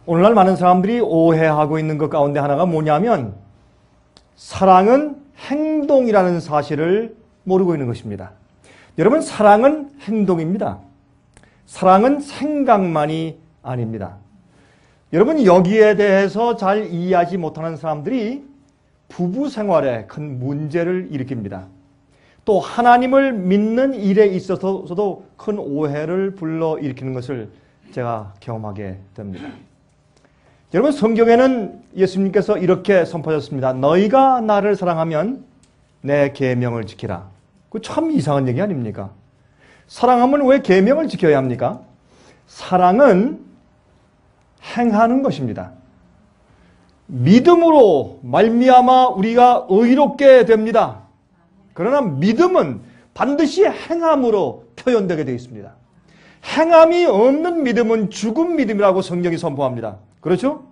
오늘날 많은 사람들이 오해하고 있는 것 가운데 하나가 뭐냐면 사랑은 행동이라는 사실을 모르고 있는 것입니다. 여러분, 사랑은 행동입니다. 사랑은 생각만이 아닙니다. 여러분, 여기에 대해서 잘 이해하지 못하는 사람들이 부부 생활에 큰 문제를 일으킵니다. 또 하나님을 믿는 일에 있어서도 큰 오해를 불러일으키는 것을 제가 경험하게 됩니다. 여러분, 성경에는 예수님께서 이렇게 선포하셨습니다. 너희가 나를 사랑하면 내 계명을 지키라. 그 참 이상한 얘기 아닙니까? 사랑하면 왜 계명을 지켜야 합니까? 사랑은 행하는 것입니다. 믿음으로 말미암아 우리가 의롭게 됩니다. 그러나 믿음은 반드시 행함으로 표현되게 되어 있습니다. 행함이 없는 믿음은 죽은 믿음이라고 성경이 선포합니다. 그렇죠?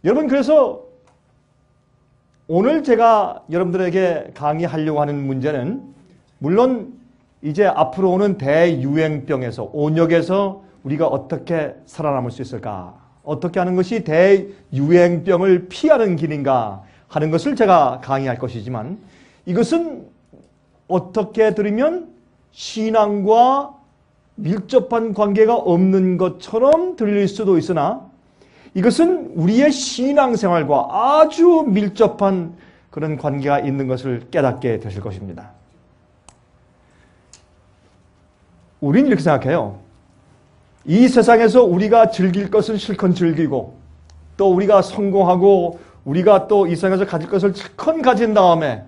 여러분, 그래서 오늘 제가 여러분들에게 강의하려고 하는 문제는 물론 이제 앞으로 오는 대유행병에서, 온역에서 우리가 어떻게 살아남을 수 있을까? 어떻게 하는 것이 대유행병을 피하는 길인가 하는 것을 제가 강의할 것이지만, 이것은 어떻게 들으면 신앙과 밀접한 관계가 없는 것처럼 들릴 수도 있으나 이것은 우리의 신앙생활과 아주 밀접한 그런 관계가 있는 것을 깨닫게 되실 것입니다. 우리는 이렇게 생각해요. 이 세상에서 우리가 즐길 것은 실컷 즐기고, 또 우리가 성공하고, 우리가 또 이 세상에서 가질 것을 실컷 가진 다음에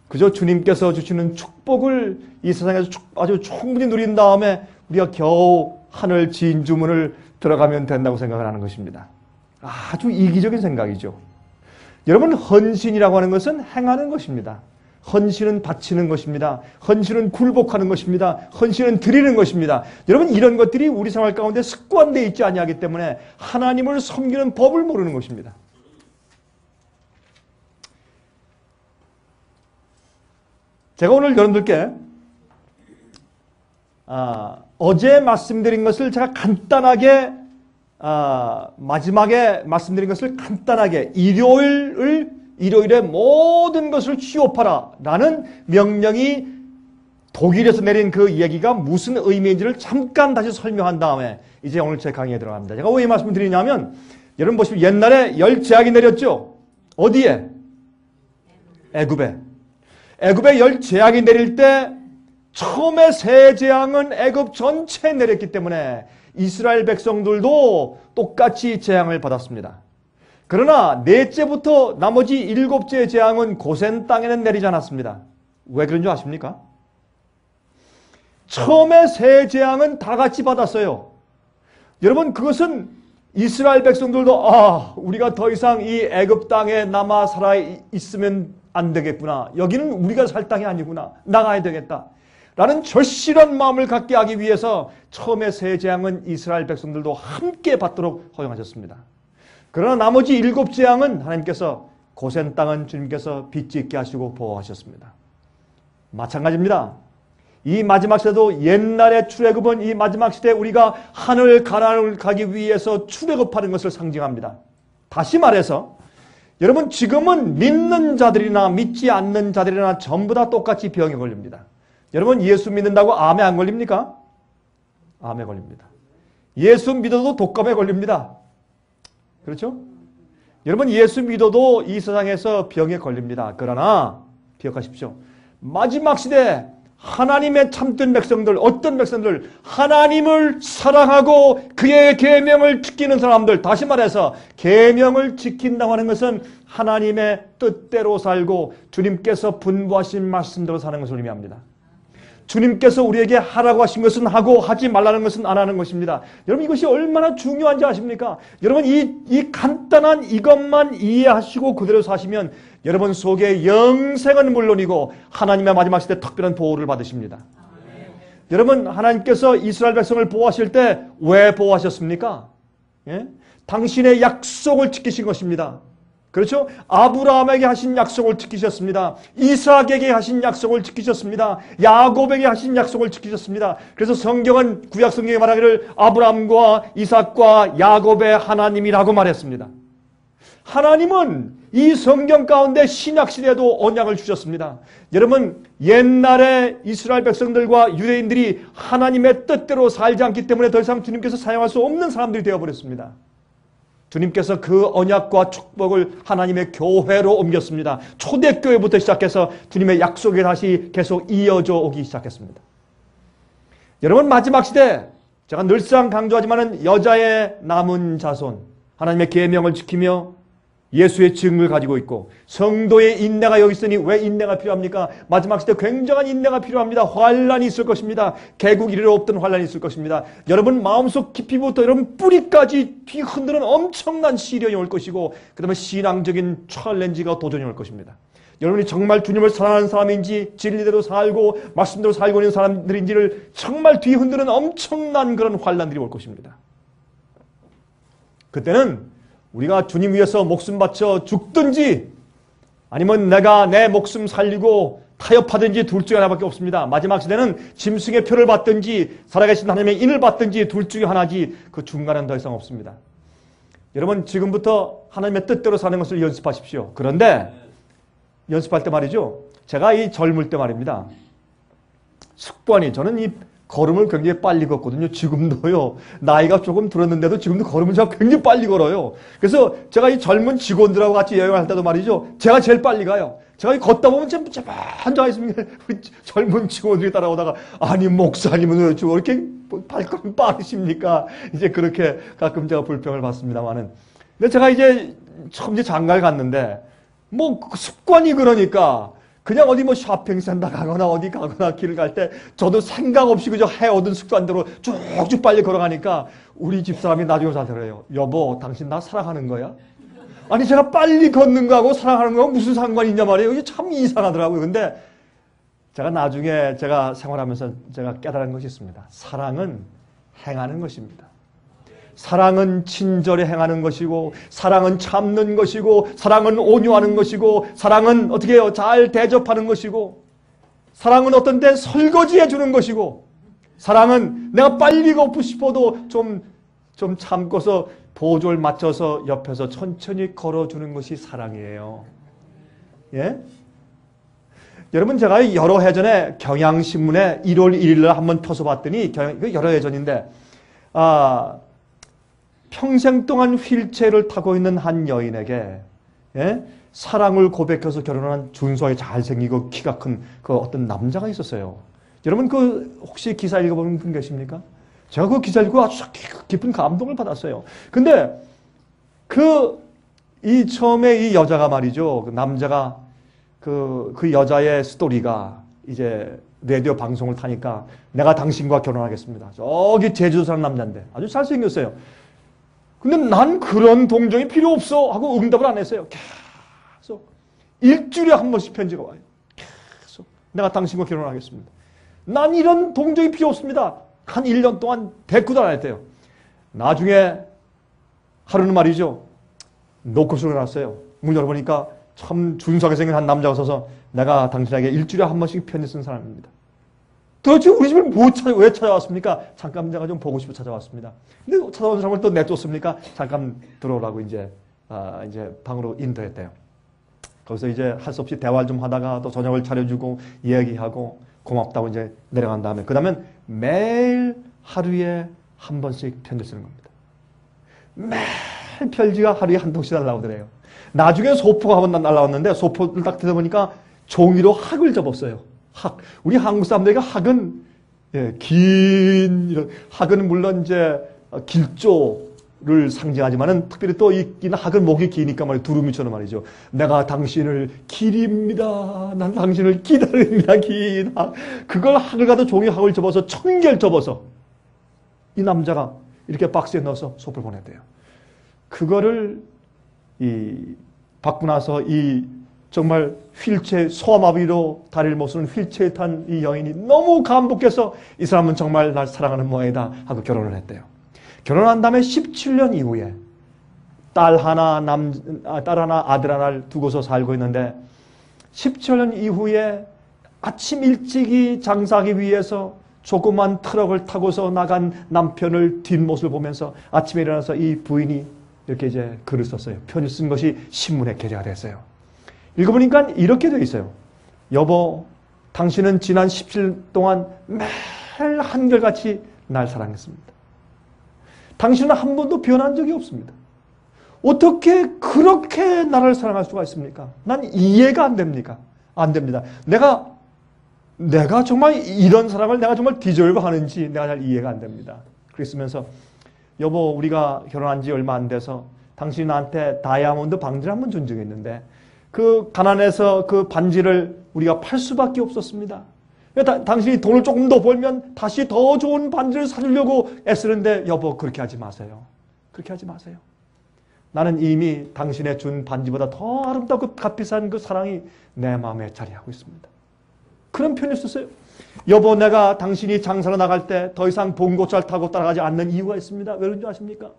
그저 주님께서 주시는 축복을 이 세상에서 아주 충분히 누린 다음에 우리가 겨우 하늘 진주문을 들어가면 된다고 생각을 하는 것입니다. 아주 이기적인 생각이죠. 여러분, 헌신이라고 하는 것은 행하는 것입니다. 헌신은 바치는 것입니다. 헌신은 굴복하는 것입니다. 헌신은 드리는 것입니다. 여러분, 이런 것들이 우리 생활 가운데 습관되어 있지 아니하기 때문에 하나님을 섬기는 법을 모르는 것입니다. 제가 오늘 여러분들께 어제 말씀드린 것을 제가 간단하게 마지막에 말씀드린 것을 간단하게 일요일에 모든 것을 취업하라 라는 명령이 독일에서 내린 그 얘기가 무슨 의미인지를 잠깐 다시 설명한 다음에 이제 오늘 제 강의에 들어갑니다. 제가 왜 이 말씀을 드리냐면, 여러분 보시면 옛날에 열 재앙이 내렸죠. 어디에? 애굽에. 애굽에 열 재앙이 내릴 때 처음에 세 재앙은 애굽 전체에 내렸기 때문에 이스라엘 백성들도 똑같이 재앙을 받았습니다. 그러나 넷째부터 나머지 일곱째 재앙은 고센 땅에는 내리지 않았습니다. 왜 그런 줄 아십니까? 처음에 세 재앙은 다 같이 받았어요. 여러분, 그것은 이스라엘 백성들도 우리가 더 이상 이 애굽 땅에 남아 살아 있으면 안 되겠구나. 여기는 우리가 살 땅이 아니구나. 나가야 되겠다. 라는 절실한 마음을 갖게 하기 위해서 처음에 세 재앙은 이스라엘 백성들도 함께 받도록 허용하셨습니다. 그러나 나머지 일곱 재앙은 하나님께서 고센 땅은 주님께서 빚지 있게 하시고 보호하셨습니다. 마찬가지입니다. 이 마지막 시대도 옛날의 출애굽은 이 마지막 시대에 우리가 하늘 가나안을 가기 위해서 출애굽하는 것을 상징합니다. 다시 말해서 여러분, 지금은 믿는 자들이나 믿지 않는 자들이나 전부 다 똑같이 병에 걸립니다. 여러분, 예수 믿는다고 암에 안 걸립니까? 암에 걸립니다. 예수 믿어도 독감에 걸립니다. 그렇죠? 여러분, 예수 믿어도 이 세상에서 병에 걸립니다. 그러나 기억하십시오. 마지막 시대 하나님의 참된 백성들, 어떤 백성들, 하나님을 사랑하고 그의 계명을 지키는 사람들, 다시 말해서 계명을 지킨다고 하는 것은 하나님의 뜻대로 살고 주님께서 분부하신 말씀대로 사는 것을 의미합니다. 주님께서 우리에게 하라고 하신 것은 하고 하지 말라는 것은 안 하는 것입니다. 여러분, 이것이 얼마나 중요한지 아십니까? 여러분, 이 간단한 이것만 이해하시고 그대로 사시면 여러분 속에 영생은 물론이고 하나님의 마지막 시대 특별한 보호를 받으십니다. 여러분, 하나님께서 이스라엘 백성을 보호하실 때 왜 보호하셨습니까? 당신의 약속을 지키신 것입니다. 그렇죠? 아브라함에게 하신 약속을 지키셨습니다. 이삭에게 하신 약속을 지키셨습니다. 야곱에게 하신 약속을 지키셨습니다. 그래서 성경은 구약 성경에 말하기를 아브라함과 이삭과 야곱의 하나님이라고 말했습니다. 하나님은 이 성경 가운데 신약시대에도 언약을 주셨습니다. 여러분, 옛날에 이스라엘 백성들과 유대인들이 하나님의 뜻대로 살지 않기 때문에 더 이상 주님께서 사용할 수 없는 사람들이 되어버렸습니다. 주님께서 그 언약과 축복을 하나님의 교회로 옮겼습니다. 초대교회부터 시작해서 주님의 약속이 다시 계속 이어져 오기 시작했습니다. 여러분, 마지막 시대, 제가 늘상 강조하지만 여자의 남은 자손, 하나님의 계명을 지키며 예수의 증을 가지고 있고 성도의 인내가 여기 있으니 왜 인내가 필요합니까? 마지막 시대 굉장한 인내가 필요합니다. 환란이 있을 것입니다. 개국 이래로 없던 환란이 있을 것입니다. 여러분 마음속 깊이부터 여러분 뿌리까지 뒤흔드는 엄청난 시련이 올 것이고 그 다음에 신앙적인 챌린지가 도전이 올 것입니다. 여러분이 정말 주님을 사랑하는 사람인지 진리대로 살고 말씀대로 살고 있는 사람들인지를 정말 뒤흔드는 엄청난 그런 환란들이 올 것입니다. 그때는 우리가 주님 위해서 목숨 바쳐 죽든지 아니면 내가 내 목숨 살리고 타협하든지 둘 중에 하나밖에 없습니다. 마지막 시대는 짐승의 표를 받든지 살아계신 하나님의 인을 받든지 둘 중에 하나지 그 중간은 더 이상 없습니다. 여러분 지금부터 하나님의 뜻대로 사는 것을 연습하십시오. 그런데 연습할 때 말이죠. 제가 이 젊을 때 말입니다. 습관이 저는 이 걸음을 굉장히 빨리 걷거든요. 지금도요. 나이가 조금 들었는데도 지금도 걸음을 제가 굉장히 빨리 걸어요. 그래서 제가 이 젊은 직원들하고 같이 여행을 할 때도 말이죠. 제가 제일 빨리 가요. 제가 이 걷다 보면 참 앉아있습니다. 우리 젊은 직원들이 따라오다가 아니 목사님은 왜 이렇게 발걸음 빠르십니까? 이제 그렇게 가끔 제가 불평을 받습니다만은. 근데 제가 이제 처음 이제 장가를 갔는데 뭐 습관이 그러니까 그냥 어디 뭐 쇼핑센터 가거나 어디 가거나 길을 갈 때 저도 생각 없이 그저 해오던 습관대로 쭉쭉 빨리 걸어가니까 우리 집사람이 나중에 자더래요. 여보, 당신 나 사랑하는 거야? 아니 제가 빨리 걷는 거하고 사랑하는 거하고 무슨 상관이 있냐 말이에요. 이게 참 이상하더라고요. 근데 제가 나중에 제가 생활하면서 제가 깨달은 것이 있습니다. 사랑은 행하는 것입니다. 사랑은 친절히 행하는 것이고 사랑은 참는 것이고 사랑은 온유하는 것이고 사랑은 어떻게 해요? 잘 대접하는 것이고 사랑은 어떤 때 설거지해 주는 것이고 사랑은 내가 빨리 걷고 싶어도 좀 참고서 보조를 맞춰서 옆에서 천천히 걸어주는 것이 사랑이에요. 예? 여러분 제가 여러 해 전에 경향신문에 1월 1일 날 한번 펴서 봤더니 여러 해 전인데 평생 동안 휠체어를 타고 있는 한 여인에게 사랑을 고백해서 결혼한 준수하게 잘생기고 키가 큰 그 어떤 남자가 있었어요. 여러분 그 혹시 기사 읽어보는 분 계십니까? 제가 그 기사 읽고 아주 깊은 감동을 받았어요. 근데 처음에 이 여자가 말이죠. 그 남자가 그 여자의 스토리가 이제 라디오 방송을 타니까 내가 당신과 결혼하겠습니다. 저기 제주도 사는 남자인데 아주 잘생겼어요. 근데 난 그런 동정이 필요 없어 하고 응답을 안 했어요. 계속 일주일에 한 번씩 편지가 와요. 계속 내가 당신과 결혼하겠습니다. 난 이런 동정이 필요 없습니다. 한 1년 동안 대꾸도 안 했대요. 나중에 하루는 말이죠. 노크스를 해놨어요. 문 열어보니까 참 준수하게 생긴 한 남자가 서서 내가 당신에게 일주일에 한 번씩 편지 쓴 사람입니다. 도대체 우리 집을 왜 찾아왔습니까? 잠깐 제가 좀 보고 싶어 찾아왔습니다. 근데 찾아온 사람을 또 내쫓습니까? 잠깐 들어오라고 이제 방으로 인도했대요. 거기서 이제 할 수 없이 대화를 좀 하다가 또 저녁을 차려주고 이야기하고 고맙다고 이제 내려간 다음에 그 다음엔 매일 하루에 한 번씩 편지 쓰는 겁니다. 매일 편지가 하루에 한 통씩 날라오더래요. 나중에 소포가 한번 날라왔는데 소포를 딱 뜯어보니까 종이로 학을 접었어요. 학. 우리 한국 사람들에게 학은 긴 학은 물론 이제 길조를 상징하지만은 특별히 또 이 학은 목이 기니까 말이에요. 두루미처럼 말이죠. 내가 당신을 길입니다. 난 당신을 기다립니다. 긴 학. 그걸 학을 가도 종이 학을 접어서 1000개를 접어서 이 남자가 이렇게 박스에 넣어서 소포를 보냈대요. 그거를 받고 나서 정말 휠체어, 소아마비로 다리를 못 쓰는 휠체어에 탄 이 여인이 너무 감복해서 이 사람은 정말 날 사랑하는 모양이다 하고 결혼을 했대요. 결혼한 다음에 17년 이후에 딸 하나, 아들 하나를 두고서 살고 있는데 17년 이후에 아침 일찍이 장사하기 위해서 조그만 트럭을 타고서 나간 남편을 뒷모습을 보면서 아침에 일어나서 이 부인이 이렇게 이제 글을 썼어요. 편지 쓴 것이 신문에 게재가 됐어요. 읽어보니까 이렇게 되어 있어요. 여보, 당신은 지난 17년 동안 매일 한결같이 날 사랑했습니다. 당신은 한 번도 변한 적이 없습니다. 어떻게 그렇게 나를 사랑할 수가 있습니까? 난 이해가 안 됩니까? 안 됩니다. 내가 정말 이런 사랑을 내가 정말 디저브 하는지 내가 잘 이해가 안 됩니다. 그랬으면서 여보, 우리가 결혼한 지 얼마 안 돼서 당신이 나한테 다이아몬드 반지를 한번 준 적이 있는데 그 가난해서 그 반지를 우리가 팔 수밖에 없었습니다. 당신이 돈을 조금 더 벌면 다시 더 좋은 반지를 사주려고 애쓰는데 여보, 그렇게 하지 마세요. 그렇게 하지 마세요. 나는 이미 당신의 준 반지보다 더 아름답고 값비싼 그 사랑이 내 마음에 자리하고 있습니다. 그런 편을 썼어요. 여보, 내가 당신이 장사로 나갈 때 더 이상 봉고차를 타고 따라가지 않는 이유가 있습니다. 왜 그런지 아십니까?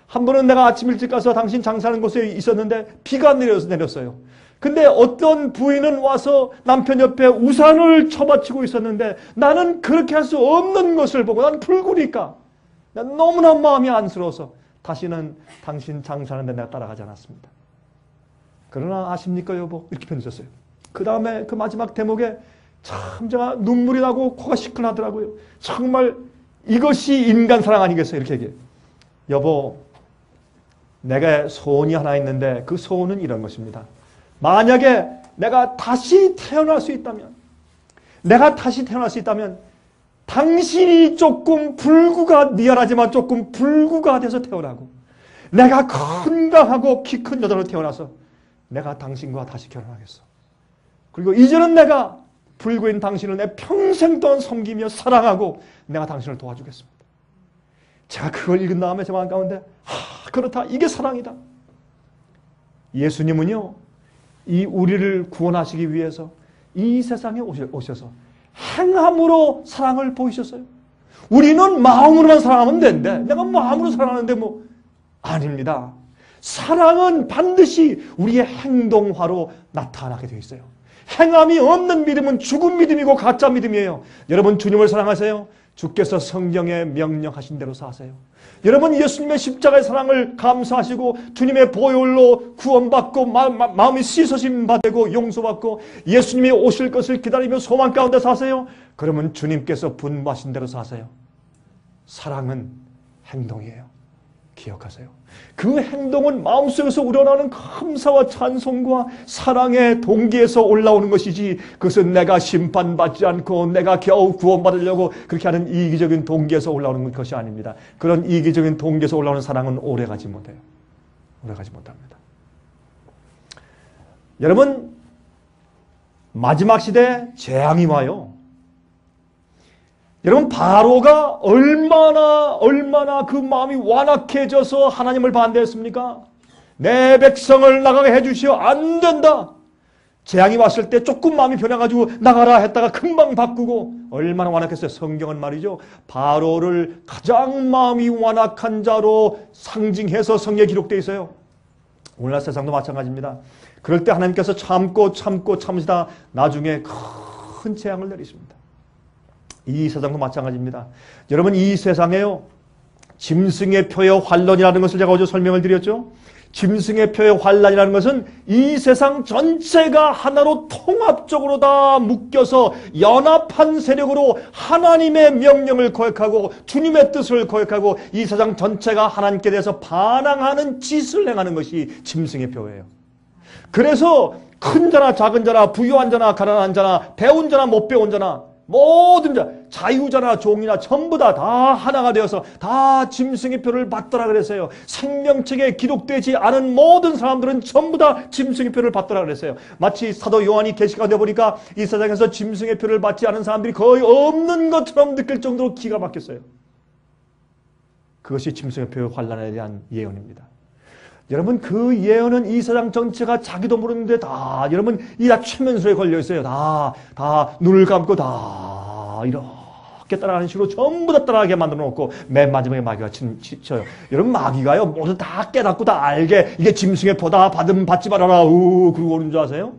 한 번은 내가 아침 일찍 가서 당신 장사하는 곳에 있었는데 비가 내렸어요. 근데 어떤 부인은 와서 남편 옆에 우산을 쳐받치고 있었는데 나는 그렇게 할 수 없는 것을 보고 난 불구니까 난 너무나 마음이 안쓰러워서 다시는 당신 장사하는 데 내가 따라가지 않았습니다. 그러나 아십니까 여보? 이렇게 표현했어요. 그 다음에 그 마지막 대목에 참 제가 눈물이 나고 코가 시큰하더라고요. 정말 이것이 인간 사랑 아니겠어요? 이렇게 얘기해요. 여보, 내가 소원이 하나 있는데 그 소원은 이런 것입니다. 만약에 내가 다시 태어날 수 있다면 당신이 조금 미안하지만 조금 불구가 돼서 태어나고 내가 건강하고 키 큰 여자로 태어나서 내가 당신과 다시 결혼하겠어. 그리고 이제는 내가 불구인 당신을 내 평생 동안 섬기며 사랑하고 내가 당신을 도와주겠습니다. 제가 그걸 읽은 다음에 제 마음 가운데 그렇다. 이게 사랑이다. 예수님은요, 이 우리를 구원하시기 위해서 이 세상에 오셔서 행함으로 사랑을 보이셨어요. 우리는 마음으로만 사랑하면 되는데 내가 마음으로 사랑하는데 아닙니다. 사랑은 반드시 우리의 행동화로 나타나게 되어 있어요. 행함이 없는 믿음은 죽은 믿음이고 가짜 믿음이에요. 여러분 주님을 사랑하세요. 주께서 성경에 명령하신 대로 사세요. 여러분 예수님의 십자가의 사랑을 감사하시고 주님의 보혈로 구원받고 마음이 씻어짐 받고 용서받고 예수님이 오실 것을 기다리며 소망 가운데 사세요. 그러면 주님께서 분부하신 대로 사세요. 사랑은 행동이에요. 기억하세요. 그 행동은 마음속에서 우러나는 감사와 찬송과 사랑의 동기에서 올라오는 것이지 그것은 내가 심판받지 않고 내가 겨우 구원받으려고 그렇게 하는 이기적인 동기에서 올라오는 것이 아닙니다. 그런 이기적인 동기에서 올라오는 사랑은 오래가지 못해요. 오래가지 못합니다. 여러분, 마지막 시대에 재앙이 와요. 여러분, 바로가 얼마나 그 마음이 완악해져서 하나님을 반대했습니까? 내 백성을 나가게 해주시오. 안 된다. 재앙이 왔을 때 조금 마음이 변해가지고 나가라 했다가 금방 바꾸고 얼마나 완악했어요. 성경은 말이죠. 바로를 가장 마음이 완악한 자로 상징해서 성경에 기록되어 있어요. 오늘날 세상도 마찬가지입니다. 그럴 때 하나님께서 참으시다 나중에 큰 재앙을 내리십니다. 이 세상도 마찬가지입니다. 여러분, 이 세상에요, 짐승의 표의 환란이라는 것을 제가 어제 설명을 드렸죠. 짐승의 표의 환란이라는 것은 이 세상 전체가 하나로 통합적으로 다 묶여서 연합한 세력으로 하나님의 명령을 거역하고 주님의 뜻을 거역하고 이 세상 전체가 하나님께 대해서 반항하는 짓을 행하는 것이 짐승의 표예요. 그래서 큰 자나 작은 자나 부유한 자나 가난한 자나 배운 자나 못 배운 자나 모든 자, 자유자나 종이나 전부 다 하나가 되어서 다 짐승의 표를 받더라 그랬어요. 생명책에 기록되지 않은 모든 사람들은 전부 다 짐승의 표를 받더라 그랬어요. 마치 사도 요한이 계시가 되어보니까 이 세상에서 짐승의 표를 받지 않은 사람들이 거의 없는 것처럼 느낄 정도로 기가 막혔어요. 그것이 짐승의 표의 환란에 대한 예언입니다. 여러분, 그 예언은 이 세상 전체가 자기도 모르는데 여러분 이 다 최면술에 걸려 있어요. 다 눈을 감고 다 이렇게 함께 따라가는 식으로 전부 다 따라가게 만들어 놓고 맨 마지막에 마귀가 쳐요. 여러분 마귀가요 모두 다 깨닫고 다 알게 이게 짐승의 보다 받지 말아라 그러고 오는 줄 아세요?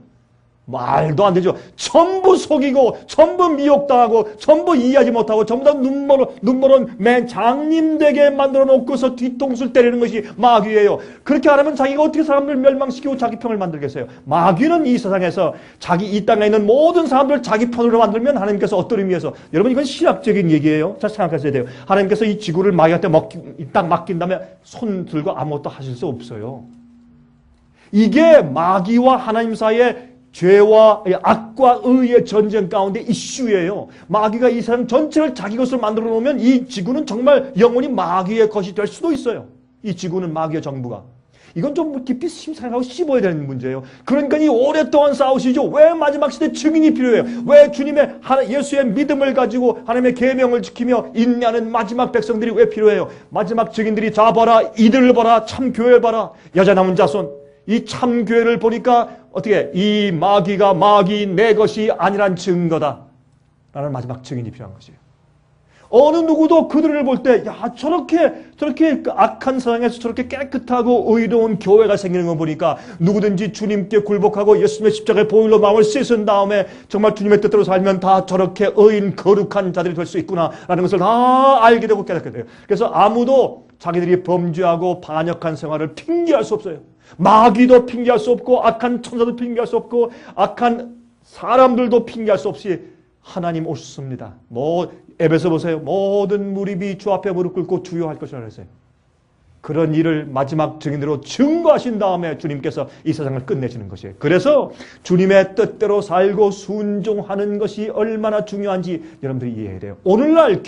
말도 안 되죠. 전부 속이고 전부 미혹당하고 전부 이해하지 못하고 전부 다 눈멀은 맨 장님되게 만들어 놓고서 뒤통수를 때리는 것이 마귀예요. 그렇게 안 하면 자기가 어떻게 사람들 멸망시키고 자기 편을 만들겠어요. 마귀는 이 세상에서 이 땅에 있는 모든 사람들을 자기 편으로 만들면 하나님께서 어떤 의미에서 여러분 이건 신학적인 얘기예요. 잘 생각하셔야 돼요. 하나님께서 이 지구를 마귀한테 딱 맡긴 다음에 손 들고 아무것도 하실 수 없어요. 이게 마귀와 하나님 사이에 죄와 악과 의의 전쟁 가운데 이슈예요. 마귀가 이 세상 전체를 자기 것으로 만들어 놓으면 이 지구는 정말 영원히 마귀의 것이 될 수도 있어요. 이 지구는 마귀의 정부가. 이건 좀 깊이 생각하고 씹어야 되는 문제예요. 그러니까 이 오랫동안 싸우시죠. 왜 마지막 시대 증인이 필요해요? 왜 주님의 예수의 믿음을 가지고 하나님의 계명을 지키며 인내하는 마지막 백성들이 왜 필요해요? 마지막 증인들이 자 봐라, 이들을 봐라, 참 교회 봐라, 여자 남은 자손. 이 참교회를 보니까 어떻게 이 마귀가 마귀 내 것이 아니란 증거다 라는 마지막 증인이 필요한 것이에요. 어느 누구도 그들을 볼 때 야 저렇게 악한 세상에서 저렇게 깨끗하고 의로운 교회가 생기는 거 보니까 누구든지 주님께 굴복하고 예수님의 십자가의 보혈로 마음을 씻은 다음에 정말 주님의 뜻대로 살면 다 저렇게 의인 거룩한 자들이 될 수 있구나 라는 것을 다 알게 되고 깨닫게 돼요. 그래서 아무도 자기들이 범죄하고 반역한 생활을 핑계할 수 없어요. 마귀도 핑계할 수 없고 악한 천사도 핑계할 수 없고 악한 사람들도 핑계할 수 없이 하나님 오셨습니다. 에베소 보세요. 모든 무리비 주 앞에 무릎 꿇고 주여 할 것이라 그랬어요. 그런 일을 마지막 증인으로 증거하신 다음에 주님께서 이 세상을 끝내시는 것이에요. 그래서 주님의 뜻대로 살고 순종하는 것이 얼마나 중요한지 여러분들이 이해해야 돼요. 오늘날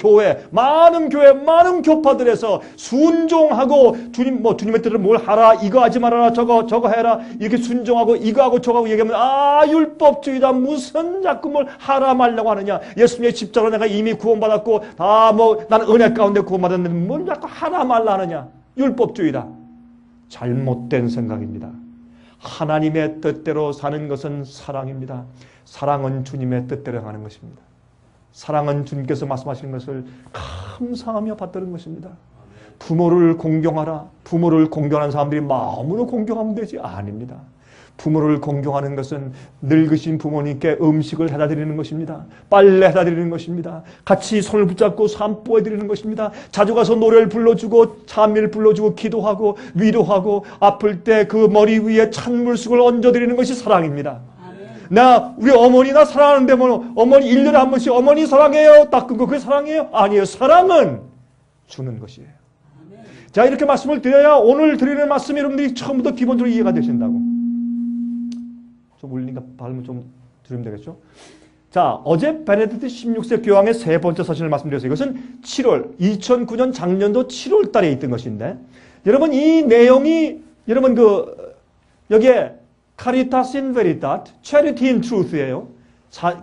많은 교파들에서 순종하고 주님의 뜻을 뭘 하라, 이거 하지 말아라, 저거 해라, 이렇게 순종하고 이거하고 저거하고 얘기하면 율법주의다, 무슨 자꾸 뭘 하라 말라고 하느냐, 예수님의 십자가로 내가 이미 구원받았고 나는 은혜 가운데 구원받았는데 뭘 자꾸 하라 말라 하느냐. 율법주의다. 잘못된 생각입니다. 하나님의 뜻대로 사는 것은 사랑입니다. 사랑은 주님의 뜻대로 하는 것입니다. 사랑은 주님께서 말씀하시는 것을 감사하며 받드는 것입니다. 부모를 공경하라. 부모를 공경하는 사람들이 마음으로 공경하면 되지 아닙니다. 부모를 공경하는 것은 늙으신 부모님께 음식을 해다 드리는 것입니다. 빨래 해다 드리는 것입니다. 같이 손을 붙잡고 산보해 드리는 것입니다. 자주 가서 노래를 불러주고 찬미를 불러주고 기도하고 위로하고 아플 때 그 머리 위에 찬물쑥을 얹어 드리는 것이 사랑입니다. 우리 어머니 나 사랑하는데 어머니 1년에 한 번씩 어머니 사랑해요 닦은 거 그게 사랑이에요? 아니에요. 사랑은 주는 것이에요. 자, 이렇게 말씀을 드려야 오늘 드리는 말씀이 여러분들이 처음부터 기본적으로 이해가 되신다고. 좀 울리니까 발음을 좀 줄이면 되겠죠? 자, 어제 베네딕트 16세 교황의 세 번째 서신을 말씀드렸어요. 이것은 2009년 작년도 7월 달에 있던 것인데, 여러분 이 내용이 여러분 여기에 Caritas in Veritate, Charity in Truth예요.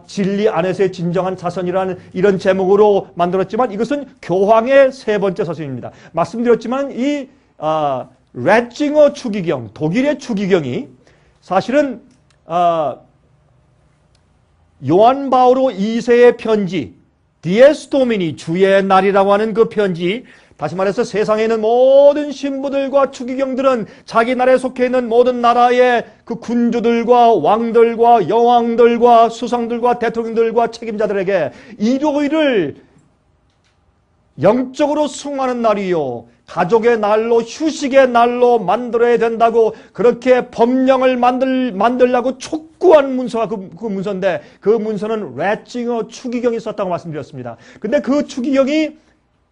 진리 안에서의 진정한 자선이라는 이런 제목으로 만들었지만 이것은 교황의 세 번째 서신입니다. 말씀드렸지만 이 렛징어 추기경, 독일의 추기경이 사실은 요한 바오로 2세의 편지, 디에스 도미니, 주의 날이라고 하는 그 편지, 다시 말해서 세상에 있는 모든 신부들과 추기경들은 자기 나라에 속해 있는 모든 나라의 그 군주들과 왕들과 여왕들과 수상들과 대통령들과 책임자들에게 일요일을 영적으로 숭하는 날이요, 가족의 날로, 휴식의 날로 만들어야 된다고 그렇게 법령을 만들려고 촉구한 문서가 그 문서인데, 그 문서는 렛징어 추기경이 썼다고 말씀드렸습니다. 근데 그 추기경이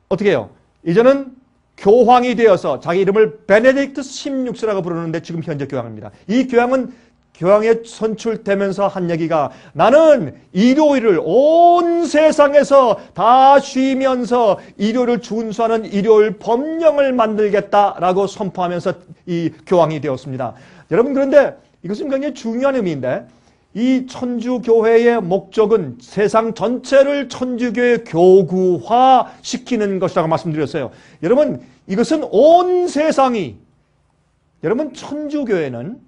어떻게 해요? 이제는 교황이 되어서 자기 이름을 베네딕트 16세라고 부르는데 지금 현재 교황입니다. 이 교황에 선출되면서 한 얘기가, 나는 일요일을 온 세상에서 다 쉬면서 일요일을 준수하는 일요일 법령을 만들겠다라고 선포하면서 이 교황이 되었습니다. 여러분, 그런데 이것은 굉장히 중요한 의미인데, 이 천주교회의 목적은 세상 전체를 천주교의 교구화시키는 것이라고 말씀드렸어요. 여러분, 이것은 온 세상이, 여러분 천주교회는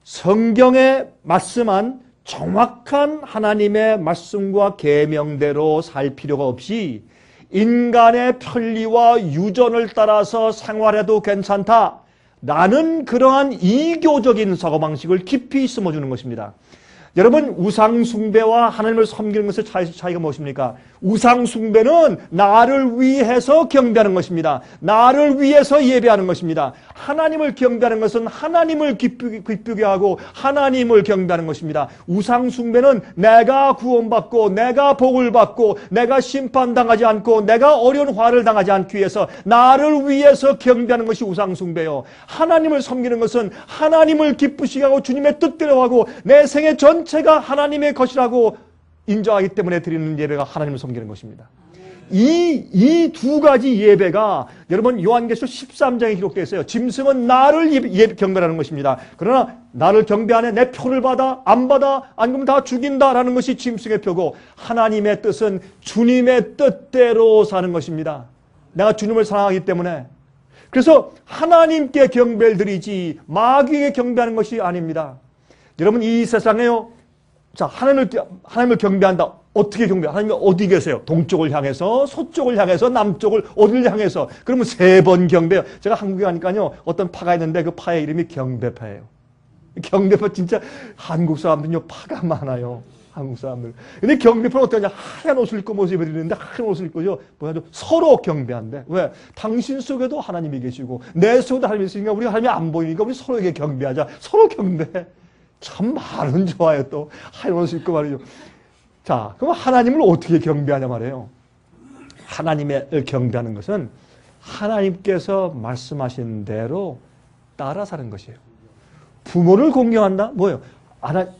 성경에 말씀한 정확한 하나님의 말씀과 계명대로 살 필요가 없이 인간의 편리와 유전을 따라서 생활해도 괜찮다 라는 그러한 이교적인 사고방식을 깊이 심어주는 것입니다. 여러분, 우상숭배와 하나님을 섬기는 것의 차이가 무엇입니까? 우상숭배는 나를 위해서 경배하는 것입니다. 나를 위해서 예배하는 것입니다. 하나님을 경배하는 것은 하나님을 기쁘게 하고 하나님을 경배하는 것입니다. 우상숭배는 내가 구원받고 내가 복을 받고 내가 심판당하지 않고 내가 어려운 화를 당하지 않기 위해서 나를 위해서 경배하는 것이 우상숭배요. 하나님을 섬기는 것은 하나님을 기쁘시게 하고 주님의 뜻대로 하고 내 생애 전체가 하나님의 것이라고 인정하기 때문에 드리는 예배가 하나님을 섬기는 것입니다. 이 두 가지 예배가 여러분 요한계시록 13장에 기록되어 있어요. 짐승은 나를 경배하는 것입니다. 그러나 나를 경배하네 내 표를 받아 안 받아 안 그러면 다 죽인다라는 것이 짐승의 표고 하나님의 뜻은 주님의 뜻대로 사는 것입니다. 내가 주님을 사랑하기 때문에 그래서 하나님께 경배를 드리지 마귀에게 경배하는 것이 아닙니다. 여러분 이 세상에요. 자, 하나님을 경배한다. 어떻게 경배? 하나님이 어디 계세요? 동쪽을 향해서, 서쪽을 향해서, 남쪽을 어디를 향해서. 그러면 3번 경배요. 제가 한국에 가니까요. 어떤 파가 있는데 그 파의 이름이 경배파예요. 경배파 진짜 한국 사람들은요 파가 많아요. 한국 사람들. 근데 경배파는 어떻게 하냐? 하얀 옷을 입고 모습을 드리는데 하얀 옷을 입고요. 뭐야? 서로 경배한대. 왜? 당신 속에도 하나님이 계시고 내 속에도 하나님이 있으니까 우리가 하나님이 안 보이니까 우리 서로에게 경배하자. 서로 경배. 참 말은 좋아요. 또 하얀 옷을 입고 말이죠. 자, 그럼 하나님을 어떻게 경배하냐 말이에요. 하나님을 경배하는 것은 하나님께서 말씀하신 대로 따라 사는 것이에요. 부모를 공경한다? 뭐예요?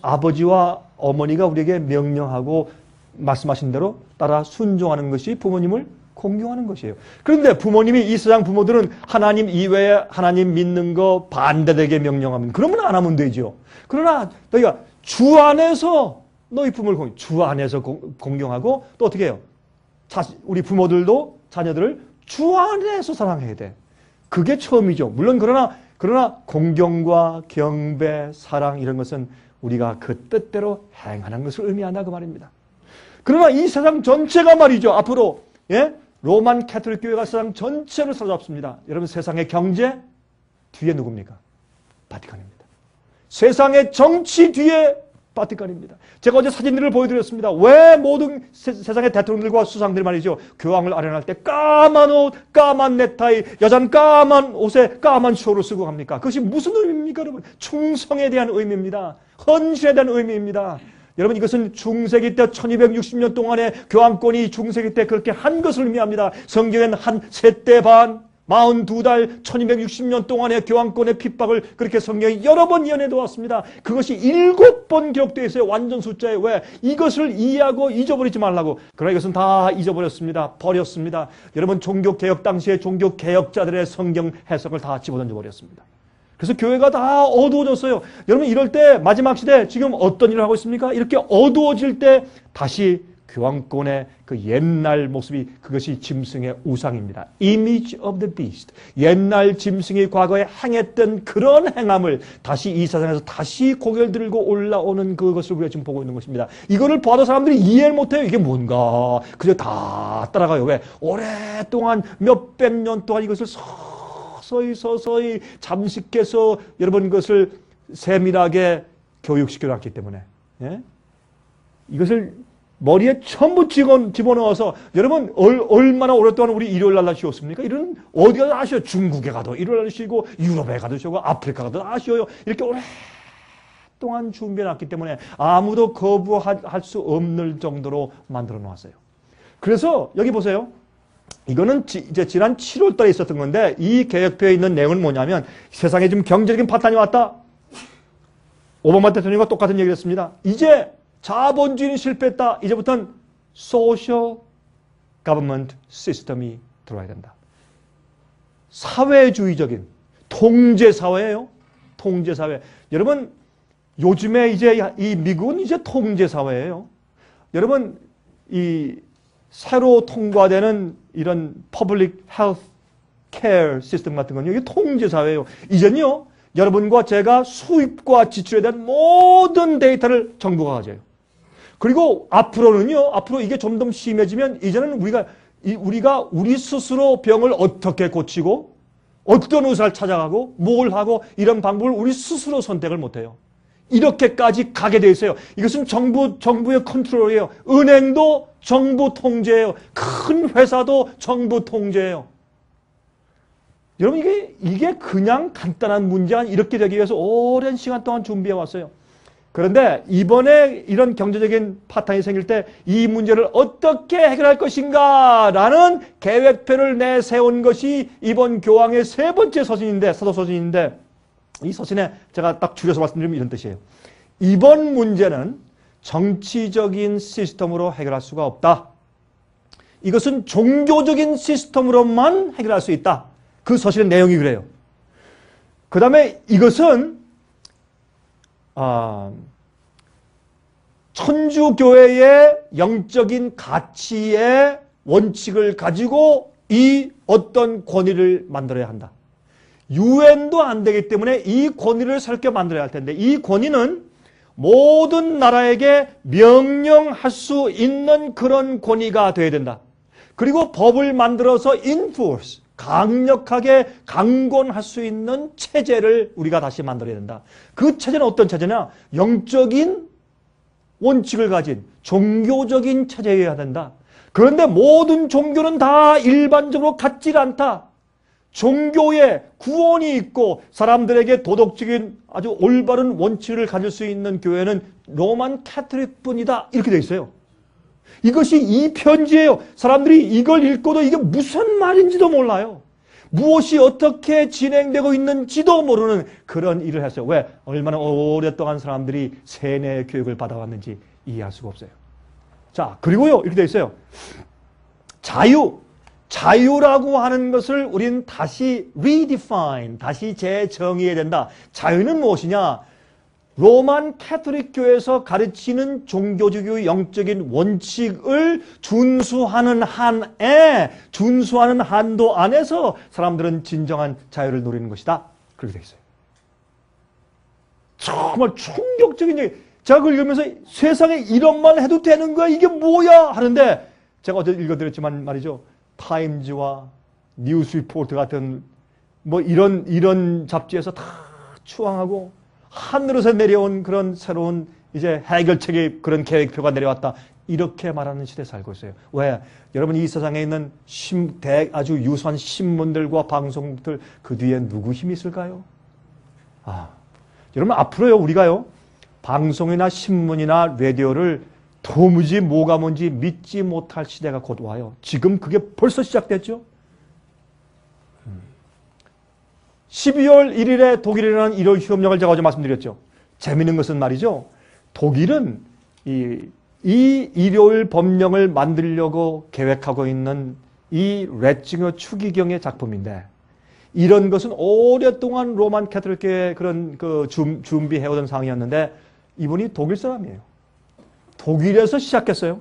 아버지와 어머니가 우리에게 명령하고 말씀하신 대로 따라 순종하는 것이 부모님을 공경하는 것이에요. 그런데 부모님이 이 세상 부모들은 하나님 이외에 하나님 믿는 거 반대되게 명령하면 그러면 안 하면 되죠. 그러나 너희가 주 안에서 너희 부모를 주 안에서 공경하고 또 어떻게 해요? 우리 부모들도 자녀들을 주 안에서 사랑해야 돼. 그게 처음이죠. 물론 그러나 공경과 경배, 사랑 이런 것은 우리가 그 뜻대로 행하는 것을 의미한다 그 말입니다. 그러나 이 세상 전체가 말이죠. 앞으로 로만 캐톨릭 교회가 세상 전체를 사로잡습니다. 여러분 세상의 경제 뒤에 누굽니까? 바티칸입니다. 세상의 정치 뒤에 바티칸입니다. 제가 어제 사진들을 보여드렸습니다. 왜 모든 세상의 대통령들과 수상들 말이죠. 교황을 아련할 때 까만 옷, 까만 넥타이, 여자는 까만 옷에 까만 쇼를 쓰고 갑니까? 그것이 무슨 의미입니까 여러분? 충성에 대한 의미입니다. 헌신에 대한 의미입니다. 여러분 이것은 중세기 때 1260년 동안의 교황권이 중세기 때 그렇게 한 것을 의미합니다. 성경엔 한 3대 반 42달 1260년 동안의 교황권의 핍박을 그렇게 성경이 여러 번 예언해 놓았습니다. 그것이 7번 기록되어 있어요. 완전 숫자에. 왜? 이것을 이해하고 잊어버리지 말라고. 그러나 이것은 다 잊어버렸습니다. 버렸습니다. 여러분 종교개혁 당시에 종교개혁자들의 성경 해석을 다 집어던져 버렸습니다. 그래서 교회가 다 어두워졌어요. 여러분 이럴 때 마지막 시대 지금 어떤 일을 하고 있습니까? 이렇게 어두워질 때 다시 교황권의 그 옛날 모습이 그것이 짐승의 우상입니다. Image of the beast. 옛날 짐승이 과거에 행했던 그런 행함을 다시 이 세상에서 다시 고개를 들고 올라오는 그것을 우리가 지금 보고 있는 것입니다. 이거를 봐도 사람들이 이해를 못해요. 이게 뭔가. 그저 다 따라가요. 왜? 오랫동안 몇백 년 동안 이것을 서서히 잠식해서 여러분 그것을 세밀하게 교육시켜놨기 때문에 이것을 머리에 전부 집어넣어서 여러분 얼마나 오랫동안 우리 일요일 날 쉬었습니까? 이런 어디 가도 다 쉬어요. 중국에 가도 일요일 날 쉬고 유럽에 가도 쉬고 아프리카 가도 다 쉬어요. 이렇게 오랫동안 준비해놨기 때문에 아무도 거부할 수 없는 정도로 만들어 놓았어요. 그래서 여기 보세요. 이거는 이제 지난 7월 달에 있었던 건데 이 개혁표에 있는 내용은 뭐냐면 세상에 지금 경제적인 파탄이 왔다. 오바마 대통령과 똑같은 얘기를 했습니다. 이제 자본주의는 실패했다. 이제부터는 소셜 거버먼트 시스템이 들어와야 된다. 사회주의적인 통제사회예요. 통제사회. 여러분 요즘에 이제 이 미국은 이제 통제사회예요. 여러분 이 새로 통과되는 이런 퍼블릭 헬스 케어 시스템 같은 건요. 이게 통제사회예요. 이전요. 여러분과 제가 수입과 지출에 대한 모든 데이터를 정부가 가져요. 그리고 앞으로는요, 앞으로 이게 좀 더 심해지면 이제는 우리가 우리 스스로 병을 어떻게 고치고 어떤 의사를 찾아가고 뭘 하고 이런 방법을 우리 스스로 선택을 못해요. 이렇게까지 가게 돼 있어요. 이것은 정부의 컨트롤이에요. 은행도 정부 통제예요. 큰 회사도 정부 통제예요. 여러분 이게 그냥 간단한 문제가 이렇게 되기 위해서 오랜 시간 동안 준비해 왔어요. 그런데 이번에 이런 경제적인 파탄이 생길 때 이 문제를 어떻게 해결할 것인가 라는 계획표를 내세운 것이 이번 교황의 세 번째 서신인데, 사도서신인데, 이 서신에 제가 딱 줄여서 말씀드리면 이런 뜻이에요. 이번 문제는 정치적인 시스템으로 해결할 수가 없다. 이것은 종교적인 시스템으로만 해결할 수 있다. 그 서신의 내용이 그래요. 그 다음에 이것은 천주교회의 영적인 가치의 원칙을 가지고 이 어떤 권위를 만들어야 한다. 유엔도 안 되기 때문에 이 권위를 새롭게 만들어야 할 텐데 이 권위는 모든 나라에게 명령할 수 있는 그런 권위가 되어야 된다. 그리고 법을 만들어서 enforce, 강력하게 강권할 수 있는 체제를 우리가 다시 만들어야 된다. 그 체제는 어떤 체제냐? 영적인 원칙을 가진 종교적인 체제여야 된다. 그런데 모든 종교는 다 일반적으로 같질 않다. 종교에 구원이 있고 사람들에게 도덕적인 아주 올바른 원칙을 가질 수 있는 교회는 로만 카톨릭뿐이다. 이렇게 돼 있어요. 이것이 이 편지예요. 사람들이 이걸 읽고도 이게 무슨 말인지도 몰라요. 무엇이 어떻게 진행되고 있는지도 모르는 그런 일을 했어요. 왜? 얼마나 오랫동안 사람들이 세뇌 교육을 받아왔는지 이해할 수가 없어요. 자, 그리고요, 이렇게 돼 있어요. 자유라고 하는 것을 우리는 다시 redefine, 다시 재정의해야 된다. 자유는 무엇이냐? 로만 카톨릭 교회에서 가르치는 종교적인 영적인 원칙을 준수하는 한도 안에서 사람들은 진정한 자유를 누리는 것이다. 그렇게 되어 있어요. 정말 충격적인 얘기. 제가 그걸 읽으면서 세상에 이런 말 해도 되는 거야? 이게 뭐야? 하는데 제가 어제 읽어드렸지만 말이죠. 타임즈와 뉴스 리포트 같은 뭐 이런 잡지에서 다 추앙하고 하늘에서 내려온 그런 새로운 이제 해결책의 그런 계획표가 내려왔다. 이렇게 말하는 시대에 살고 있어요. 왜? 여러분 이 세상에 있는 아주 유수한 신문들과 방송들 그 뒤에 누구 힘이 있을까요? 여러분 앞으로요 우리가요 방송이나 신문이나 라디오를 도무지 뭐가 뭔지 믿지 못할 시대가 곧 와요. 지금 그게 벌써 시작됐죠? 12월 1일에 독일이라는 일요 휴업령을 제가 어제 말씀드렸죠. 재미있는 것은 말이죠. 독일은 이 일요일 법령을 만들려고 계획하고 있는 이 레츠거 추기경의 작품인데 이런 것은 오랫동안 로만 카톨릭교의 그런 준비해오던 상황이었는데 이분이 독일 사람이에요. 독일에서 시작했어요.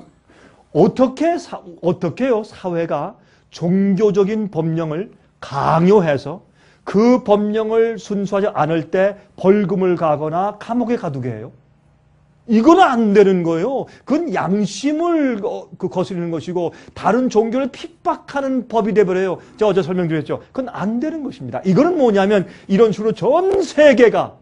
어떻게요? 사회가 종교적인 법령을 강요해서 그 법령을 순수하지 않을 때 벌금을 가거나 감옥에 가두게 해요. 이건 안 되는 거예요. 그건 양심을 거스르는 것이고 다른 종교를 핍박하는 법이 돼버려요. 제가 어제 설명드렸죠. 그건 안 되는 것입니다. 이거는 뭐냐면 이런 식으로 전 세계가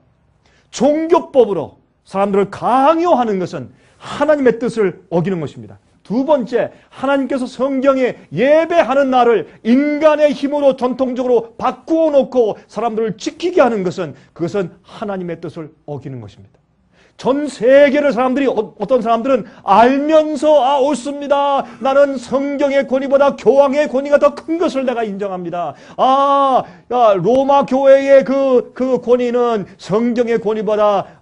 종교법으로 사람들을 강요하는 것은 하나님의 뜻을 어기는 것입니다. 두 번째, 하나님께서 성경에 예배하는 날을 인간의 힘으로 전통적으로 바꾸어 놓고 사람들을 지키게 하는 것은 그것은 하나님의 뜻을 어기는 것입니다. 전 세계를 사람들이 어떤 사람들은 알면서 옳습니다. 나는 성경의 권위보다 교황의 권위가 더 큰 것을 내가 인정합니다. 로마 교회의 그 권위는 성경의 권위보다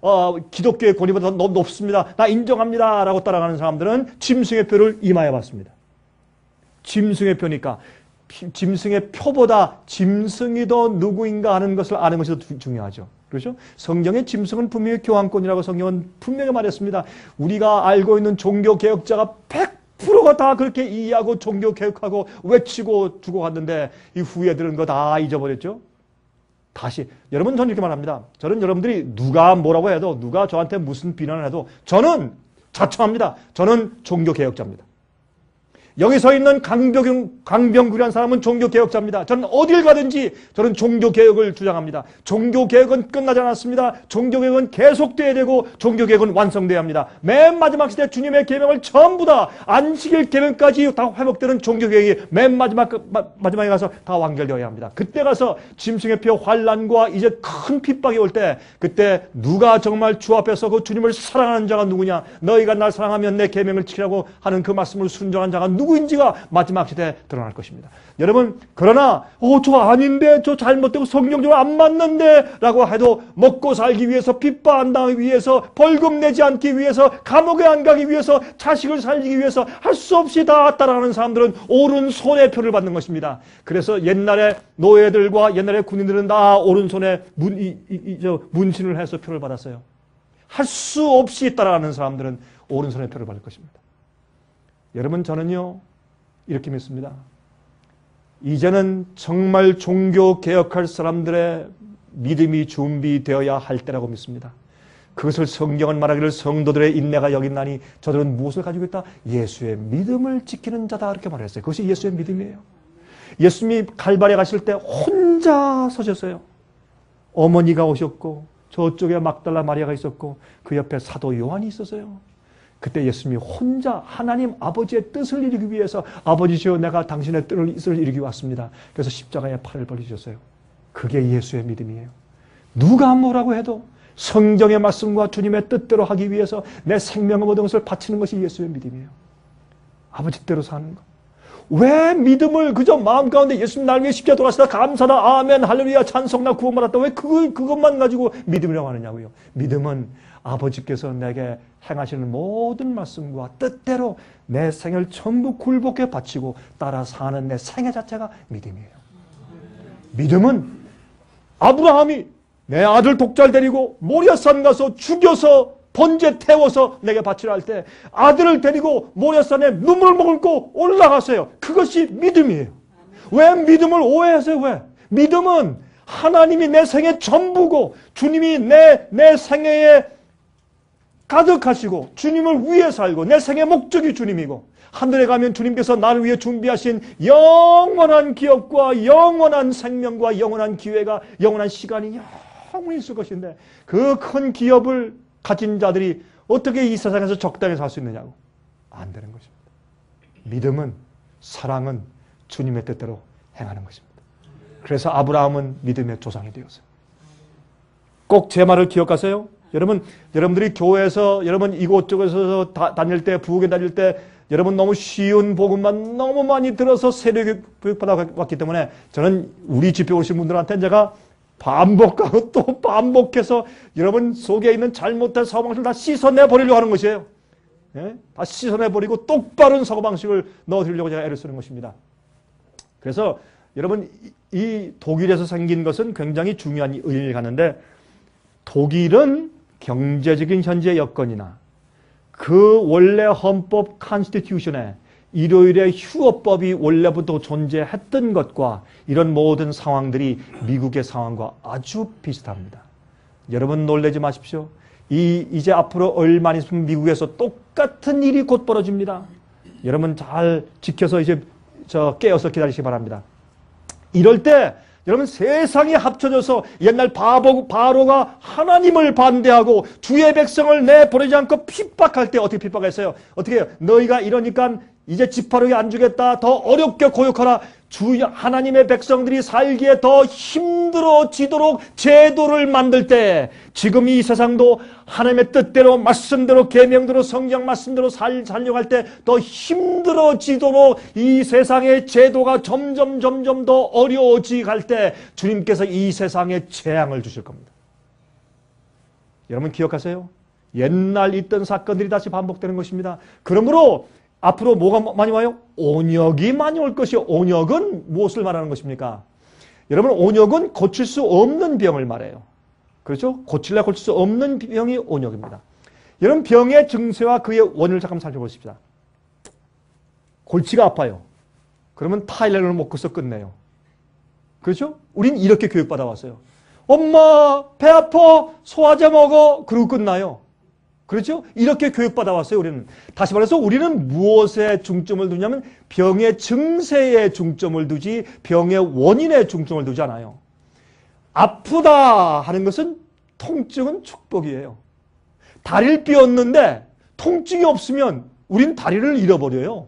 기독교의 권위보다 더 높습니다. 나 인정합니다. 라고 따라가는 사람들은 짐승의 표를 임하여 받습니다. 짐승의 표니까 짐승의 표보다 짐승이 더 누구인가 하는 것을 아는 것이 더 중요하죠. 그렇죠? 성경의 짐승은 분명히 교황권이라고 성경은 분명히 말했습니다. 우리가 알고 있는 종교개혁자가 100%가 다 그렇게 이해하고 종교개혁하고 외치고 주고 갔는데 이 후예들은 그거 다 잊어버렸죠? 다시 여러분 저는 이렇게 말합니다. 저는 여러분들이 누가 뭐라고 해도 누가 저한테 무슨 비난을 해도 저는 자청합니다. 저는 종교개혁자입니다. 여기 서 있는 강병규라는 사람은 종교개혁자입니다. 저는 어딜 가든지 저는 종교개혁을 주장합니다. 종교개혁은 끝나지 않았습니다. 종교개혁은 계속돼야 되고 종교개혁은 완성돼야 합니다. 맨 마지막 시대 주님의 계명을 전부 다 안식일 계명까지 다 회복되는 종교개혁이 맨 마지막에 가서 다 완결되어야 합니다. 그때 가서 짐승의 표 환난과 이제 큰 핍박이 올 때 그때 누가 정말 주 앞에서 그 주님을 사랑하는 자가 누구냐, 너희가 날 사랑하면 내 계명을 지키라고 하는 그 말씀을 순종한 자가 누구인지가 마지막 시대에 드러날 것입니다. 여러분, 그러나 저 아닌데, 저 잘못되고 성경적으로 안 맞는데 라고 해도 먹고 살기 위해서, 핍박 안 당하기 위해서, 벌금 내지 않기 위해서, 감옥에 안 가기 위해서, 자식을 살리기 위해서 할 수 없이 다 따라가는 사람들은 오른손에 표를 받는 것입니다. 그래서 옛날에 노예들과 옛날에 군인들은 다 오른손에 문신을 해서 표를 받았어요. 할 수 없이 따라가는 사람들은 오른손에 표를 받을 것입니다. 여러분, 저는요 이렇게 믿습니다. 이제는 정말 종교 개혁할 사람들의 믿음이 준비되어야 할 때라고 믿습니다. 그것을 성경은 말하기를 성도들의 인내가 여긴나니 저들은 무엇을 가지고 있다? 예수의 믿음을 지키는 자다, 이렇게 말했어요. 그것이 예수의 믿음이에요. 예수님이 갈바리에 가실 때 혼자 서셨어요. 어머니가 오셨고 저쪽에 막달라 마리아가 있었고 그 옆에 사도 요한이 있었어요. 그때 예수님이 혼자 하나님 아버지의 뜻을 이루기 위해서 아버지시여 내가 당신의 뜻을 이루기 왔습니다. 그래서 십자가에 팔을 벌리셨어요. 그게 예수의 믿음이에요. 누가 뭐라고 해도 성경의 말씀과 주님의 뜻대로 하기 위해서 내 생명의 모든 것을 바치는 것이 예수의 믿음이에요. 아버지 뜻대로 사는 것. 왜 믿음을 그저 마음 가운데 예수님 날 위해 십자가 돌아가시다 감사다 아멘 할렐루야 찬송나 구원 받았다 왜 그것만 가지고 믿음이라고 하느냐고요. 믿음은 아버지께서 내게 행하시는 모든 말씀과 뜻대로 내 생을 전부 굴복해 바치고 따라 사는 내 생애 자체가 믿음이에요. 믿음은 아브라함이 내 아들 독자를 데리고 모리아산 가서 죽여서 번제 태워서 내게 바치라 할 때 아들을 데리고 모리아산에 눈물을 머금고 올라갔어요. 그것이 믿음이에요. 왜 믿음을 오해하세요? 왜? 믿음은 하나님이 내 생의 전부고 주님이 내 생애에 가득하시고 주님을 위해 살고 내 생의 목적이 주님이고 하늘에 가면 주님께서 나를 위해 준비하신 영원한 기업과 영원한 생명과 영원한 기회가 영원한 시간이 영원히 있을 것인데 그 큰 기업을 가진 자들이 어떻게 이 세상에서 적당히 살 수 있느냐고. 안 되는 것입니다. 믿음은 사랑은 주님의 뜻대로 행하는 것입니다. 그래서 아브라함은 믿음의 조상이 되었어요. 꼭 제 말을 기억하세요. 여러분들이 교회에서 여러분 이곳저곳에서 다닐 때 부엌에 다닐 때 여러분 너무 쉬운 복음만 너무 많이 들어서 세례교육 받아왔기 때문에 저는 우리 집회 오신 분들한테 제가 반복하고 또 반복해서 여러분 속에 있는 잘못된 사고방식을 다 씻어내버리려고 하는 것이에요. 예? 다 씻어내버리고 똑바른 사고방식을 넣어드리려고 제가 애를 쓰는 것입니다. 그래서 여러분 이 독일에서 생긴 것은 굉장히 중요한 의미를 갖는데 독일은 경제적인 현재 여건이나 그 원래 헌법 컨스티튜션에 일요일에 휴업법이 원래부터 존재했던 것과 이런 모든 상황들이 미국의 상황과 아주 비슷합니다. 여러분 놀라지 마십시오. 이제 앞으로 얼마 있으면 미국에서 똑같은 일이 곧 벌어집니다. 여러분 잘 지켜서 이제 깨어서 기다리시기 바랍니다. 이럴 때 여러분 세상이 합쳐져서 옛날 바로가 하나님을 반대하고 주의 백성을 내보내지 않고 핍박할 때 어떻게 핍박했어요? 어떻게 해요? 너희가 이러니까 이제 지파력이 안 주겠다. 더 어렵게 고역하라. 하나님의 백성들이 살기에 더 힘들어지도록 제도를 만들 때 지금 이 세상도 하나님의 뜻대로 말씀대로 계명대로 성경 말씀대로 살려고 할 때 더 힘들어지도록 이 세상의 제도가 점점 더 어려워지게 할 때 주님께서 이 세상에 재앙을 주실 겁니다. 여러분 기억하세요? 옛날 있던 사건들이 다시 반복되는 것입니다. 그러므로 앞으로 뭐가 많이 와요? 온역이 많이 올 것이요. 온역은 무엇을 말하는 것입니까? 여러분 온역은 고칠 수 없는 병을 말해요. 그렇죠? 고칠 수 없는 병이 온역입니다. 여러분 병의 증세와 그의 원인을 잠깐 살펴보십시다. 골치가 아파요. 그러면 타일레놀을 먹고서 끝내요. 그렇죠? 우린 이렇게 교육받아 왔어요. 엄마 배 아파 소화제 먹어 그러고 끝나요. 그렇죠? 이렇게 교육받아 왔어요. 우리는. 다시 말해서 우리는 무엇에 중점을 두냐면 병의 증세에 중점을 두지 병의 원인에 중점을 두지 않아요. 아프다 하는 것은 통증은 축복이에요. 다리를 삐었는데 통증이 없으면 우린 다리를 잃어버려요.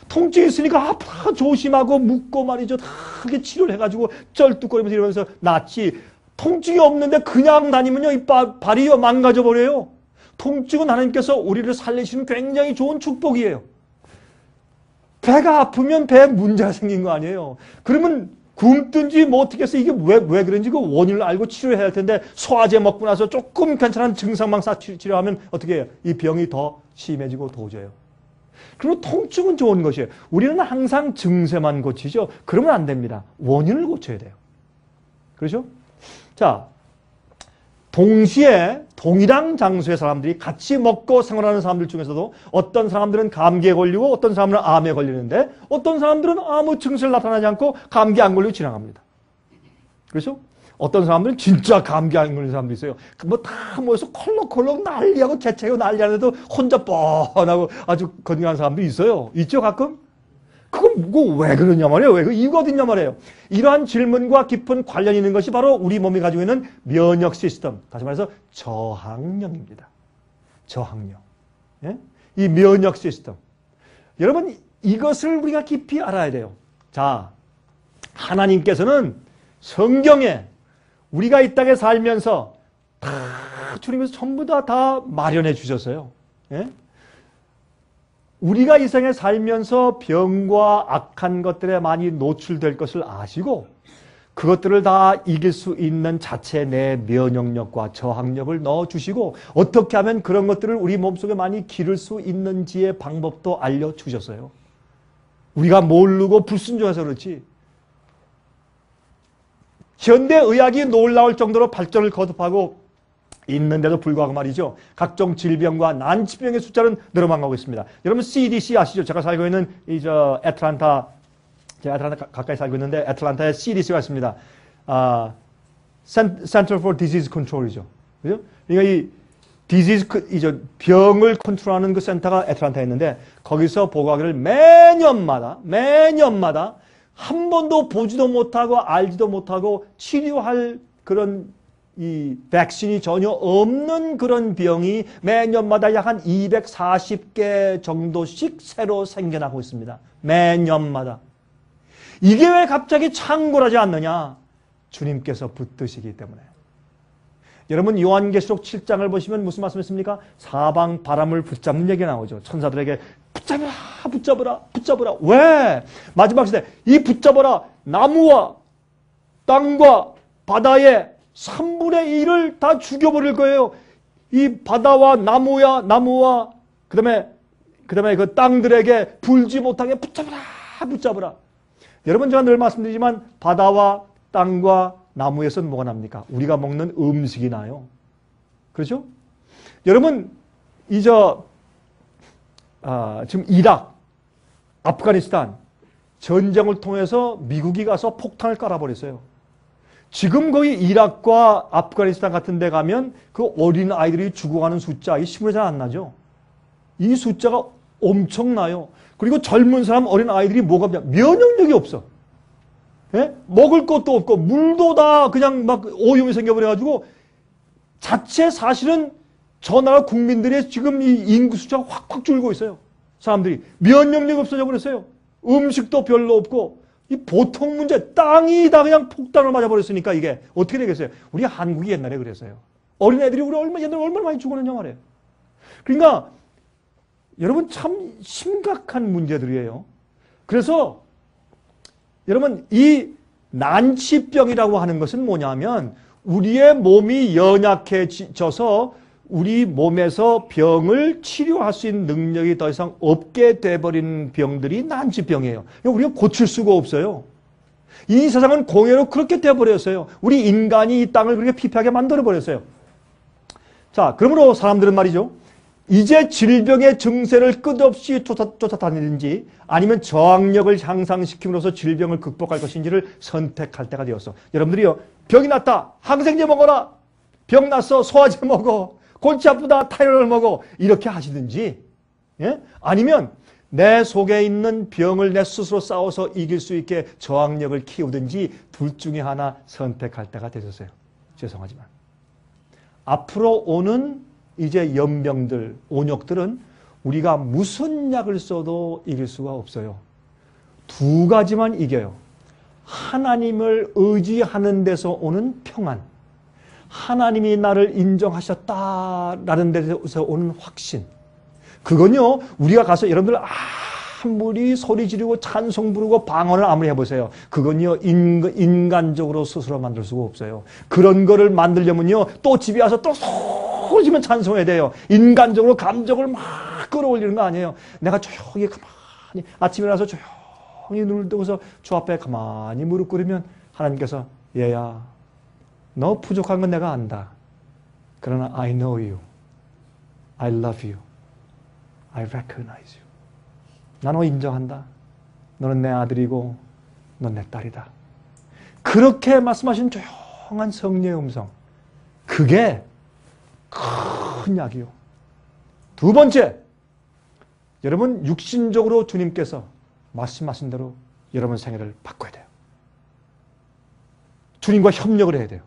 통증이 있으니까 아프다 조심하고 묻고 말이죠. 다 그렇게 치료를 해가지고 쩔뚝거리면서 이러면서 낫지. 통증이 없는데 그냥 다니면요. 이 발이 망가져버려요. 통증은 하나님께서 우리를 살리시는 굉장히 좋은 축복이에요. 배가 아프면 배에 문제가 생긴 거 아니에요. 그러면 굶든지 뭐 어떻게 해서 이게 왜 그런지 그 원인을 알고 치료해야 할 텐데 소화제 먹고 나서 조금 괜찮은 증상만 치료하면 어떻게 해요? 이 병이 더 심해지고 도져요. 그리고 통증은 좋은 것이에요. 우리는 항상 증세만 고치죠. 그러면 안 됩니다. 원인을 고쳐야 돼요. 그렇죠? 자, 동시에 동일한 장소의 사람들이 같이 먹고 생활하는 사람들 중에서도 어떤 사람들은 감기에 걸리고 어떤 사람들은 암에 걸리는데 어떤 사람들은 아무 증세를 나타나지 않고 감기 안 걸리고 지나갑니다. 그렇죠? 어떤 사람들은 진짜 감기 안 걸리는 사람도 있어요. 뭐 다 모여서 콜록콜록 난리하고 개체하고 난리하는데도 혼자 뻔하고 아주 건강한 사람도 있어요. 있죠 가끔? 그건 왜 그러냐 말이에요. 왜 그 이유가 어딨냐 말이에요. 이러한 질문과 깊은 관련이 있는 것이 바로 우리 몸이 가지고 있는 면역 시스템, 다시 말해서 저항력입니다. 저항력. 예? 이 면역 시스템. 여러분 이것을 우리가 깊이 알아야 돼요. 자, 하나님께서는 성경에 우리가 이 땅에 살면서 다 주님께서 전부 다 마련해 주셨어요. 예? 우리가 이 생에 살면서 병과 악한 것들에 많이 노출될 것을 아시고 그것들을 다 이길 수 있는 자체 내 면역력과 저항력을 넣어주시고 어떻게 하면 그런 것들을 우리 몸속에 많이 기를 수 있는지의 방법도 알려주셨어요. 우리가 모르고 불순종해서 그렇지. 현대의학이 놀라울 정도로 발전을 거듭하고 있는데도 불구하고 말이죠. 각종 질병과 난치병의 숫자는 늘어만 가고 있습니다. 여러분 CDC 아시죠? 제가 살고 있는 제가 애틀란타 가까이 살고 있는데 애틀란타에 CDC가 있습니다. Center for Disease Control이죠. 그죠? 그러니까 이 디지즈 병을 컨트롤하는 그 센터가 애틀란타에 있는데 거기서 보고하기를 매년마다 한 번도 보지도 못하고 알지도 못하고 치료할 그런 이 백신이 전혀 없는 그런 병이 매년마다 약 한 240개 정도씩 새로 생겨나고 있습니다. 매년마다. 이게 왜 갑자기 창궐하지 않느냐? 주님께서 붙드시기 때문에. 여러분 요한계시록 7장을 보시면 무슨 말씀이십니까? 사방 바람을 붙잡는 얘기가 나오죠. 천사들에게 붙잡으라. 왜? 마지막 시대 이 붙잡아라 나무와 땅과 바다의 3분의 1을 다 죽여버릴 거예요. 이 바다와 나무와 그다음에 그 땅들에게 불지 못하게 붙잡으라. 여러분 제가 늘 말씀드리지만 바다와 땅과 나무에서는 뭐가 납니까? 우리가 먹는 음식이 나요. 그렇죠? 여러분 지금 이락, 아프가니스탄 전쟁을 통해서 미국이 가서 폭탄을 깔아버렸어요. 지금 거기 이락과 아프가니스탄 같은 데 가면 그 어린 아이들이 죽어가는 숫자 이 신문에 잘 안 나죠. 이 숫자가 엄청나요. 그리고 젊은 사람 어린 아이들이 뭐가 면역력이 없어. 예? 먹을 것도 없고 물도 다 그냥 막 오염이 생겨버려가지고 자체 사실은 저 나라 국민들의 지금 이 인구 숫자가 확 줄고 있어요. 사람들이 면역력이 없어져 버렸어요. 음식도 별로 없고 이 보통 문제 땅이 다 그냥 폭탄을 맞아버렸으니까 이게 어떻게 되겠어요? 우리 한국이 옛날에 그랬어요. 어린애들이 우리 옛날에 얼마나 많이 죽었느냐 말이에요. 그러니까 여러분 참 심각한 문제들이에요. 그래서 여러분 이 난치병이라고 하는 것은 뭐냐면 우리의 몸이 연약해져서 우리 몸에서 병을 치료할 수 있는 능력이 더 이상 없게 돼버린 병들이 난치병이에요. 우리가 고칠 수가 없어요. 이 세상은 공예로 그렇게 돼버렸어요. 우리 인간이 이 땅을 그렇게 피폐하게 만들어버렸어요. 자, 그러므로 사람들은 말이죠. 이제 질병의 증세를 끝없이 쫓아다니는지 아니면 저항력을 향상시킴으로써 질병을 극복할 것인지를 선택할 때가 되었어. 여러분들이요, 병이 났다, 항생제 먹어라, 병 났어, 소화제 먹어, 골치 아프다, 타이레놀 먹어, 이렇게 하시든지, 예? 아니면 내 속에 있는 병을 내 스스로 싸워서 이길 수 있게 저항력을 키우든지 둘 중에 하나 선택할 때가 되셨어요. 죄송하지만 앞으로 오는 이제 연병들, 온역들은 우리가 무슨 약을 써도 이길 수가 없어요. 두 가지만 이겨요. 하나님을 의지하는 데서 오는 평안, 하나님이 나를 인정하셨다라는 데서 오는 확신. 그건요, 우리가 가서 여러분들 아무리 소리 지르고 찬송 부르고 방언을 아무리 해보세요. 그건요, 인간적으로 스스로 만들 수가 없어요. 그런 거를 만들려면요, 또 집에 와서 또 소리 지르면 찬송해야 돼요. 인간적으로 감정을 막 끌어올리는 거 아니에요. 내가 조용히 가만히 아침에 일어나서 조용히 눈을 뜨고서 주 앞에 가만히 무릎 꿇으면 하나님께서 얘야, 너 부족한 건 내가 안다. 그러나 I know you. I love you. I recognize you. 나 너 인정한다. 너는 내 아들이고 넌 내 딸이다. 그렇게 말씀하신 조용한 성령의 음성. 그게 큰 약이요. 두 번째, 여러분 육신적으로 주님께서 말씀하신 대로 여러분 생애를 바꿔야 돼요. 주님과 협력을 해야 돼요.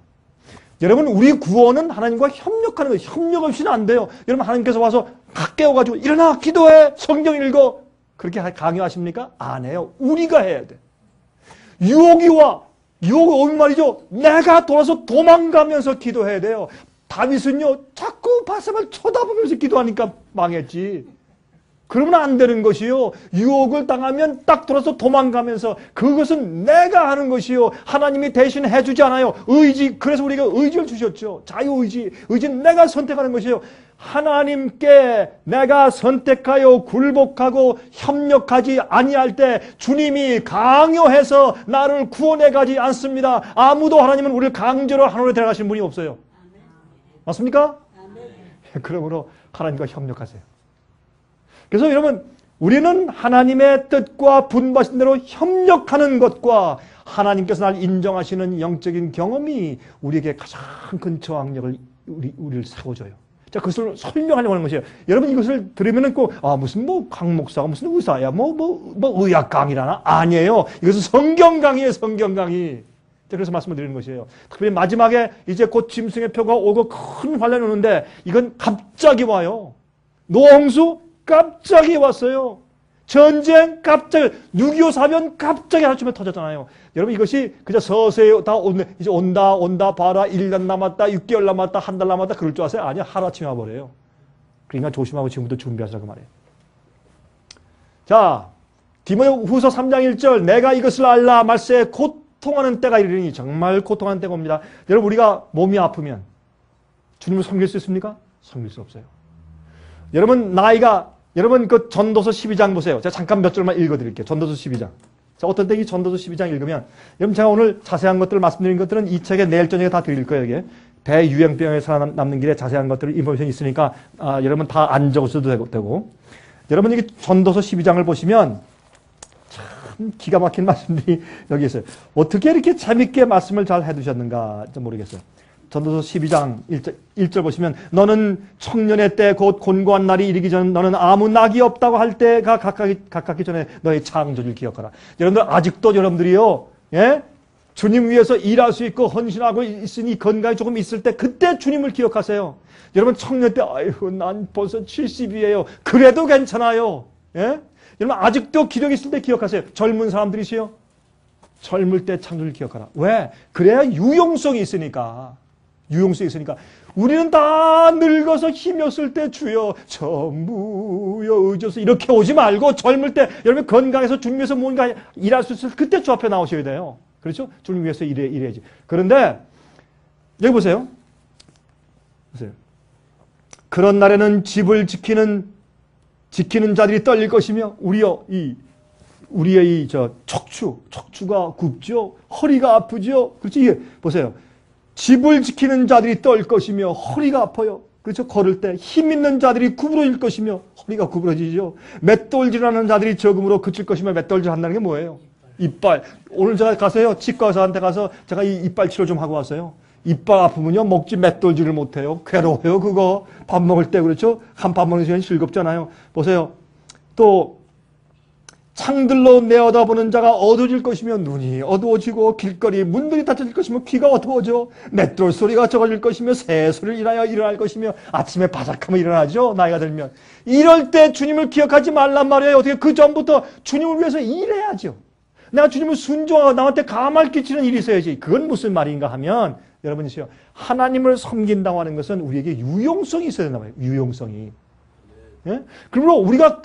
여러분 우리 구원은 하나님과 협력하는 거예요. 협력 없이는 안 돼요. 여러분 하나님께서 와서 각 깨워가지고 일어나 기도해 성경 읽어 그렇게 강요하십니까? 안 해요. 우리가 해야 돼. 유혹이 와. 유혹이 오면 말이죠. 내가 돌아서 도망가면서 기도해야 돼요. 다윗은요 자꾸 바세바를 쳐다보면서 기도하니까 망했지. 그러면 안 되는 것이요. 유혹을 당하면 딱 돌아서 도망가면서 그것은 내가 하는 것이요. 하나님이 대신 해주지 않아요. 의지, 그래서 우리가 의지를 주셨죠. 자유의지. 의지는 내가 선택하는 것이요. 하나님께 내가 선택하여 굴복하고 협력하지 아니할 때 주님이 강요해서 나를 구원해 가지 않습니다. 아무도 하나님은 우리를 강제로 하늘에 데려가시는 분이 없어요. 맞습니까? 그러므로 하나님과 협력하세요. 그래서 여러분 우리는 하나님의 뜻과 분바신 대로 협력하는 것과 하나님께서 날 인정하시는 영적인 경험이 우리에게 가장 큰 저항력을 우리를 세워줘요. 자, 그것을 설명하려고 하는 것이에요. 여러분 이것을 들으면은 꼭 무슨 강 목사가 무슨 의사야 뭐 의학 강의라나 아니에요. 이것은 성경 강의예요. 성경 강의. 그래서 말씀을 드리는 것이에요. 특별히 마지막에 이제 곧 짐승의 표가 오고 큰 환란이 오는데 이건 갑자기 와요. 노홍수 갑자기 왔어요. 전쟁 갑자기 6.25 사변 갑자기 하루쯤에 터졌잖아요. 여러분 이것이 그저 서서히 다 이제 온다 봐라 1년 남았다 6개월 남았다 한 달 남았다 그럴 줄 아세요? 아니요. 하루아침에 와버려요. 그러니까 조심하고 지금부터 준비하시라고 말해요. 자, 디모데후서 3장 1절 내가 이것을 알라 말세 고통하는 때가 이르니 정말 고통하는 때가 옵니다. 여러분 우리가 몸이 아프면 주님을 섬길 수 있습니까? 섬길 수 없어요. 여러분 그 전도서 12장 보세요. 제가 잠깐 몇 절만 읽어드릴게요. 전도서 12장. 자, 어떤 때 이 전도서 12장 읽으면 여러분 제가 오늘 자세한 것들을 말씀드린 것들은 이 책에 내일 저녁에 다 드릴 거예요. 이게 대유행병에 살아남는 길에 자세한 것들을 인포메이션이 있으니까 여러분 다 안 적으셔도 되고 여러분 이게 전도서 12장을 보시면 참 기가 막힌 말씀들이 여기 있어요. 어떻게 이렇게 재밌게 말씀을 잘 해두셨는가 좀 모르겠어요. 전도서 12장 1절 보시면 너는 청년의 때 곧 곤고한 날이 이르기 전 너는 아무 낙이 없다고 할 때가 가깝기 전에 너의 창조주를 기억하라. 여러분들 아직도 여러분들이요. 예? 주님 위해서 일할 수 있고 헌신하고 있으니 건강이 조금 있을 때 그때 주님을 기억하세요. 여러분 청년 때 아이고 난 벌써 70이에요. 그래도 괜찮아요. 예? 여러분 아직도 기력이 있을 때 기억하세요. 젊은 사람들이시요. 젊을 때 창조주를 기억하라. 왜? 그래야 유용성이 있으니까. 유용성이 있으니까 우리는 다 늙어서 힘이 없을 때 주여 전부여 의지어서 이렇게 오지 말고 젊을 때 여러분 건강해서 주님 위해서 뭔가 일할 수 있을 때 그때 주 앞에 나오셔야 돼요. 그렇죠? 주님 위해서 일해야지. 그런데 여기 보세요. 그런 날에는 집을 지키는 자들이 떨릴 것이며 우리의 척추가 굽죠. 허리가 아프죠. 그렇지? 보세요. 집을 지키는 자들이 떨 것이며 허리가 아파요. 그렇죠. 걸을 때 힘 있는 자들이 구부러질 것이며 허리가 구부러지죠. 맷돌질하는 자들이 적음으로 그칠 것이며 맷돌질 한다는 게 뭐예요? 이빨. 오늘 제가 가서요. 치과 의사한테 가서 제가 이 이빨 치료 좀 하고 왔어요. 이빨 아프면요. 먹지 맷돌질을 못해요. 괴로워요. 그거. 밥 먹을 때 그렇죠. 한 밥 먹는 시간이 즐겁잖아요. 보세요. 또 창들로 내어다보는 자가 어두워질 것이며 눈이 어두워지고 길거리 문들이 닫혀질 것이며 귀가 어두워져 맷돌 소리가 적어질 것이며 새소리를 인하여 일어날 것이며 아침에 바삭하면 일어나죠. 나이가 들면. 이럴 때 주님을 기억하지 말란 말이에요. 어떻게 그 전부터 주님을 위해서 일해야죠. 내가 주님을 순종하고 남한테 감화를 끼치는 일이 있어야지. 그건 무슨 말인가 하면 여러분이시요. 하나님을 섬긴다고 하는 것은 우리에게 유용성이 있어야 된단 말이에요. 유용성이. 예? 그러므로 우리가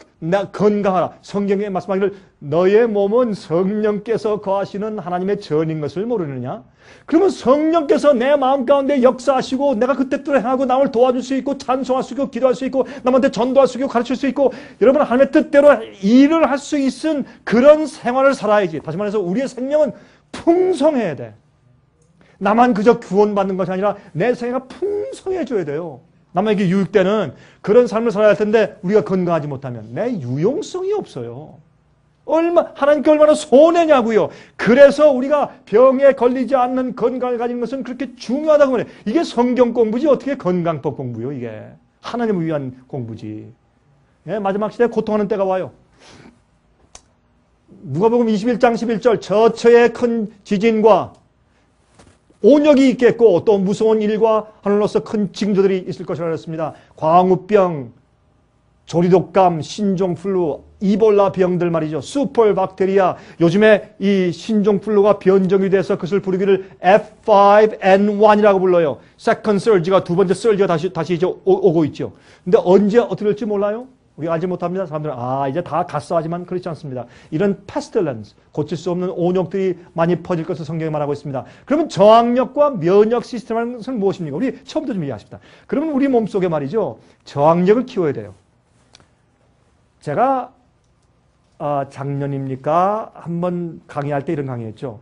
건강하라. 성경에 말씀하기를 너의 몸은 성령께서 거하시는 하나님의 전인 것을 모르느냐? 그러면 성령께서 내 마음 가운데 역사하시고 내가 그 뜻대로 행하고 남을 도와줄 수 있고 찬송할 수 있고 기도할 수 있고 남한테 전도할 수 있고 가르칠 수 있고 여러분 하나님의 뜻대로 일을 할 수 있은 그런 생활을 살아야지. 다시 말해서 우리의 생명은 풍성해야 돼. 나만 그저 구원받는 것이 아니라 내 생애가 풍성해져야 돼요. 남에게 유익되는 그런 삶을 살아야 할 텐데 우리가 건강하지 못하면 내 유용성이 없어요. 하나님께 얼마나 손해냐고요. 그래서 우리가 병에 걸리지 않는 건강을 가지는 것은 그렇게 중요하다고 말해요. 이게 성경 공부지 어떻게 건강법 공부요. 이게 하나님을 위한 공부지. 예, 마지막 시대에 고통하는 때가 와요. 누가복음 21장 11절 저처의 큰 지진과 온역이 있겠고 또 무서운 일과 하늘로서 큰 징조들이 있을 것이라고 했습니다. 광우병, 조리독감, 신종플루, 이볼라 병들 말이죠. 슈퍼박테리아. 요즘에 이 신종플루가 변종이 돼서 그것을 부르기를 F5N1이라고 불러요. 세컨 surge가 두 번째 surge가 다시 이제 오고 있죠. 근데 언제 어떻게 될지 몰라요? 우리가 알지 못합니다. 사람들은 이제 다 갔어 하지만 그렇지 않습니다. 이런 pestilence, 고칠 수 없는 온역들이 많이 퍼질 것을 성경이 말하고 있습니다. 그러면 저항력과 면역 시스템이라는 것은 무엇입니까? 우리 처음부터 좀 이해하십시다. 그러면 우리 몸속에 말이죠. 저항력을 키워야 돼요. 제가 작년입니까? 한번 강의할 때 이런 강의했죠.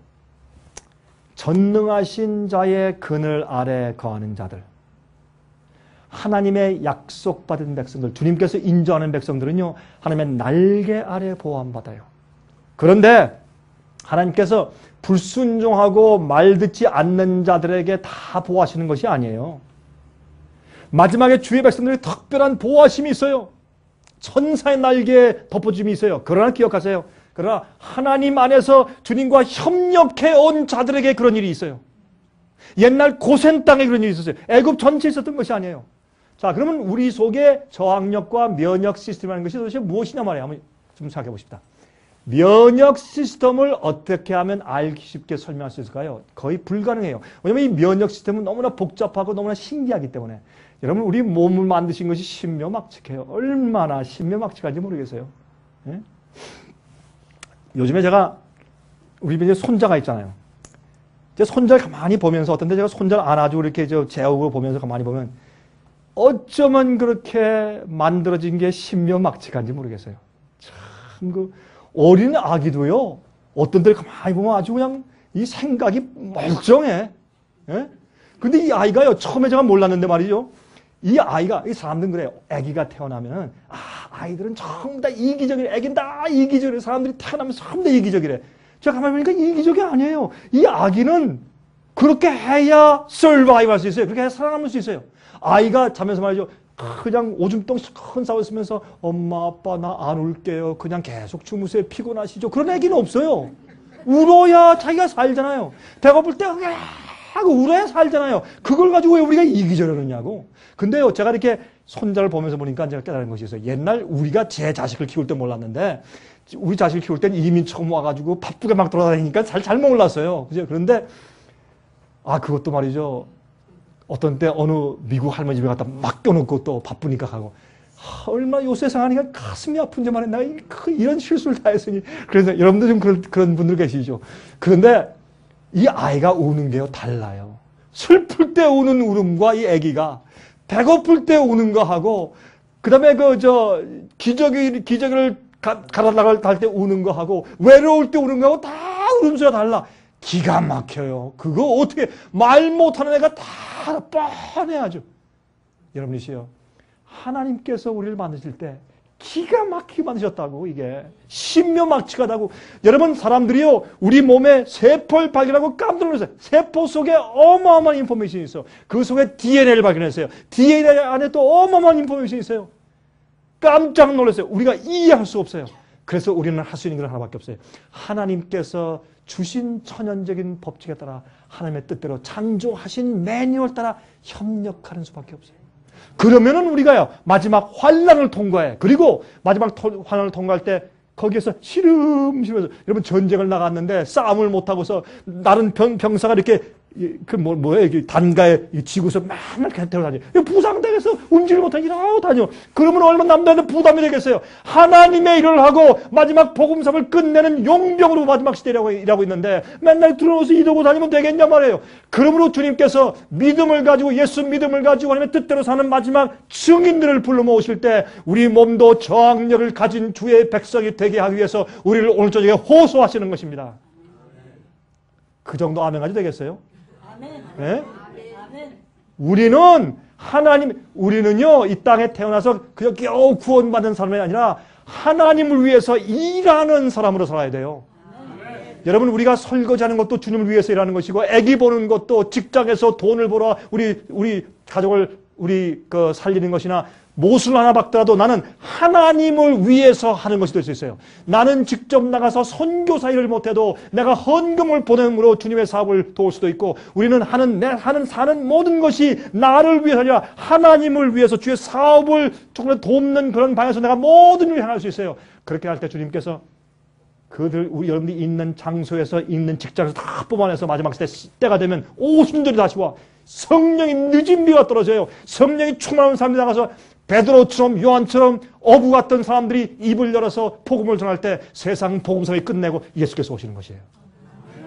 전능하신 자의 그늘 아래 거하는 자들. 하나님의 약속받은 백성들, 주님께서 인도하는 백성들은요, 하나님의 날개 아래 보호받아요. 그런데 하나님께서 불순종하고 말 듣지 않는 자들에게 다 보호하시는 것이 아니에요. 마지막에 주의 백성들이 특별한 보호하심이 있어요. 천사의 날개에 덮어줌이 있어요. 그러나 기억하세요. 그러나 하나님 안에서 주님과 협력해 온 자들에게 그런 일이 있어요. 옛날 고센 땅에 그런 일이 있었어요. 애굽 전체에 있었던 것이 아니에요. 자, 그러면 우리 속에 저항력과 면역 시스템이라는 것이 도대체 무엇이냐 말이에요. 한번 좀 생각해 보십시다. 면역 시스템을 어떻게 하면 알기 쉽게 설명할 수 있을까요? 거의 불가능해요. 왜냐하면 이 면역 시스템은 너무나 복잡하고 너무나 신기하기 때문에. 여러분, 우리 몸을 만드신 것이 신묘막측해요. 얼마나 신묘막측한지 모르겠어요. 예? 요즘에 제가 우리 집에 손자가 있잖아요. 제 손자를 가만히 보면서 어떤데 제가 손자를 안아주고 이렇게 재우고 보면서 가만히 보면 어쩌면 그렇게 만들어진 게 신묘막측한지 모르겠어요. 참 그 어린 아기도요. 어떤 데를 가만히 보면 아주 그냥 이 생각이 멀쩡해. 예? 근데 이 아이가요. 처음에 제가 몰랐는데 말이죠. 이 아이가 이 사람들은 그래요. 아기가 태어나면은 아이들은 전부 다 이기적이래. 아기는 다 이기적이래. 사람들이 태어나면 전부 다 이기적이래. 제가 가만히 보니까 이기적이 아니에요. 이 아기는 그렇게 해야 survive 할 수 있어요. 그렇게 해야 살아남을 수 있어요. 아이가 자면서 말이죠. 그냥 오줌똥 큰 싸워 있으면서 엄마 아빠 나 안 울게요. 그냥 계속 주무세요. 피곤하시죠. 그런 애기는 없어요. 울어야 자기가 살잖아요. 배고플 때 하고 울어야 살잖아요. 그걸 가지고 왜 우리가 이기적이냐고. 근데요, 제가 이렇게 손자를 보면서 보니까 제가 깨달은 것이 있어요. 옛날 우리가 제 자식을 키울 때 몰랐는데 우리 자식을 키울 땐 이민 처음 와가지고 바쁘게 막 돌아다니니까 잘 몰랐어요. 그죠? 그런데 그것도 말이죠. 어떤 때 어느 미국 할머니 집에 갔다 맡겨놓고 또 바쁘니까 가고 얼마나 요새 생각하니까 가슴이 아픈데 말이야. 내가 이런 실수를 다 했으니. 그래서 여러분들 좀 그런 분들 계시죠. 그런데 이 아이가 우는 게요 달라요. 슬플 때 우는 울음과 이 아기가 배고플 때 우는 거하고 그다음에 기저귀를 갈아나갈 때 우는 거하고 외로울 때 우는 거하고 다 울음소리가 달라. 기가 막혀요. 그거 어떻게 말 못하는 애가 다 뻔해야죠. 여러분이시여, 하나님께서 우리를 만드실 때 기가 막히게 만드셨다고. 이게 신묘막측하다고. 여러분, 사람들이요 우리 몸에 세포를 발견하고 깜짝 놀랐어요. 세포 속에 어마어마한 인포메이션이 있어. 그 속에 DNA를 발견했어요. DNA 안에 또 어마어마한 인포메이션이 있어요. 깜짝 놀랐어요. 우리가 이해할 수 없어요. 그래서 우리는 할 수 있는 건 하나밖에 없어요. 하나님께서 주신 천연적인 법칙에 따라 하나님의 뜻대로 창조하신 매뉴얼 따라 협력하는 수밖에 없어요. 그러면은 우리가요 마지막 환난을 통과해. 그리고 마지막 환난을 통과할 때 거기에서 시름시면서, 여러분 전쟁을 나갔는데 싸움을 못하고서 다른 병사가 이렇게 뭐예요? 단가에 지고서 맨날 대로 다녀. 부상당해서 움직이지 못하게 다녀. 그러면 얼마나 남들한테 부담이 되겠어요. 하나님의 일을 하고 마지막 복음사를 끝내는 용병으로 마지막 시대라고 일하고 있는데 맨날 들어오서 이러고 다니면 되겠냐 말이에요. 그러므로 주님께서 믿음을 가지고, 예수 믿음을 가지고 하나님의 뜻대로 사는 마지막 증인들을 불러 모으실 때 우리 몸도 저항력을 가진 주의 백성이 되게 하기 위해서 우리를 오늘 저녁에 호소하시는 것입니다. 그 정도 아멘까지 되겠어요? 네? 우리는요 이 땅에 태어나서 그저 겨우 구원받은 사람이 아니라 하나님을 위해서 일하는 사람으로 살아야 돼요. 여러분, 우리가 설거지하는 것도 주님을 위해서 일하는 것이고, 애기 보는 것도 직장에서 돈을 벌어 우리 가족을 살리는 것이나, 못을 하나 박더라도 나는 하나님을 위해서 하는 것이 될 수 있어요. 나는 직접 나가서 선교사 일을 못해도 내가 헌금을 보냄으로 주님의 사업을 도울 수도 있고, 우리는 사는 모든 것이 나를 위해서 아니라 하나님을 위해서 주의 사업을 조금 돕는 그런 방향에서 내가 모든 일을 향할 수 있어요. 그렇게 할 때 주님께서 우리 여러분들이 있는 장소에서, 있는 직장에서 다 뽑아내서 마지막 때가 되면 오순절이 다시 와. 성령이 늦은 비가 떨어져요. 성령이 충만한 사람이 나가서 베드로처럼, 요한처럼 어부 같던 사람들이 입을 열어서 복음을 전할 때 세상 복음성이 끝내고 예수께서 오시는 것이에요.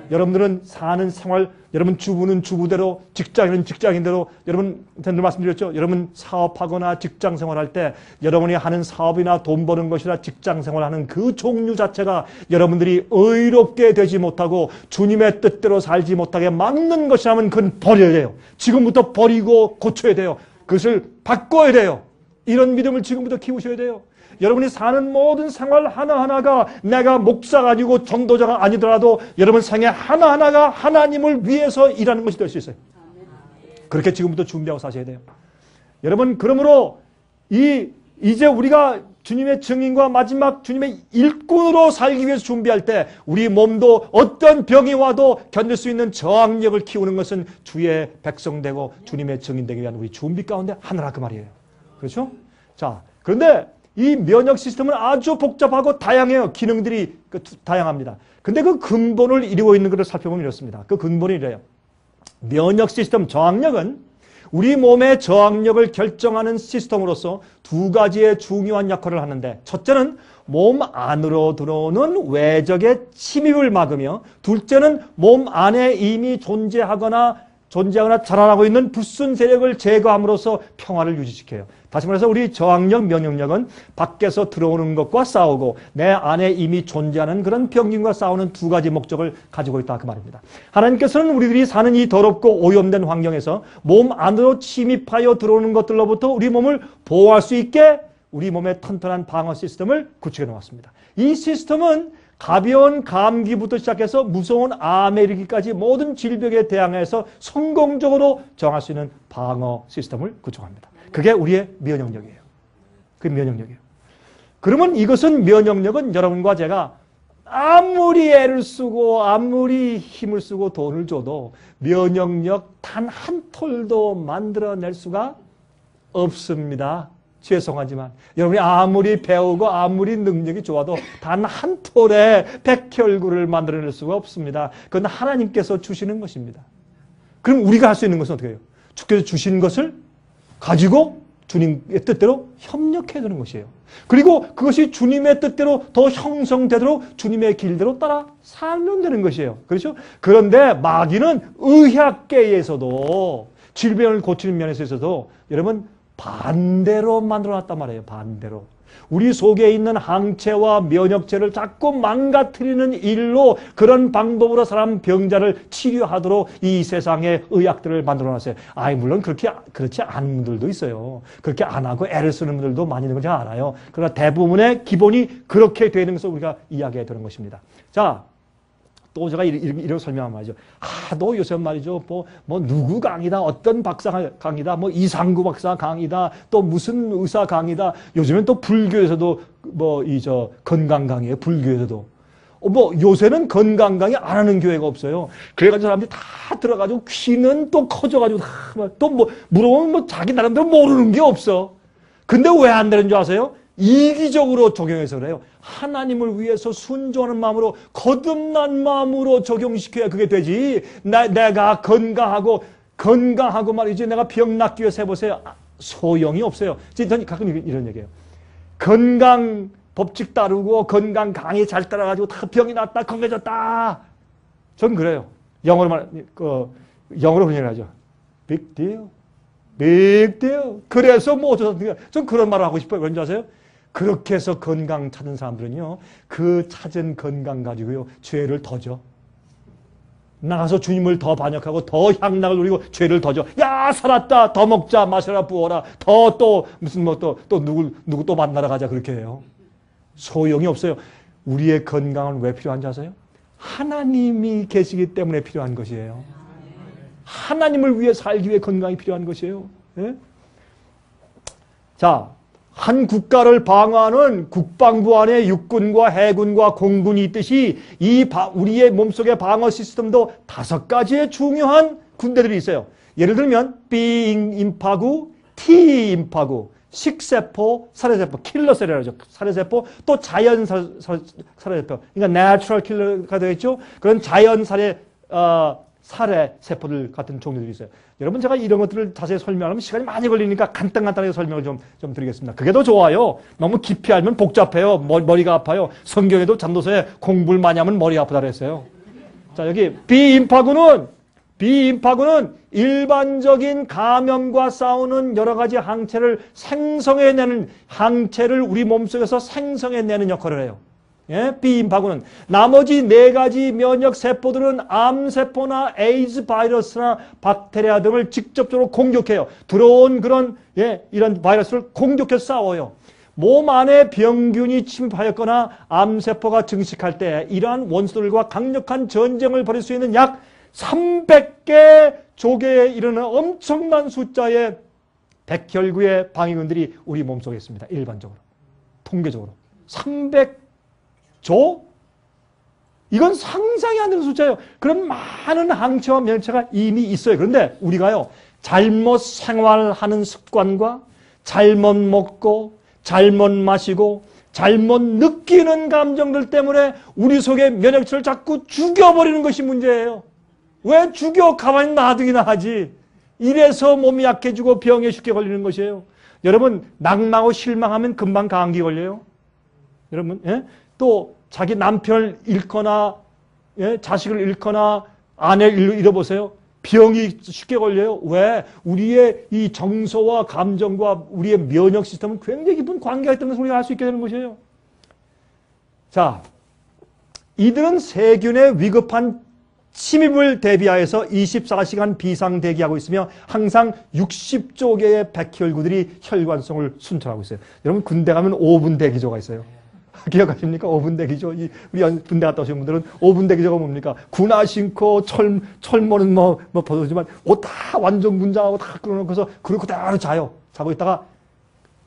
여러분들은 사는 생활, 여러분 주부는 주부대로, 직장인은 직장인대로, 여러분한테 말씀드렸죠. 여러분 사업하거나 직장 생활할 때 여러분이 하는 사업이나 돈 버는 것이나 직장 생활하는 그 종류 자체가 여러분들이 의롭게 되지 못하고 주님의 뜻대로 살지 못하게 막는 것이라면 그건 버려야 돼요. 지금부터 버리고 고쳐야 돼요. 그것을 바꿔야 돼요. 이런 믿음을 지금부터 키우셔야 돼요. 여러분이 사는 모든 생활 하나하나가 내가 목사가 아니고 전도자가 아니더라도 여러분 생애 하나하나가 하나님을 위해서 일하는 것이 될 수 있어요. 그렇게 지금부터 준비하고 사셔야 돼요. 여러분, 그러므로 이제 우리가 주님의 증인과 마지막 주님의 일꾼으로 살기 위해서 준비할 때 우리 몸도 어떤 병이 와도 견딜 수 있는 저항력을 키우는 것은 주의 백성 되고 주님의 증인 되기 위한 우리 준비 가운데 하나라, 그 말이에요. 그렇죠? 자, 그런데 이 면역 시스템은 아주 복잡하고 다양해요. 기능들이 다양합니다. 근데 그 근본을 이루고 있는 것을 살펴보면 이렇습니다. 그 근본이 이래요. 면역 시스템, 저항력은 우리 몸의 저항력을 결정하는 시스템으로서 두 가지의 중요한 역할을 하는데, 첫째는 몸 안으로 들어오는 외적의 침입을 막으며, 둘째는 몸 안에 이미 존재하거나 자라나고 있는 불순 세력을 제거함으로써 평화를 유지시켜요. 다시 말해서 우리 저항력, 면역력은 밖에서 들어오는 것과 싸우고 내 안에 이미 존재하는 그런 병균과 싸우는 두 가지 목적을 가지고 있다, 그 말입니다. 하나님께서는 우리들이 사는 이 더럽고 오염된 환경에서 몸 안으로 침입하여 들어오는 것들로부터 우리 몸을 보호할 수 있게 우리 몸의 튼튼한 방어 시스템을 구축해 놓았습니다. 이 시스템은 가벼운 감기부터 시작해서 무서운 암에 이르기까지 모든 질병에 대항해서 성공적으로 정할 수 있는 방어 시스템을 구축합니다. 그게 우리의 면역력이에요. 그게 면역력이에요. 그러면 이것은, 면역력은 여러분과 제가 아무리 애를 쓰고 아무리 힘을 쓰고 돈을 줘도 면역력 단 한 톨도 만들어낼 수가 없습니다. 죄송하지만 여러분이 아무리 배우고 아무리 능력이 좋아도 단 한 톨의 백혈구를 만들어낼 수가 없습니다. 그건 하나님께서 주시는 것입니다. 그럼 우리가 할 수 있는 것은 어떻게 해요? 주께서 주신 것을 가지고 주님의 뜻대로 협력해야 되는 것이에요. 그리고 그것이 주님의 뜻대로 더 형성되도록 주님의 길대로 따라 살면 되는 것이에요. 그렇죠? 그런데 마귀는 의학계에서도 질병을 고치는 면에서 있어도 여러분 반대로 만들어놨단 말이에요. 반대로. 우리 속에 있는 항체와 면역체를 자꾸 망가뜨리는 일로 그런 방법으로 사람 병자를 치료하도록 이 세상의 의학들을 만들어놨어요. 물론 그렇지 않은 분들도 있어요. 그렇게 안 하고 애를 쓰는 분들도 많이 있는 걸 제가 알아요. 그러나 대부분의 기본이 그렇게 되는 것을 우리가 이야기해야 되는 것입니다. 자, 또 제가 이렇게 설명하면 말이죠. 너 요새 말이죠. 뭐 누구 강의다. 어떤 박사 강의다. 뭐 이상구 박사 강의다. 또 무슨 의사 강의다. 요즘엔 또 불교에서도 건강 강의예요. 불교에서도. 요새는 건강 강의 안 하는 교회가 없어요. 그래가지고 사람들이 다 들어가지고 귀는 또 커져가지고 또 물어보면 자기 나름대로 모르는 게 없어. 근데 왜 안 되는 줄 아세요? 이기적으로 적용해서 그래요. 하나님을 위해서 순종하는 마음으로 거듭난 마음으로 적용시켜야 그게 되지. 내가 건강하고 말이지 내가 병 낫기 위해서 해보세요. 소용이 없어요. 저는 가끔 이런 얘기해요. 건강 법칙 따르고 건강 강의 잘 따라가지고 다 병이 낫다 건강해졌다. 전 그래요. 영어로 번역을 하죠. Big deal. Big deal. 그래서 뭐 어쩌다 전 그런 말을 하고 싶어요. 왠지 아세요? 그렇게 해서 건강 찾은 사람들은요, 그 찾은 건강 가지고요, 죄를 더 져. 나가서 주님을 더 반역하고 더 향락을 누리고 죄를 더 져. 야, 살았다. 더 먹자. 마셔라. 부어라. 누구 또 만나러 가자. 그렇게 해요. 소용이 없어요. 우리의 건강은 왜 필요한지 아세요? 하나님이 계시기 때문에 필요한 것이에요. 하나님을 위해 살기 위해 건강이 필요한 것이에요. 예? 자, 한 국가를 방어하는 국방부 안에 육군과 해군과 공군이 있듯이 우리의 몸속의 방어 시스템도 5가지의 중요한 군대들이 있어요. 예를 들면 B 임파구, T 임파구, 식세포, 살해세포, 킬러셀이라죠. 살해세포, 또 자연 살해세포. 그러니까 natural killer가 되겠죠. 그런 자연 살해 세포들 같은 종류들이 있어요. 여러분, 제가 이런 것들을 자세히 설명하면 시간이 많이 걸리니까 간단하게 설명을 좀 드리겠습니다. 그게 더 좋아요. 너무 깊이 알면 복잡해요. 머리가 아파요. 성경에도 전도서에 공부를 많이 하면 머리 아프다 그랬어요. 자, 여기 비임파구는 일반적인 감염과 싸우는 여러 가지 항체를 우리 몸속에서 생성해내는 역할을 해요. 예? B임파구는. 나머지 4가지 면역세포들은 암세포나 에이즈 바이러스나 박테리아 등을 직접적으로 공격해요. 들어온 이런 바이러스를 공격해서 싸워요. 몸 안에 병균이 침입하였거나 암세포가 증식할 때 이러한 원수들과 강력한 전쟁을 벌일 수 있는 약 300개 조개에 이르는 엄청난 숫자의 백혈구의 방위군들이 우리 몸속에 있습니다. 일반적으로. 통계적으로. 300조? 이건 상상이 안 되는 숫자예요. 그런 많은 항체와 면체가 이미 있어요. 그런데 우리가요, 잘못 생활하는 습관과 잘못 먹고 잘못 마시고 잘못 느끼는 감정들 때문에 우리 속의 면역체를 자꾸 죽여버리는 것이 문제예요. 왜 죽여? 가만히 놔두기나 하지. 이래서 몸이 약해지고 병에 쉽게 걸리는 것이에요. 여러분, 낙망하고 실망하면 금방 감기 걸려요. 여러분, 예? 또 자기 남편을 잃거나, 예? 자식을 잃거나 아내를 잃어보세요. 병이 쉽게 걸려요. 왜? 우리의 이 정서와 감정과 우리의 면역 시스템은 굉장히 깊은 관계가 있다는 것을 우리가 알 수 있게 되는 것이에요. 자, 이들은 세균의 위급한 침입을 대비하여서 24시간 비상 대기하고 있으며 항상 60조 개의 백혈구들이 혈관성을 순찰하고 있어요. 여러분, 군대 가면 5분 대기조가 있어요. 기억하십니까? 5분 대기조. 우리 군대 갔다 오신 분들은 5분 대기조가 뭡니까? 군화 신고 철모는 벗어지만 옷 다 완전 군장하고 다 끌어놓고서 그렇고 그대로 자요. 자고 있다가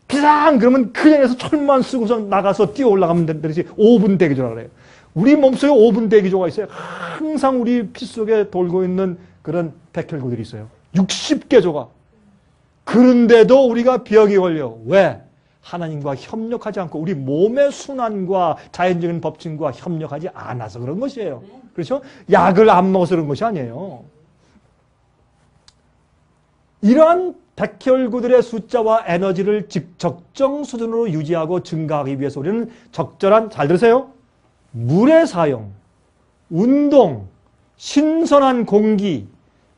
비상! 그러면 그냥 해서 철만 쓰고서 나가서 뛰어 올라가면 되듯이 5분 대기조라고 그래요. 우리 몸속에 5분 대기조가 있어요. 항상 우리 피 속에 돌고 있는 그런 백혈구들이 있어요. 60개 조가. 그런데도 우리가 병이 걸려. 왜? 하나님과 협력하지 않고 우리 몸의 순환과 자연적인 법칙과 협력하지 않아서 그런 것이에요. 그렇죠? 약을 안 먹어서 그런 것이 아니에요. 이러한 백혈구들의 숫자와 에너지를 적정 수준으로 유지하고 증가하기 위해서 우리는 적절한, 잘 들으세요, 물의 사용, 운동, 신선한 공기,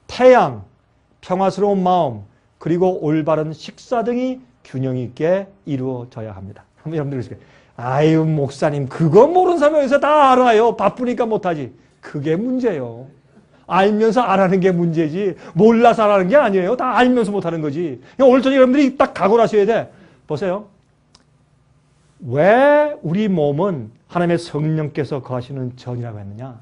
태양, 평화스러운 마음, 그리고 올바른 식사 등이 균형 있게 이루어져야 합니다. 여러분들 그러실 거예요. 아유, 목사님, 그거 모르는 사람이 어디서 다 알아요. 바쁘니까 못하지. 그게 문제예요. 알면서 안 하는 게 문제지, 몰라서 안 하는 게 아니에요. 다 알면서 못 하는 거지. 오늘 저녁 여러분들이 딱 각오를 하셔야 돼. 보세요. 왜 우리 몸은 하나님의 성령께서 거하시는 전이라고 했느냐?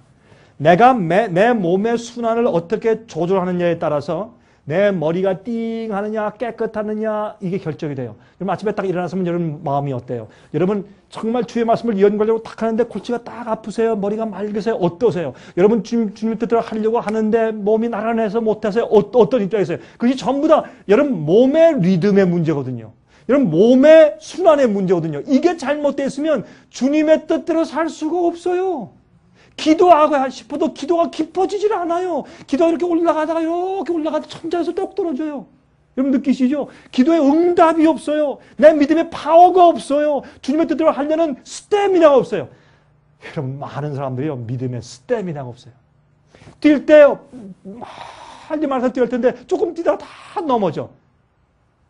내가 내 몸의 순환을 어떻게 조절하느냐에 따라서 내 머리가 띵 하느냐 깨끗하느냐 이게 결정이 돼요. 여러분 아침에 딱 일어나서면 여러분 마음이 어때요? 여러분 정말 주의 말씀을 연구하려고 딱 하는데 골치가 딱 아프세요? 머리가 맑으세요? 어떠세요? 여러분 주님 뜻대로 하려고 하는데 몸이 나른해서 못해서 어떤 입장이세요? 그것이 전부 다 여러분 몸의 리듬의 문제거든요. 여러분 몸의 순환의 문제거든요. 이게 잘못되어 있으면 주님의 뜻대로 살 수가 없어요. 기도하고 싶어도 기도가 깊어지질 않아요. 기도가 이렇게 올라가다가 이렇게 올라가다 천장에서 똑 떨어져요. 여러분 느끼시죠? 기도에 응답이 없어요. 내 믿음의 파워가 없어요. 주님의 뜻대로 하려는 스태미나가 없어요. 여러분 많은 사람들이요 믿음의 스태미나가 없어요. 뛸 때 할지 말아서 뛸 텐데 조금 뛰다가 다 넘어져.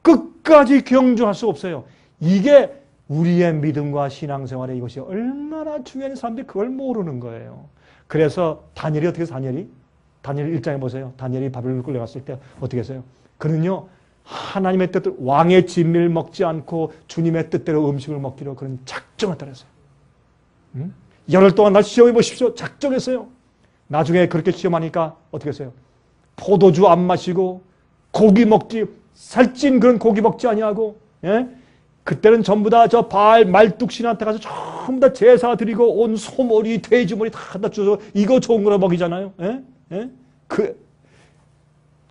끝까지 경주할 수 없어요. 이게 우리의 믿음과 신앙생활에 이것이 얼마나 중요한 사람들이 그걸 모르는 거예요. 그래서 다니엘이 어떻게 해서 다니엘 1장에 보세요. 다니엘이 바벨론을 끌려갔을 때 어떻게 했어요? 그는요 하나님의 뜻대로 왕의 진미를 먹지 않고 주님의 뜻대로 음식을 먹기로 그런 작정을 따랐어요. 열흘 동안 날 시험해 보십시오. 작정했어요. 나중에 그렇게 시험하니까 어떻게 했어요? 포도주 안 마시고 고기 먹지 살찐 그런 고기 먹지 아니하고 예? 그때는 전부 다 저 바알 말뚝신한테 가서 전부 다 제사 드리고 온 소머리 돼지머리 다 갖다 줘서 이거 좋은 거로 먹이잖아요. 예? 예? 그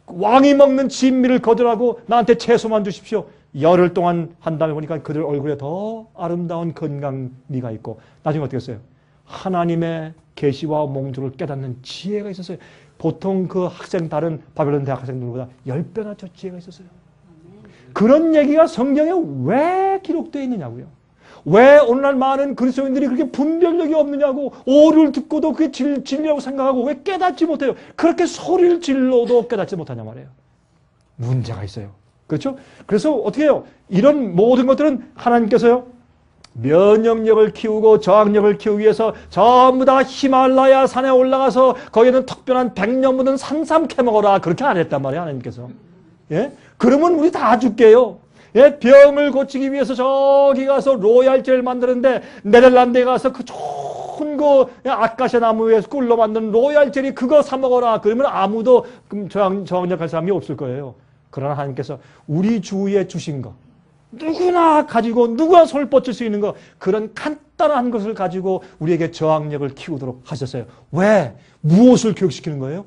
왕이 먹는 진미를 거절하고 나한테 채소만 주십시오. 열흘 동안 한 다음에 보니까 그들 얼굴에 더 아름다운 건강미가 있고 나중에 어떻게 했어요? 하나님의 계시와 몽조를 깨닫는 지혜가 있었어요. 보통 그 학생 다른 바벨론 대학 학생들보다 10배나 저 지혜가 있었어요. 그런 얘기가 성경에 왜 기록되어 있느냐고요. 왜 오늘날 많은 그리스도인들이 그렇게 분별력이 없느냐고 오류를 듣고도 그게 진리라고 생각하고 왜 깨닫지 못해요. 그렇게 소리를 질러도 깨닫지 못하냐 말이에요. 문제가 있어요. 그렇죠? 그래서 어떻게 해요? 이런 모든 것들은 하나님께서요. 면역력을 키우고 저항력을 키우기 위해서 전부 다 히말라야 산에 올라가서 거기에는 특별한 100년 묻은 산삼 캐먹어라. 그렇게 안 했단 말이에요. 하나님께서. 예? 그러면 우리 다 죽게요. 예? 병을 고치기 위해서 저기 가서 로얄젤 만드는데 네덜란드에 가서 그 좋은 거 아카시아 나무 위에서 꿀로 만든 로얄젤이 그거 사 먹어라. 그러면 아무도 저항력할 사람이 없을 거예요. 그러나 하나님께서 우리 주위에 주신 거 누구나 가지고 누구나 손을 뻗칠 수 있는 거 그런 간단한 것을 가지고 우리에게 저항력을 키우도록 하셨어요. 왜? 무엇을 교육시키는 거예요?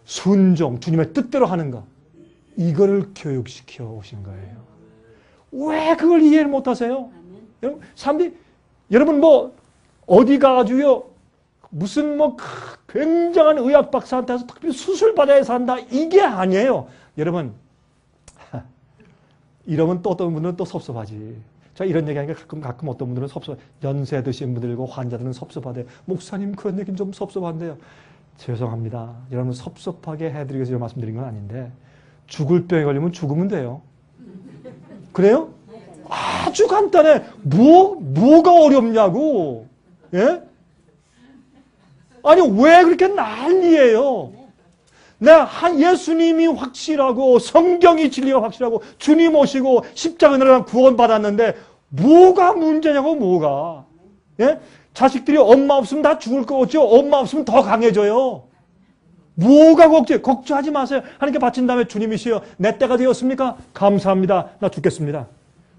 순종, 주님의 뜻대로 하는 거. 이거를 교육시켜 오신 거예요. 왜 그걸 이해를 못하세요? 여러분 뭐 어디 가가지고요 무슨 뭐 굉장한 의학 박사한테서 특별히 수술 받아야 산다 이게 아니에요. 여러분 이러면 또 어떤 분들은 또 섭섭하지. 자 이런 얘기하니까 가끔 어떤 분들은 연세 드신 분들과 환자들은 섭섭하대요. 목사님 그런 얘기는 좀 섭섭한데요. 죄송합니다. 여러분 섭섭하게 해드리기 위해서 말씀드린 건 아닌데 죽을 병에 걸리면 죽으면 돼요. 그래요? 아주 간단해. 뭐가 어렵냐고. 예? 아니 왜 그렇게 난리예요? 예수님이 확실하고 성경이 진리가 확실하고 주님 오시고 십자가로 구원받았는데 뭐가 문제냐고 뭐가. 예? 자식들이 엄마 없으면 다 죽을 거겠죠. 엄마 없으면 더 강해져요. 뭐가 걱정하지 마세요. 하나님께 바친 다음에 주님이시여 내 때가 되었습니까? 감사합니다. 나 죽겠습니다.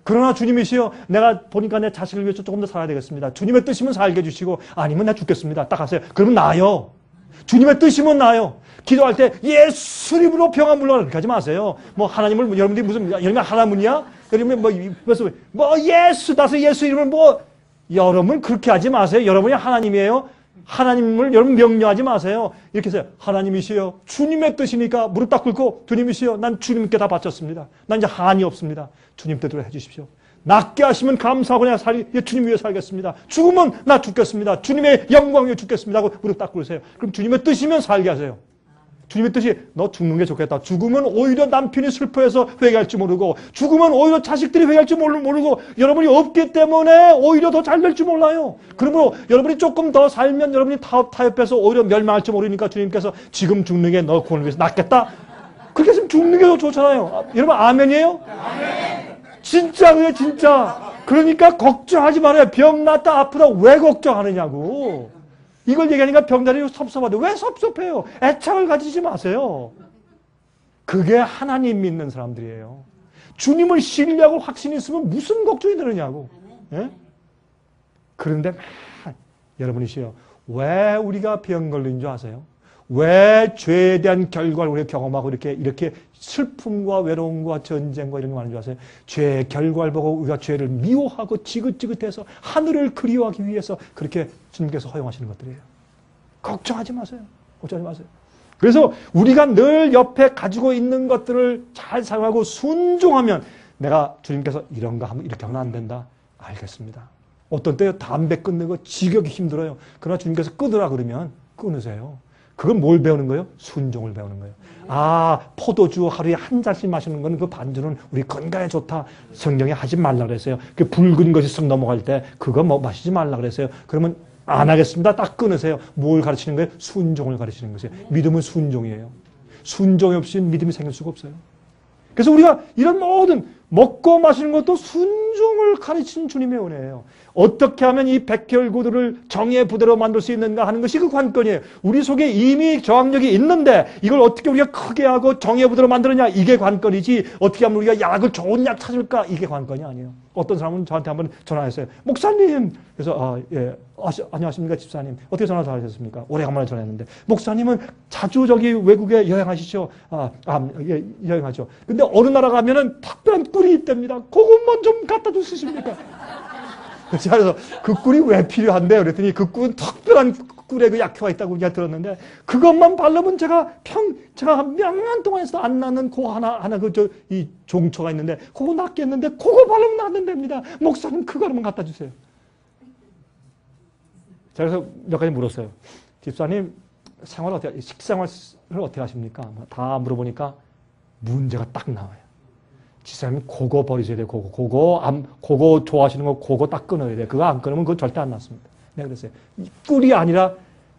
그러나 주님이시여 내가 보니까 내 자식을 위해서 조금 더 살아야 되겠습니다. 주님의 뜻이면 살게 해주시고 아니면 나 죽겠습니다. 딱 하세요. 그러면 나아요. 주님의 뜻이면 나아요. 기도할 때 예수님으로 평안 물러가라 그렇게 하지 마세요. 뭐 하나님을 여러분들이 무슨 여러분 하나문이야? 여러분 뭐 예수 나서 예수 이름을 뭐 여러분 그렇게 하지 마세요. 여러분이 하나님이에요. 하나님을 여러분 명령하지 마세요. 이렇게 해서 하나님이시여 주님의 뜻이니까 무릎 딱 꿇고 주님이시여 난 주님께 다 바쳤습니다. 난 이제 한이 없습니다. 주님 뜻대로 해주십시오. 낫게 하시면 감사하고 내가 주님 위해 살겠습니다. 죽으면 나 죽겠습니다. 주님의 영광 위해 죽겠습니다 하고 무릎 딱 꿇으세요. 그럼 주님의 뜻이면 살게 하세요. 주님의 뜻이 너 죽는 게 좋겠다. 죽으면 오히려 남편이 슬퍼해서 회개할지 모르고 죽으면 오히려 자식들이 회개할지 모르고 여러분이 없기 때문에 오히려 더 잘 될지 몰라요. 그러므로 여러분이 조금 더 살면 여러분이 타협해서 오히려 멸망할지 모르니까 주님께서 지금 죽는 게 너 구원을 위해서 낫겠다. 그렇게 했으면 죽는 게 더 좋잖아요. 여러분 아멘이에요? 아멘. 진짜 그래 진짜. 그러니까 걱정하지 말아요. 병 났다 아프다 왜 걱정하느냐고. 이걸 얘기하니까 병자리 섭섭하대. 왜 섭섭해요? 애착을 가지지 마세요. 그게 하나님 믿는 사람들이에요. 주님을 신뢰하고 확신이 있으면 무슨 걱정이 되느냐고. 예? 그런데 여러분이시요. 왜 우리가 병 걸린 줄 아세요? 왜 죄에 대한 결과를 우리가 경험하고 이렇게 슬픔과 외로움과 전쟁과 이런 거 많은 줄 아세요? 죄의 결과를 보고 우리가 죄를 미워하고 지긋지긋해서 하늘을 그리워하기 위해서 그렇게 주님께서 허용하시는 것들이에요. 걱정하지 마세요. 걱정하지 마세요. 그래서 우리가 늘 옆에 가지고 있는 것들을 잘 사용하고 순종하면 내가 주님께서 이런 거 하면 이렇게 하면 안 된다. 알겠습니다. 어떤 때요 담배 끊는 거 지겹게 힘들어요. 그러나 주님께서 끊으라 그러면 끊으세요. 그건 뭘 배우는 거예요? 순종을 배우는 거예요. 아, 포도주 하루에 한 잔씩 마시는 건 그 반주는 우리 건강에 좋다. 성경에 하지 말라 그랬어요. 그 붉은 것이 쓱 넘어갈 때 그거 뭐 마시지 말라 그랬어요. 그러면 안 하겠습니다. 딱 끊으세요. 뭘 가르치는 거예요? 순종을 가르치는 것이에요. 믿음은 순종이에요. 순종이 없이는 믿음이 생길 수가 없어요. 그래서 우리가 이런 모든 먹고 마시는 것도 순종을 가르치는 주님의 은혜예요. 어떻게 하면 이 백혈구들을 정의 부대로 만들 수 있는가 하는 것이 그 관건이에요. 우리 속에 이미 저항력이 있는데 이걸 어떻게 우리가 크게 하고 정의 부대로 만드느냐 이게 관건이지 어떻게 하면 우리가 약을 좋은 약 찾을까 이게 관건이 아니에요. 어떤 사람은 저한테 한번 전화했어요. 목사님! 그래서 안녕하십니까 집사님. 어떻게 전화 잘하셨습니까? 오래간만에 전화했는데 목사님은 자주 저기 외국에 여행하시죠? 여행하죠. 근데 어느 나라 가면은 특별한 꿀이 있답니다. 그것만 좀 갖다 줄 수 있습니까? 그래서 그 꿀이 왜 필요한데요? 그랬더니 그 꿀은 특별한 꿀에 그 약효가 있다고 우리가 들었는데 그것만 바르면 제가 한 몇 년 동안 해서 안 나는 그 하나 이 종초가 있는데 그거 낫겠는데 그거 바르면 낫는답니다. 목사님 그거만 갖다 주세요. 제가 그래서 몇 가지 물었어요. 집사님 식생활을 어떻게 하십니까? 다 물어보니까 문제가 딱 나와요. 집사님 그거 버리셔야 돼요. 그거 좋아하시는 거 그거 딱 끊어야 돼요. 그거 안 끊으면 그거 절대 안 낫습니다. 내가 그랬어요. 꿀이 아니라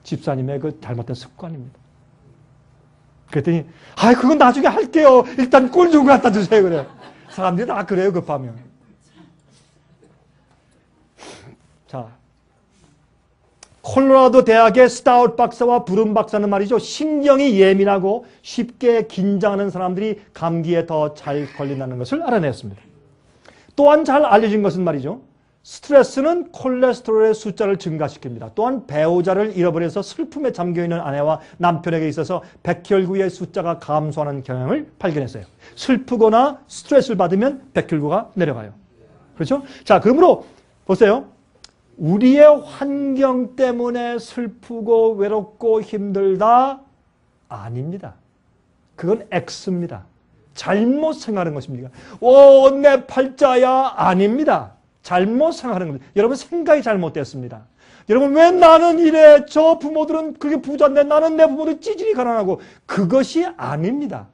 집사님의 그 잘못된 습관입니다. 그랬더니 그건 나중에 할게요. 일단 꿀 좀 갖다 주세요. 그래요. 사람들이 다 그래요. 급하면. 자, 콜로라도 대학의 스타웃 박사와 브룸 박사는 말이죠. 신경이 예민하고 쉽게 긴장하는 사람들이 감기에 더 잘 걸린다는 것을 알아냈습니다. 또한 잘 알려진 것은 말이죠. 스트레스는 콜레스테롤의 숫자를 증가시킵니다. 또한 배우자를 잃어버려서 슬픔에 잠겨있는 아내와 남편에게 있어서 백혈구의 숫자가 감소하는 경향을 발견했어요. 슬프거나 스트레스를 받으면 백혈구가 내려가요. 그렇죠? 자, 그러므로 보세요. 우리의 환경 때문에 슬프고 외롭고 힘들다? 아닙니다. 그건 X입니다. 잘못 생각하는 것입니다. 내 팔자야? 아닙니다. 잘못 생각하는 겁니다. 여러분 생각이 잘못됐습니다. 여러분 왜 나는 이래? 저 부모들은 그게 부자인데 나는 내 부모들 찌질이 가난하고 그것이 아닙니다.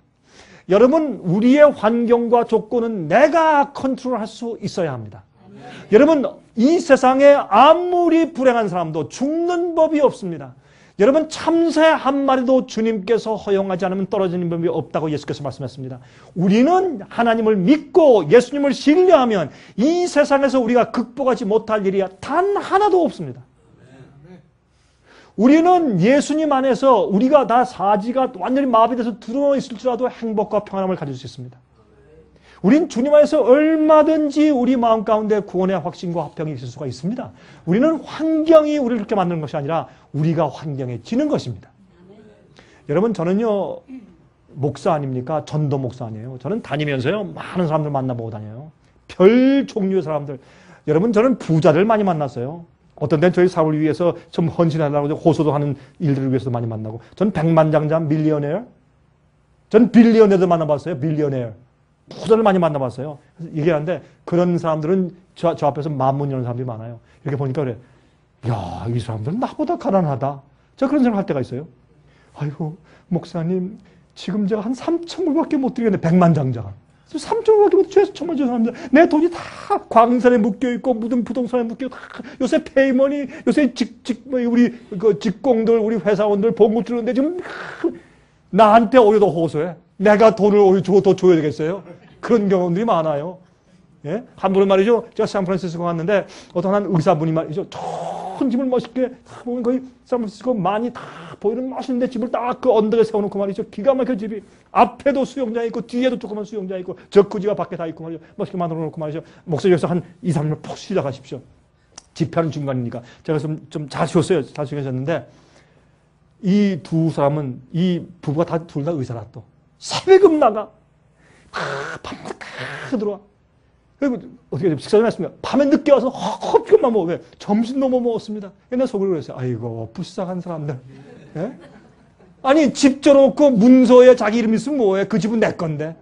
여러분 우리의 환경과 조건은 내가 컨트롤할 수 있어야 합니다. 여러분 이 세상에 아무리 불행한 사람도 죽는 법이 없습니다. 여러분 참새 한 마리도 주님께서 허용하지 않으면 떨어지는 법이 없다고 예수께서 말씀했습니다. 우리는 하나님을 믿고 예수님을 신뢰하면 이 세상에서 우리가 극복하지 못할 일이 단 하나도 없습니다. 우리는 예수님 안에서 우리가 다 사지가 완전히 마비돼서 들어 있을지라도 행복과 평안함을 가질 수 있습니다. 우린 주님 안에서 얼마든지 우리 마음 가운데 구원의 확신과 화평이 있을 수가 있습니다. 우리는 환경이 우리를 그렇게 만드는 것이 아니라 우리가 환경에 지는 것입니다. 여러분 저는요 목사 아닙니까? 전도 목사 아니에요. 저는 다니면서요 많은 사람들 만나보고 다녀요. 별 종류의 사람들. 여러분 저는 부자들 많이 만났어요. 어떤 때는 저희 사업을 위해서 좀 헌신하려고 호소도 하는 일들을 위해서도 많이 만나고 전 백만장자 밀리어네어 전 빌리어네어도 만나봤어요. 빌리어네어 부자를 많이 만나봤어요. 얘기하는데 그런 사람들은 저 앞에서 만문 여는 사람들이 많아요. 이렇게 보니까 그래. 야, 이 사람들은 나보다 가난하다. 제가 그런 생각할 때가 있어요. 아이고 목사님 지금 제가 한 3,000불밖에 못 드리겠네. 백만장자가. 3,000불밖에 못 드려서 정말 죄송합니다. 내 돈이 다 광산에 묶여있고 묻은 부동산에 묶여있고 요새 페이머니 요새 우리 그 직공들 우리 회사원들 봉급 주는데 지금 나한테 오히려 더 호소해. 내가 돈을 오히려 더 줘야 되겠어요. 그런 경우들이 많아요. 예? 한 분은 말이죠. 제가 샌프란시스코 갔는데 어떤 한 의사분이 말이죠. 큰 집을 멋있게 보면 거의 샌프란시스코 많이 다 보이는 멋있는데 집을 딱 그 언덕에 세워놓고 말이죠. 기가 막혀 집이 앞에도 수영장이 있고 뒤에도 조그만 수영장이 있고 저쿠지가 밖에 다 있고 말이죠. 멋있게 만들어 놓고 말이죠. 목소리 여기서 한 2, 3년 푹 쉬다 가십시오. 집회는 중간이니까. 제가 좀 잘 쉬었어요. 잘 쉬셨는데 이 두 사람은 이 부부가 다 둘 다 의사라 또. 새벽금 나가. 밤늦게 들어와. 그리고 어떻게 식사 좀 했습니다. 밤에 늦게 와서 커피만 먹어. 왜? 점심도 못 먹었습니다. 옛날 속으로 그랬어요. 아이고 불쌍한 사람들. 예? 아니 집 줘놓고 문서에 자기 이름 있으면 뭐해? 그 집은 내 건데.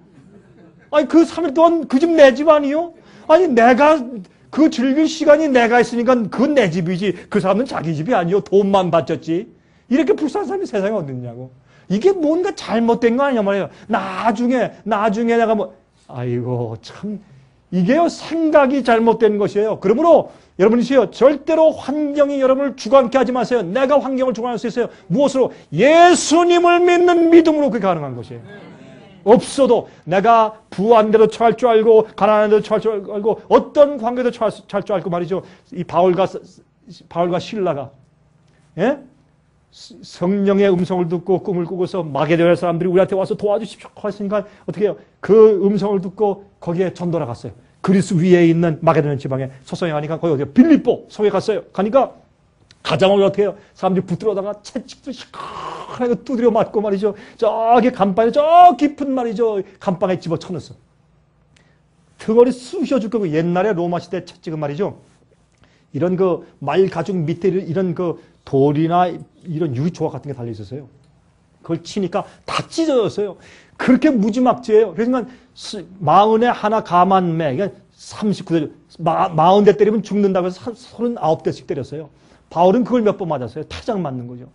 아니 그 3일 동안 그 집 내 집 아니요? 아니 내가 그 즐길 시간이 내가 있으니까 그건 내 집이지. 그 사람은 자기 집이 아니요. 돈만 바쳤지. 이렇게 불쌍한 사람이 세상에 어디 있냐고. 이게 뭔가 잘못된 거 아니냐 말이에요. 나중에 내가 뭐 아이고 참 이게요 생각이 잘못된 것이에요. 그러므로 여러분이시요 절대로 환경이 여러분을 주관케 하지 마세요. 내가 환경을 주관할 수 있어요. 무엇으로? 예수님을 믿는 믿음으로 그게 가능한 것이에요. 없어도 내가 부한 대로 처할 줄 알고 가난한 대로 처할 줄 알고 어떤 관계도 처할 줄 알고 말이죠. 이 바울과 실라가 예? 성령의 음성을 듣고 꿈을 꾸고서 마게도냐 사람들이 우리한테 와서 도와주십시오 하시니까 어떻게 해요? 그 음성을 듣고 거기에 전도를 갔어요. 그리스 위에 있는 마게도냐 지방에 소송에 가니까 거기 어디요? 빌립보 성에 갔어요. 가니까 가자마자 어떻게 해요? 사람들이 붙들어다가 채찍도 시커하게 두드려 맞고 말이죠. 저기 감방에 저 깊은 말이죠. 감방에 집어쳐넣었어. 등어리 쑤셔 줄 거고 옛날에 로마 시대 채찍은 말이죠. 이런 그 말 가죽 밑에 이런 그 돌이나 이런 유리조각 같은 게 달려 있었어요. 그걸 치니까 다 찢어졌어요. 그렇게 무지막지해요. 그러니까 41 가만매, 그러니까 39대, 40대 때리면 죽는다고 해서 39대씩 때렸어요. 바울은 그걸 몇 번 맞았어요. 타작 맞는 거죠.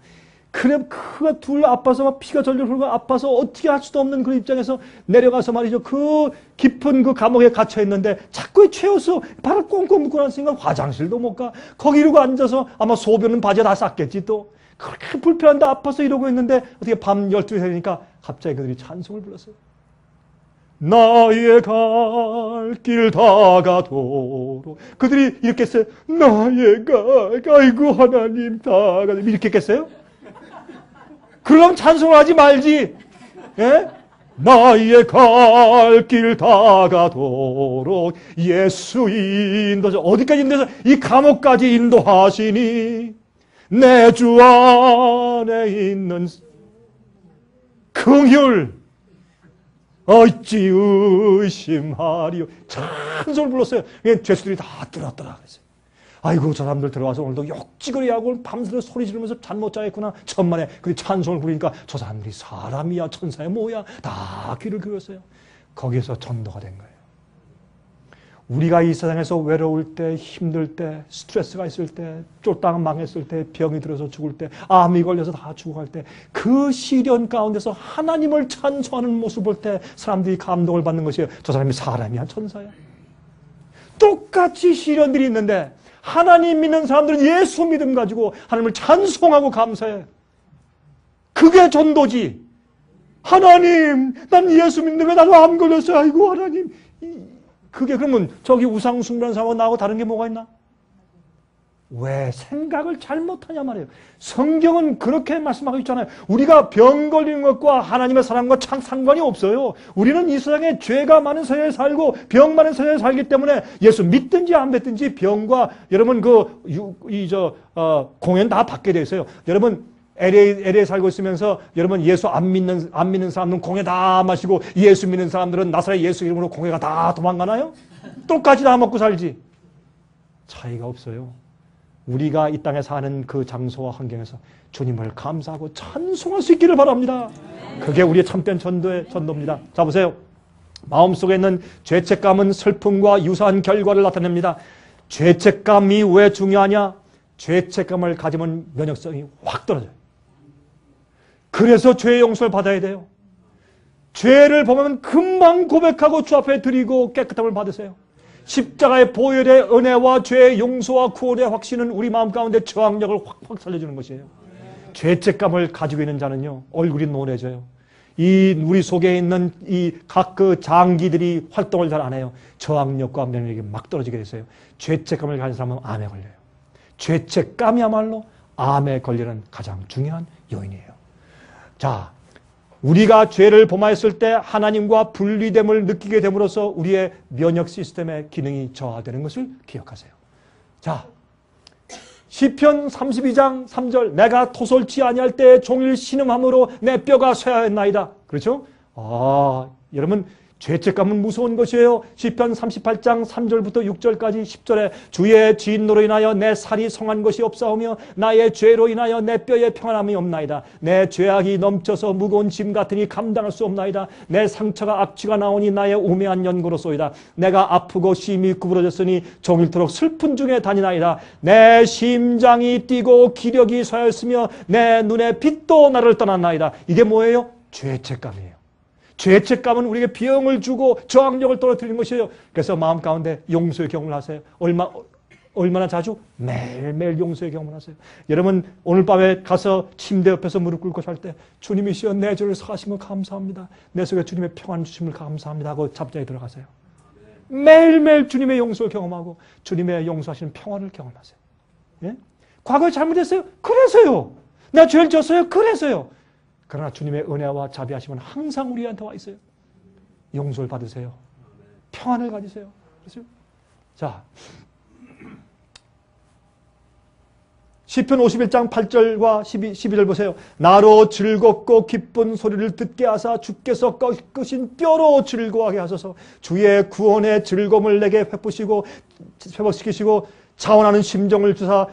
그래, 그가 둘 아파서 막 피가 절절 흐르고 아파서 어떻게 할 수도 없는 그 입장에서 내려가서 말이죠. 그 깊은 그 감옥에 갇혀 있는데 자꾸 채워서 발을 꽁꽁 묶고 났으니까 화장실도 못 가. 거기 이러고 앉아서 아마 소변은 바지에 다 쌌겠지 또. 그렇게 불편한데 아파서 이러고 있는데 어떻게 밤 12시 되니까 갑자기 그들이 찬송을 불렀어요. 나의 갈 길 다가도록. 그들이 이렇게 했어요. 나의 아이고 하나님 다가도록. 이렇게 했겠어요? 그럼 찬송을 하지 말지. 예? 나의 갈 길 다가도록 예수 인도자. 어디까지 인도해서 이 감옥까지 인도하시니 내 주 안에 있는 긍휼 어찌 의심하리요. 찬송을 불렀어요. 죄수들이 다 들었더라 그랬어요. 아이고 저 사람들 들어와서 오늘도 욕지거리하고 밤새도록 소리 지르면서 잠 못 자겠구나. 천만에 그 찬송을 부르니까 저 사람들이 사람이야 천사야 뭐야 다 귀를 기울였어요. 거기에서 전도가 된 거예요. 우리가 이 세상에서 외로울 때, 힘들 때, 스트레스가 있을 때, 쫄딱 망했을 때, 병이 들어서 죽을 때, 암이 걸려서 다 죽어갈 때, 그 시련 가운데서 하나님을 찬송하는 모습을 볼 때 사람들이 감동을 받는 것이에요. 저 사람이 사람이야 천사야. 똑같이 시련들이 있는데 하나님 믿는 사람들은 예수 믿음 가지고 하나님을 찬송하고 감사해. 그게 전도지. 하나님, 난 예수 믿는데 왜 나도 암 걸렸어요. 아이고 하나님. 그게 그러면 저기 우상 숭배하는 사람하고 나하고 다른 게 뭐가 있나? 왜 생각을 잘못하냐 말이에요. 성경은 그렇게 말씀하고 있잖아요. 우리가 병 걸리는 것과 하나님의 사랑과 참 상관이 없어요. 우리는 이 세상에 죄가 많은 세상에 살고 병 많은 세상에 살기 때문에 예수 믿든지 안 믿든지 병과 여러분 공연 다 받게 돼 있어요. 여러분 LA에 살고 있으면서 여러분 예수 안 믿는 사람들은 공회 다 마시고 예수 믿는 사람들은 나사렛 예수 이름으로 공회가 다 도망가나요? 똑같이 다 먹고 살지. 차이가 없어요. 우리가 이 땅에 사는 그 장소와 환경에서 주님을 감사하고 찬송할 수 있기를 바랍니다. 그게 우리의 참된 전도입니다. 자 보세요. 마음속에 있는 죄책감은 슬픔과 유사한 결과를 나타냅니다. 죄책감이 왜 중요하냐? 죄책감을 가지면 면역성이 확 떨어져요. 그래서 죄의 용서를 받아야 돼요. 죄를 보면 금방 고백하고 주 앞에 드리고 깨끗함을 받으세요. 십자가의 보혈의 은혜와 죄의 용서와 구원의 확신은 우리 마음 가운데 저항력을 확 살려주는 것이에요. 죄책감을 가지고 있는 자는요, 얼굴이 노래져요. 우리 속에 있는 이 각 그 장기들이 활동을 잘 안 해요. 저항력과 면역력이 막 떨어지게 됐어요. 죄책감을 가진 사람은 암에 걸려요. 죄책감이야말로 암에 걸리는 가장 중요한 요인이에요. 자, 우리가 죄를 범하였을 때 하나님과 분리됨을 느끼게 됨으로써 우리의 면역 시스템의 기능이 저하되는 것을 기억하세요. 자, 시편 32장 3절 내가 토설치 아니할 때 종일 신음함으로 내 뼈가 쇠하였나이다. 그렇죠? 여러분 죄책감은 무서운 것이에요. 시편 38장 3절부터 6절까지 10절에 주의 진노로 인하여 내 살이 성한 것이 없사오며 나의 죄로 인하여 내 뼈에 평안함이 없나이다. 내 죄악이 넘쳐서 무거운 짐 같으니 감당할 수 없나이다. 내 상처가 악취가 나오니 나의 우매한 연고로소이다. 내가 아프고 심히 구부러졌으니 종일토록 슬픈 중에 다니나이다. 내 심장이 뛰고 기력이 쇠하였으며 내 눈의 빛도 나를 떠났나이다. 이게 뭐예요? 죄책감이에요. 죄책감은 우리에게 비용을 주고 저항력을 떨어뜨리는 것이에요. 그래서 마음 가운데 용서의 경험을 하세요. 얼마나 자주? 매일매일 용서의 경험을 하세요. 여러분 오늘 밤에 가서 침대 옆에서 무릎 꿇고 잘 때 주님이시여 내 죄를 사하신 걸 감사합니다. 내 속에 주님의 평안 주심을 감사합니다 하고 잡자에 들어가세요. 매일매일 주님의 용서를 경험하고 주님의 용서하시는 평안을 경험하세요. 예? 과거에 잘못했어요? 그래서요. 내가 죄를 졌어요? 그래서요. 그러나 주님의 은혜와 자비하심은 항상 우리한테 와 있어요. 용서를 받으세요. 평안을 가지세요. 그렇죠? 자, 시편 51장 8절과 12절 보세요. 나로 즐겁고 기쁜 소리를 듣게 하사 주께서 꺾으신 뼈로 즐거워하게 하소서. 주의 구원의 즐거움을 내게 회복시키시고 자원하는 심령을 주사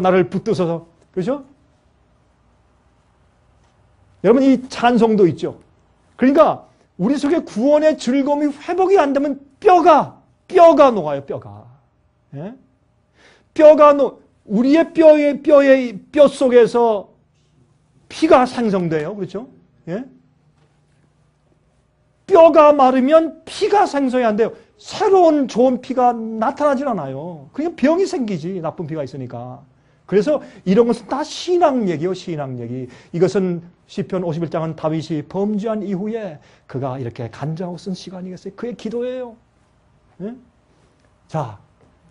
나를 붙드소서. 그렇죠? 여러분 이 찬송도 있죠. 그러니까 우리 속에 구원의 즐거움이 회복이 안 되면 뼈가 녹아요. 뼈가. 예? 우리의 뼈 속에서 피가 생성돼요. 그렇죠? 예? 뼈가 마르면 피가 생성이 안 돼요. 새로운 좋은 피가 나타나질 않아요. 그냥 병이 생기지. 나쁜 피가 있으니까. 그래서 이런 것은 다 신앙 얘기요. 신앙 얘기. 이것은 시편 51장은 다윗이 범죄한 이후에 그가 이렇게 간증하고 쓴 시간이겠어요. 그의 기도예요. 네? 자,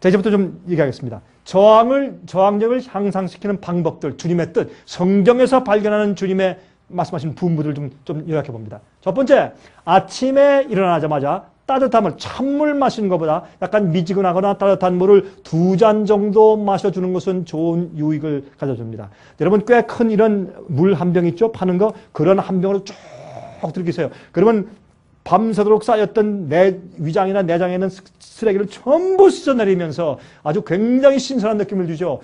이제부터 좀 얘기하겠습니다. 저항력을 향상시키는 방법들, 주님의 뜻, 성경에서 발견하는 주님의 말씀하신 분부들 좀 요약해 봅니다. 첫 번째, 아침에 일어나자마자 따뜻한 찬물 마시는 것보다 약간 미지근하거나 따뜻한 물을 2잔 정도 마셔주는 것은 좋은 유익을 가져줍니다. 여러분 꽤 큰 이런 물 한 병 있죠? 파는 거. 그런 한 병으로 쭉 들이키세요. 그러면 밤새도록 쌓였던 내 위장이나 내장에 있는 쓰레기를 전부 씻어내리면서 아주 굉장히 신선한 느낌을 주죠.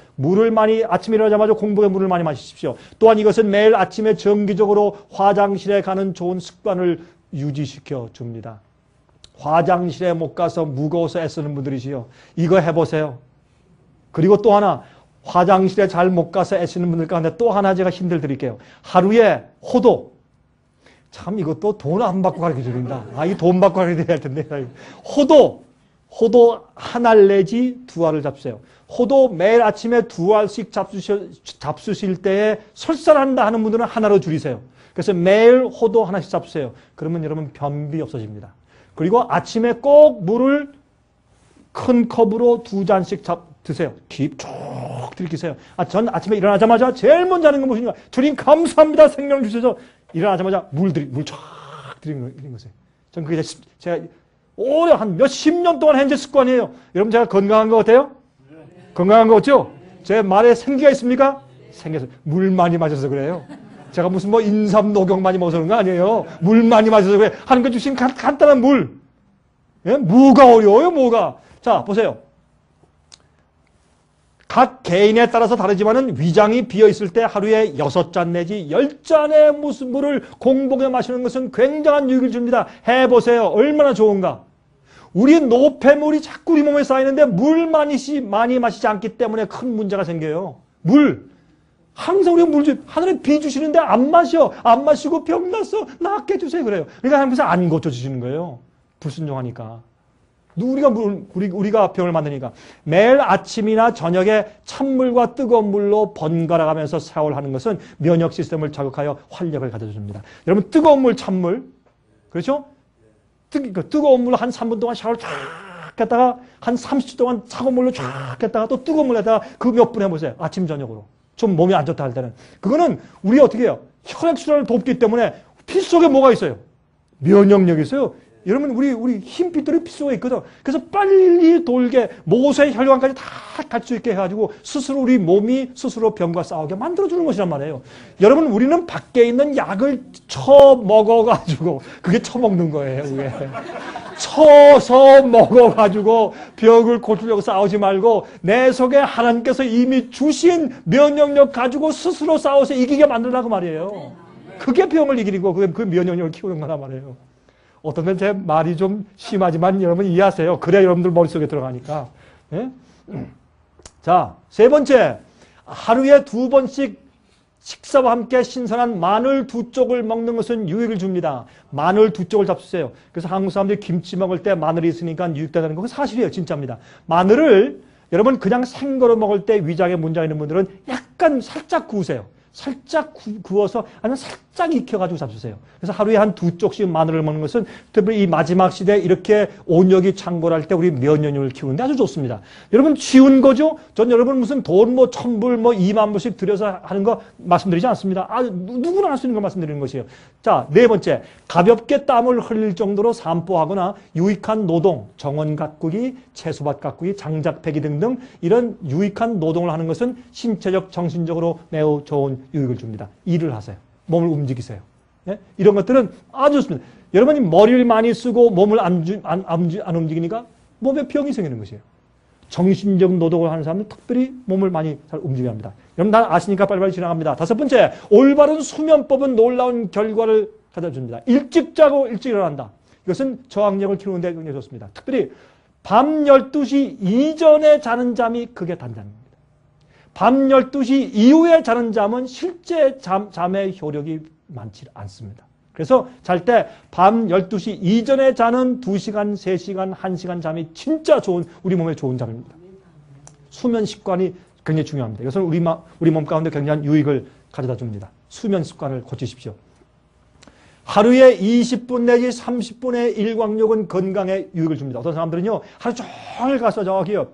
아침에 일어나자마자 공복에 물을 많이 마시십시오. 또한 이것은 매일 아침에 정기적으로 화장실에 가는 좋은 습관을 유지시켜 줍니다. 화장실에 못 가서 무거워서 애쓰는 분들이시요. 이거 해보세요. 그리고 또 하나, 화장실에 잘 못 가서 애쓰는 분들 가운데 또 하나 제가 힌트를 드릴게요. 하루에 호도. 참 이것도 돈 안 받고 가르쳐 드린다. 이 돈 받고 가르쳐 드려야 할 텐데. 호도 한 알 내지 2알을 잡수세요. 호도 매일 아침에 2알씩 잡수실 때에 설사한다 하는 분들은 하나로 줄이세요. 그래서 매일 호도 하나씩 잡수세요. 그러면 여러분 변비 없어집니다. 그리고 아침에 꼭 물을 큰 컵으로 2잔씩 드세요. 쭉 들이키세요. 전 아침에 일어나자마자 제일 먼저 하는 건 무엇인가? 주님 감사합니다. 생명을 주셔서 일어나자마자 물 쫙 드리는 거세요. 전 그게 제가 오래 한 몇십 년 동안 현재 습관이에요. 여러분 제가 건강한 거 같아요? 건강한 거 같죠? 제 말에 생기가 있습니까? 생겨서 물 많이 마셔서 그래요. 제가 무슨 인삼 녹용 많이 먹어서 그런 거 아니에요. 물 많이 마셔서 그래. 하나님께 주신 간단한 물. 예? 뭐가 어려워요, 뭐가. 자, 보세요. 각 개인에 따라서 다르지만은 위장이 비어있을 때 하루에 6잔 내지 10잔의 무슨 물을 공복에 마시는 것은 굉장한 유익을 줍니다. 해보세요. 얼마나 좋은가. 우리 노폐물이 자꾸 우리 몸에 쌓이는데 물 많이 마시지 않기 때문에 큰 문제가 생겨요. 물. 항상 우리가 하늘에 비 주시는데 안 마셔. 안 마시고 병 났어. 낫게 해주세요. 그래요. 그러니까 하나님께서 안 고쳐주시는 거예요. 불순종하니까. 우리가 병을 만드니까. 매일 아침이나 저녁에 찬물과 뜨거운 물로 번갈아 가면서 샤워를 하는 것은 면역 시스템을 자극하여 활력을 가져줍니다. 여러분, 뜨거운 물, 찬물. 그렇죠? 뜨거운 물로 한 3분 동안 샤워를 쫙 했다가 한 30초 동안 차가운 물로 쫙 했다가 또 뜨거운 물로 했다가 그 몇 분 해보세요. 아침, 저녁으로. 좀 몸이 안 좋다 할 때는. 그거는 우리가 어떻게 해요? 혈액순환을 돕기 때문에 피 속에 뭐가 있어요? 면역력이 있어요. 여러분, 우리 흰피들이 피 속에 있거든. 그래서 빨리 돌게 모세의 혈관까지 다 갈 수 있게 해가지고 스스로 우리 몸이 스스로 병과 싸우게 만들어주는 것이란 말이에요. 여러분, 우리는 밖에 있는 약을 처먹어가지고, 그게 처먹는 거예요, 그게. 쳐서 먹어가지고 병을 고치려고 싸우지 말고 내 속에 하나님께서 이미 주신 면역력 가지고 스스로 싸워서 이기게 만들라고 말이에요. 그게 병을 이기고 그 면역력을 키우는 거란 말이에요. 어떤 건 제 말이 좀 심하지만 여러분 이해하세요. 그래야 여러분들 머릿속에 들어가니까. 예? 자, 세 번째. 하루에 2번씩 식사와 함께 신선한 마늘 2쪽을 먹는 것은 유익을 줍니다. 마늘 2쪽을 잡수세요. 그래서 한국 사람들이 김치 먹을 때 마늘이 있으니까 유익되다는 건 사실이에요. 진짜입니다. 마늘을 여러분 그냥 생거로 먹을 때 위장에 문제가 있는 분들은 약간 살짝 구우세요. 살짝 구워서 아니면 살짝 익혀가지고 잡수세요. 그래서 하루에 한 2쪽씩 마늘을 먹는 것은 특별히 이 마지막 시대에 이렇게 온역이 창궐할 때 우리 면역력을 키우는데 아주 좋습니다. 여러분 쉬운 거죠? 전 여러분 무슨 돈 1000불 2만 불씩 들여서 하는 거 말씀드리지 않습니다. 누구나 할 수 있는 거 말씀드리는 것이에요. 자, 네 번째. 가볍게 땀을 흘릴 정도로 산보하거나 유익한 노동, 정원 가꾸기, 채소밭 가꾸기, 장작 패기 등등 이런 유익한 노동을 하는 것은 신체적, 정신적으로 매우 좋은 유익을 줍니다. 일을 하세요. 몸을 움직이세요. 예? 이런 것들은 아주 좋습니다. 여러분이 머리를 많이 쓰고 몸을 안 움직이니까 몸에 병이 생기는 것이에요. 정신적 노동을 하는 사람은 특별히 몸을 많이 잘 움직여야 합니다. 여러분 다 아시니까 빨리빨리 지나갑니다. 5번째, 올바른 수면법은 놀라운 결과를 가져줍니다. 일찍 자고 일찍 일어난다. 이것은 저항력을 키우는 데 굉장히 좋습니다. 특별히 밤 12시 이전에 자는 잠이 그게 단잠입니다. 밤 12시 이후에 자는 잠은 실제 잠의 효력이 많지 않습니다. 그래서 잘 때 밤 12시 이전에 자는 2시간, 3시간, 1시간 잠이 진짜 좋은, 우리 몸에 좋은 잠입니다. 수면 습관이 굉장히 중요합니다. 이것은 우리 몸 가운데 굉장한 유익을 가져다 줍니다. 수면 습관을 고치십시오. 하루에 20분 내지 30분의 일광욕은 건강에 유익을 줍니다. 어떤 사람들은요, 하루 종일 가서 저기요,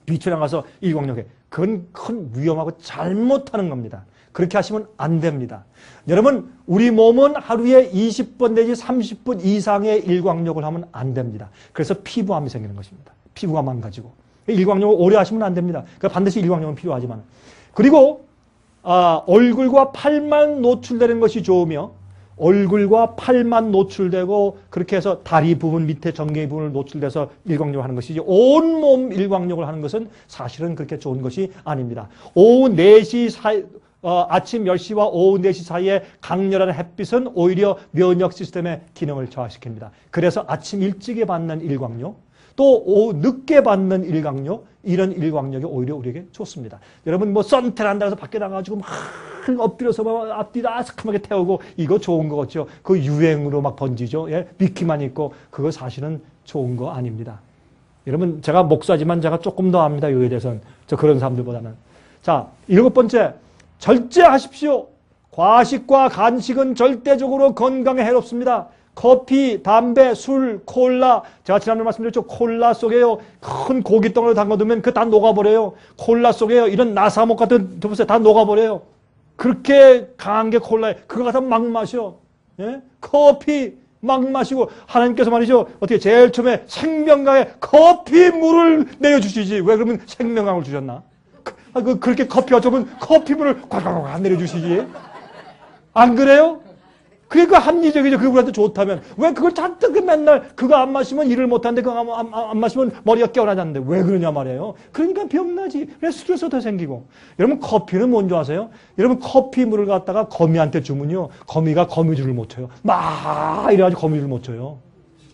비치랑 가서 일광욕해. 그건 큰 위험하고 잘못하는 겁니다. 그렇게 하시면 안 됩니다. 여러분, 우리 몸은 하루에 20분 내지 30분 이상의 일광욕을 하면 안 됩니다. 그래서 피부암이 생기는 것입니다. 피부가 망가지고. 일광욕을 오래 하시면 안 됩니다. 그러니까 반드시 일광욕은 필요하지만. 그리고 얼굴과 팔만 노출되는 것이 좋으며 얼굴과 팔만 노출되고 그렇게 해서 다리 부분 밑에 정갱이 부분을 노출돼서 일광욕을 하는 것이지 온몸 일광욕을 하는 것은 사실은 그렇게 좋은 것이 아닙니다. 오후 4시 사이 아침 10시와 오후 4시 사이에 강렬한 햇빛은 오히려 면역 시스템의 기능을 저하시킵니다. 그래서 아침 일찍에 받는 일광욕, 또 오후 늦게 받는 일광욕, 이런 일광욕이 오히려 우리에게 좋습니다. 여러분 선탠 한다고 해서 밖에 나가가지고 막 엎드려서 막 앞뒤 아삭하게 태우고 이거 좋은 거 같죠? 그 유행으로 막 번지죠. 예? 미끼만 있고 그거 사실은 좋은 거 아닙니다. 여러분 제가 목사지만 제가 조금 더 압니다. 이거에 대해서는. 저 그런 사람들보다는. 자, 7번째. 절제하십시오. 과식과 간식은 절대적으로 건강에 해롭습니다. 커피, 담배, 술, 콜라. 제가 지난번에 말씀드렸죠. 콜라 속에요. 큰 고깃덩어리를 담가두면 그거 다 녹아버려요. 콜라 속에요. 이런 나사목 같은 보세요. 다 녹아버려요. 그렇게 강한 게 콜라에 그거 갖다 막 마셔. 예? 커피 막 마시고 하나님께서 말이죠. 어떻게 제일 처음에 생명강에 커피 물을 내려주시지. 왜 그러면 생명강을 주셨나? 그렇게 커피가 좋으면 커피물을 꽉꽉꽉 안 내려주시지. 안 그래요? 그러니까 합리적이죠. 그분한테 좋다면. 왜 그걸 잔뜩 맨날 그거 안 마시면 일을 못하는데 그거 안 마시면 머리가 깨어나지 않는데 왜 그러냐 말이에요. 그러니까 병나지. 왜 스트레스가 더 생기고. 여러분 커피는 뭔지 아세요? 여러분 커피물을 갖다가 거미한테 주면요. 거미가 거미줄을 못 쳐요. 막 이래가지고 거미줄을 못 쳐요.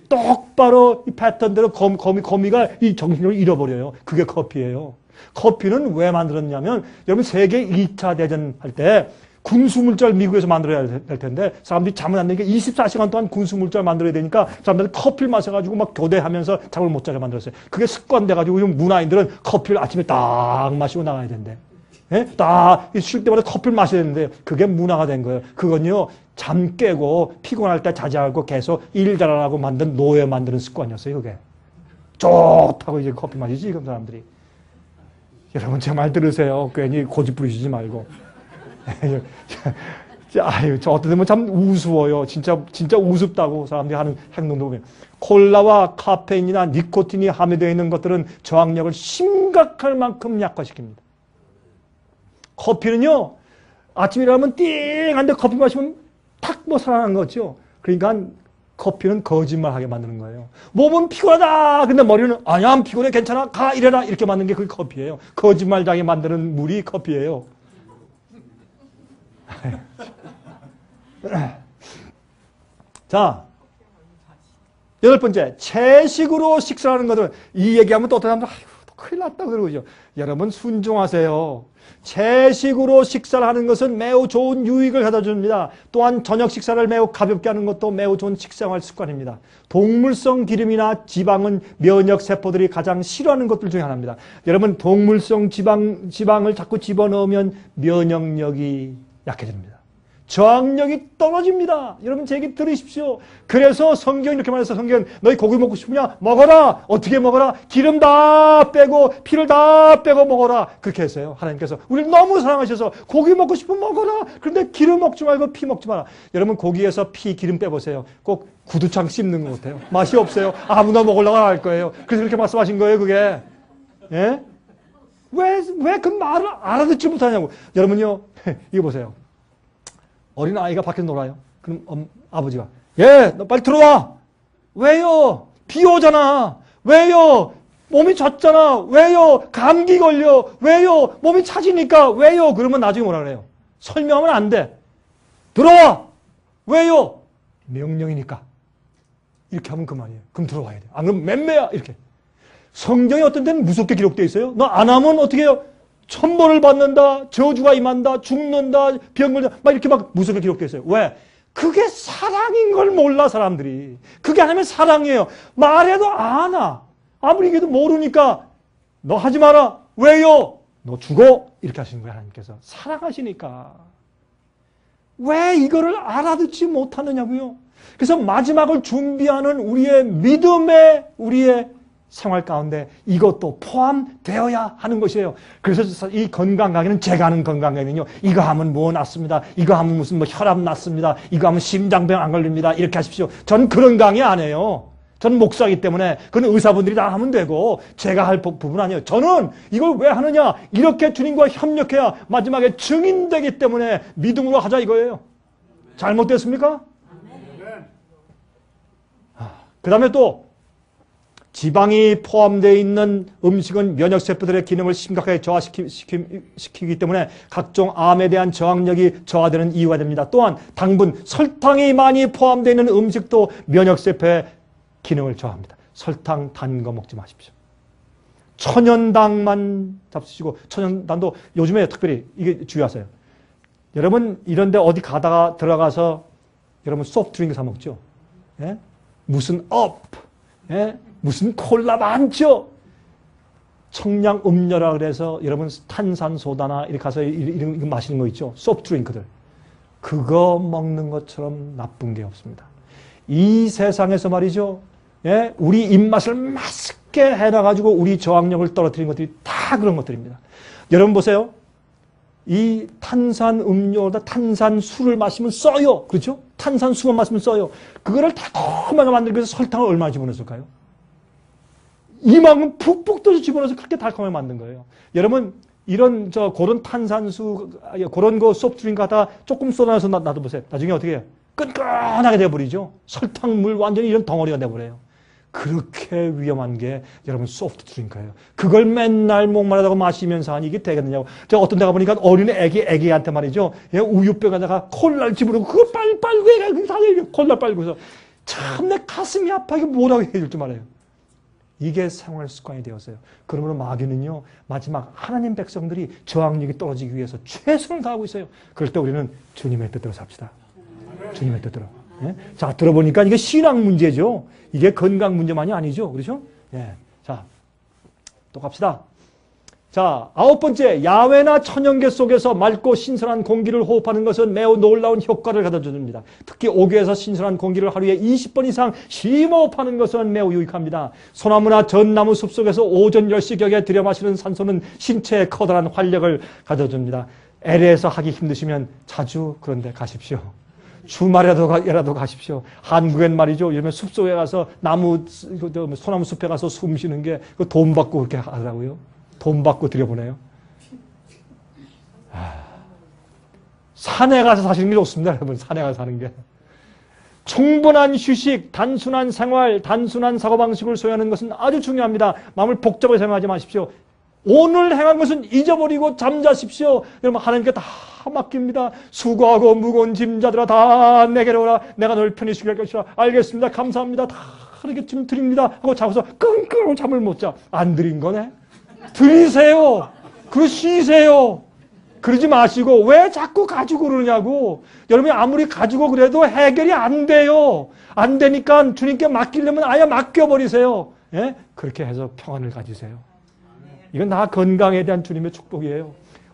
똑바로 이 패턴대로 거미가 이 정신력을 잃어버려요. 그게 커피예요. 커피는 왜 만들었냐면 여러분 세계 2차 대전 할 때 군수물자를 미국에서 만들어야 될 텐데 사람들이 잠을 안 자니까 24시간 동안 군수물자를 만들어야 되니까 사람들이 커피를 마셔가지고 막 교대하면서 잠을 못 자게 만들었어요. 그게 습관돼가지고 요즘 문화인들은 커피를 아침에 딱 마시고 나가야 된대. 예? 딱 쉴 때마다 커피를 마셔야 되는데 그게 문화가 된 거예요. 그건요 잠 깨고 피곤할 때 자지 않고 계속 일 잘하라고 만든 노예 만드는 습관이었어요. 그게 좋다고 이제 커피 마시지 지금 사람들이. 여러분 제 말 들으세요. 괜히 고집 부리시지 말고. 아유, 저 어떤 때면 참 우스워요. 진짜 우습다고 사람들이 하는 행동도 보면. 콜라와 카페인이나 니코틴이 함유되어 있는 것들은 저항력을 심각할 만큼 약화시킵니다. 커피는요, 아침에 일어나면 띵! 한데 커피 마시면 탁 뭐 살아나는 거죠. 그러니까 커피는 거짓말하게 만드는 거예요. 몸은 피곤하다! 근데 머리는 아니야, 안 피곤해, 괜찮아, 가, 이래라! 이렇게 만드는 게 그게 커피예요. 거짓말당하게 만드는 물이 커피예요. 자, 8번째, 채식으로 식사하는 것들은 이 얘기하면 또 어떤 사람들 아이고 큰일 났다고 그러죠. 여러분 순종하세요. 채식으로 식사를 하는 것은 매우 좋은 유익을 가져다 줍니다. 또한 저녁 식사를 매우 가볍게 하는 것도 매우 좋은 식생활 습관입니다. 동물성 기름이나 지방은 면역 세포들이 가장 싫어하는 것들 중에 하나입니다. 여러분 동물성 지방을 자꾸 집어넣으면 면역력이 약해집니다. 저항력이 떨어집니다. 여러분 제 얘기 들으십시오. 그래서 성경이 이렇게 말해서 성경은 너희 고기 먹고 싶으냐? 먹어라. 어떻게 먹어라? 기름 다 빼고 피를 다 빼고 먹어라. 그렇게 했어요. 하나님께서 우리를 너무 사랑하셔서 고기 먹고 싶으면 먹어라. 그런데 기름 먹지 말고 피 먹지 마라. 여러분 고기에서 피 기름 빼보세요. 꼭 구두창 씹는 것 같아요. 맛이 없어요. 아무나 먹으려고 할 거예요. 그래서 그렇게 말씀하신 거예요. 그게. 예? 왜 그 말을 알아듣지 못하냐고. 여러분요. 이거 보세요. 어린 아이가 밖에서 놀아요. 그럼 아버지가 너 빨리 들어와. 왜요? 비 오잖아. 왜요? 몸이 젖잖아. 왜요? 감기 걸려. 왜요? 몸이 차지니까. 왜요? 그러면 나중에 뭐라 그래요? 설명하면 안 돼. 들어와. 왜요? 명령이니까. 이렇게 하면 그만이에요. 그럼 들어와야 돼. 안 그러면 맴매야. 이렇게. 성경에 어떤 데는 무섭게 기록되어 있어요. 너 안 하면 어떻게 해요? 천벌을 받는다, 저주가 임한다, 죽는다, 병 걸린다, 막 이렇게 막 무섭게 기록되어 있어요. 왜? 그게 사랑인 걸 몰라, 사람들이. 그게 아니면 사랑이에요. 말해도 안 와. 아무리 얘기해도 모르니까, 너 하지 마라. 왜요? 너 죽어. 이렇게 하시는 거예요, 하나님께서. 사랑하시니까. 왜 이거를 알아듣지 못하느냐고요? 그래서 마지막을 준비하는 우리의 믿음의, 우리의 생활 가운데 이것도 포함되어야 하는 것이에요. 그래서 이 건강 강의는 제가 하는 건강 강의는요. 이거 하면 뭐 낫습니다. 이거 하면 무슨 뭐 혈압 낫습니다. 이거 하면 심장병 안 걸립니다. 이렇게 하십시오. 전 그런 강의 안 해요. 저는 목사이기 때문에 그건 의사분들이 다 하면 되고 제가 할 부분 아니에요. 저는 이걸 왜 하느냐. 이렇게 주님과 협력해야 마지막에 증인되기 때문에 믿음으로 하자 이거예요. 잘못됐습니까? 그 다음에 또 지방이 포함되어 있는 음식은 면역세포들의 기능을 심각하게 저하시키기 때문에 각종 암에 대한 저항력이 저하되는 이유가 됩니다. 또한 당분, 설탕이 많이 포함되어 있는 음식도 면역세포의 기능을 저하합니다. 설탕, 단 거 먹지 마십시오. 천연당만 잡수시고, 천연당도 요즘에 특별히 이게 주의하세요. 여러분 이런 데 어디 가다가 들어가서 여러분 소프트드링크 사 먹죠? 예? 무슨 예? 무슨 콜라 많죠? 청량 음료라 그래서 여러분 탄산소다나 이렇게 가서 이런 마시는 거 있죠? 소프트드링크들. 그거 먹는 것처럼 나쁜 게 없습니다. 이 세상에서 말이죠. 예? 우리 입맛을 맛있게 해놔가지고 우리 저항력을 떨어뜨리는 것들이 다 그런 것들입니다. 여러분 보세요. 이 탄산 음료다 탄산수를 마시면 써요. 그렇죠? 탄산수만 마시면 써요. 그거를 달콤하게 만들기 위해서 설탕을 얼마나 집어넣었을까요? 이만큼 푹푹 떠서 집어넣어서 그렇게 달콤하게 만든 거예요. 여러분 이런 그런 탄산수 그런 거 소프트드링크 하다 조금 쏟아내서 놔둬보세요. 나중에 어떻게 해요? 끈끈하게 돼버리죠. 설탕물 완전히 이런 덩어리가 돼버려요. 그렇게 위험한 게 여러분 소프트드링크예요. 그걸 맨날 목마르다고 마시면서 하니 이게 되겠느냐고. 제가 어떤 데가 보니까 어린 애기한테 말이죠. 우유병에다가 콜라를 집어넣고 그걸 빨고 애가 다 콜라 빨고서 참 내 가슴이 아파. 이게 뭐라고 해야 될지 말아요. 이게 생활 습관이 되었어요. 그러므로 마귀는요, 마지막 하나님 백성들이 저항력이 떨어지기 위해서 최선을 다하고 있어요. 그럴 때 우리는 주님의 뜻대로 삽시다. 주님의 뜻대로. 예? 자, 들어보니까 이게 신앙 문제죠. 이게 건강 문제만이 아니죠. 그렇죠? 예. 자, 또 갑시다. 자, 9번째, 야외나 천연계 속에서 맑고 신선한 공기를 호흡하는 것은 매우 놀라운 효과를 가져줍니다. 특히 옥외에서 신선한 공기를 하루에 20번 이상 심호흡하는 것은 매우 유익합니다. 소나무나 전나무 숲속에서 오전 10시경에 들여마시는 산소는 신체에 커다란 활력을 가져줍니다. LA에서 하기 힘드시면 자주 그런 데 가십시오. 주말에라도 가십시오. 한국엔 말이죠. 요즘에 숲속에 가서 소나무 숲에 가서 숨 쉬는 게 돈 받고 그렇게 하더라고요. 돈 받고 들여보내요. 산에 가서 사시는 게 좋습니다, 여러분. 산에 가서 사는 게. 충분한 휴식, 단순한 생활, 단순한 사고방식을 소유하는 것은 아주 중요합니다. 마음을 복잡하게 생각하지 마십시오. 오늘 행한 것은 잊어버리고 잠자십시오. 여러분, 하나님께 다 맡깁니다. 수고하고 무거운 짐자들아 다 내게로 오라. 내가 너를 편히 쉬게 할 것이라. 알겠습니다. 감사합니다. 다 이렇게 좀 드립니다. 하고 자고서 끙끙 잠을 못 자. 안 드린 거네. 드리세요. 그리고 쉬세요. 그러지 마시고 왜 자꾸 가지고 그러냐고. 여러분이 아무리 가지고 그래도 해결이 안 돼요. 안 되니까 주님께 맡기려면 아예 맡겨버리세요. 예? 그렇게 해서 평안을 가지세요. 이건 다 건강에 대한 주님의 축복이에요.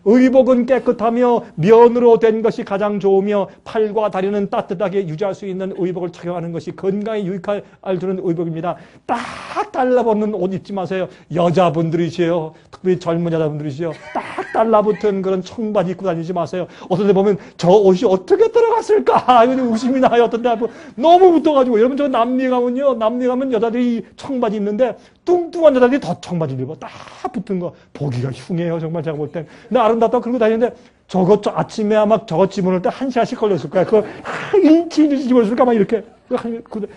의복은 깨끗하며 면으로 된 것이 가장 좋으며 팔과 다리는 따뜻하게 유지할 수 있는 의복을 착용하는 것이 건강에 유익할 주는 의복입니다. 딱 달라붙는 옷 입지 마세요. 여자분들이시요. 특별히 젊은 여자분들이시요. 딱 달라붙은 그런 청바지 입고 다니지 마세요. 어떤 데 보면 저 옷이 어떻게 들어갔을까? 이거 웃음이 나요. 어떤 데 너무 붙어가지고. 여러분 저 남미 가면 여자들이 청바지 입는데 뚱뚱한 여자들이 더 청바지를 입어. 딱 붙은 거. 보기가 흉해요. 정말 제가 볼 땐. 근데 아름답다고 그러고 다니는데 저것 아침에 아마 저것 집어넣을 때 1시간씩 걸렸을 거야. 그거 1인치 집어넣을까 막 이렇게. 꼭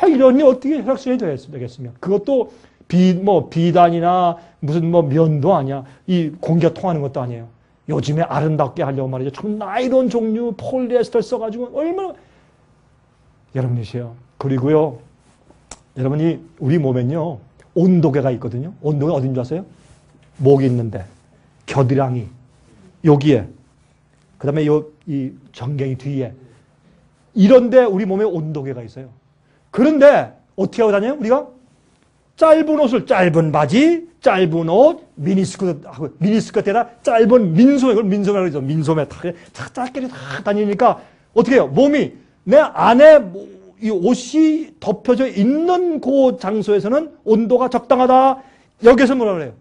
이러니 어떻게 혈액순환이 되겠으며. 그것도 비단이나 무슨 면도 아니야. 이 공기가 통하는 것도 아니에요. 요즘에 아름답게 하려고 말이죠. 참 나이론 종류 폴리에스터 써가지고 얼마나 여러분이세요. 그리고요. 여러분이 우리 몸엔요. 온도계가 있거든요. 온도계 어딘 줄 아세요? 목이 있는데 겨드랑이 여기에 그 다음에 이 정갱이 뒤에 이런데 우리 몸에 온도계가 있어요. 그런데 어떻게 하고 다녀요? 우리가 짧은 옷을 짧은 바지, 짧은 옷, 미니스커트에다 짧은 민소매, 그걸 민소매라고 그러죠. 민소매 짧게 다 다니니까 어떻게 해요? 몸이 내 안에 이 옷이 덮여져 있는 그 장소에서는 온도가 적당하다. 여기서 뭐라 그래요?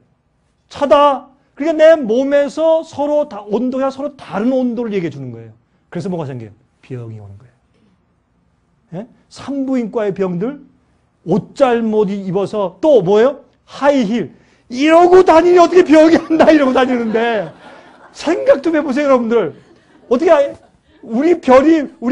차다. 그러니까 내 몸에서 서로 온도가 서로 다른 온도를 얘기해 주는 거예요. 그래서 뭐가 생겨요? 병이 오는 거예요. 예? 산부인과의 병들, 옷 잘못 입어서 또 뭐예요? 하이힐. 이러고 다니니 어떻게 병이 한다 이러고 다니는데 생각 좀 해보세요, 여러분들. 어떻게 우리